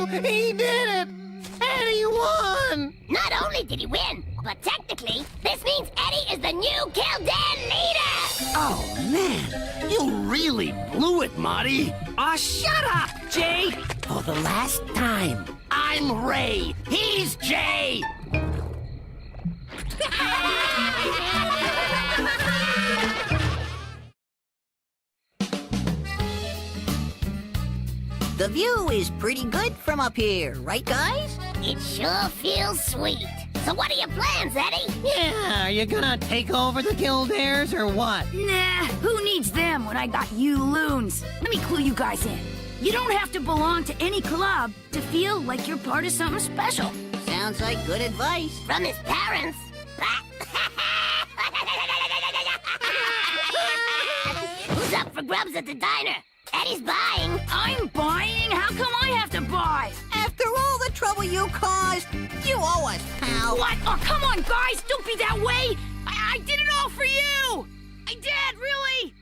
He did it! Eddie won! Not only did he win, but technically, this means Eddie is the new Kildare leader! Oh, man. You really blew it, Marty. Aw, shut up, Jay! For the last time, I'm Ray. He's Jay. The view is pretty good from up here, right, guys? It sure feels sweet. So what are your plans, Eddie? Yeah, are you gonna take over the Kildares or what? Nah, who needs them when I got you loons? Let me clue you guys in. You don't have to belong to any club to feel like you're part of something special. Sounds like good advice. From his parents. Who's up for grubs at the diner? Eddie's buying. I'm buying? How come I have to buy? After all the trouble you caused, you owe us, pal. What? Oh, come on, guys! Don't be that way! I did it all for you! I did, really!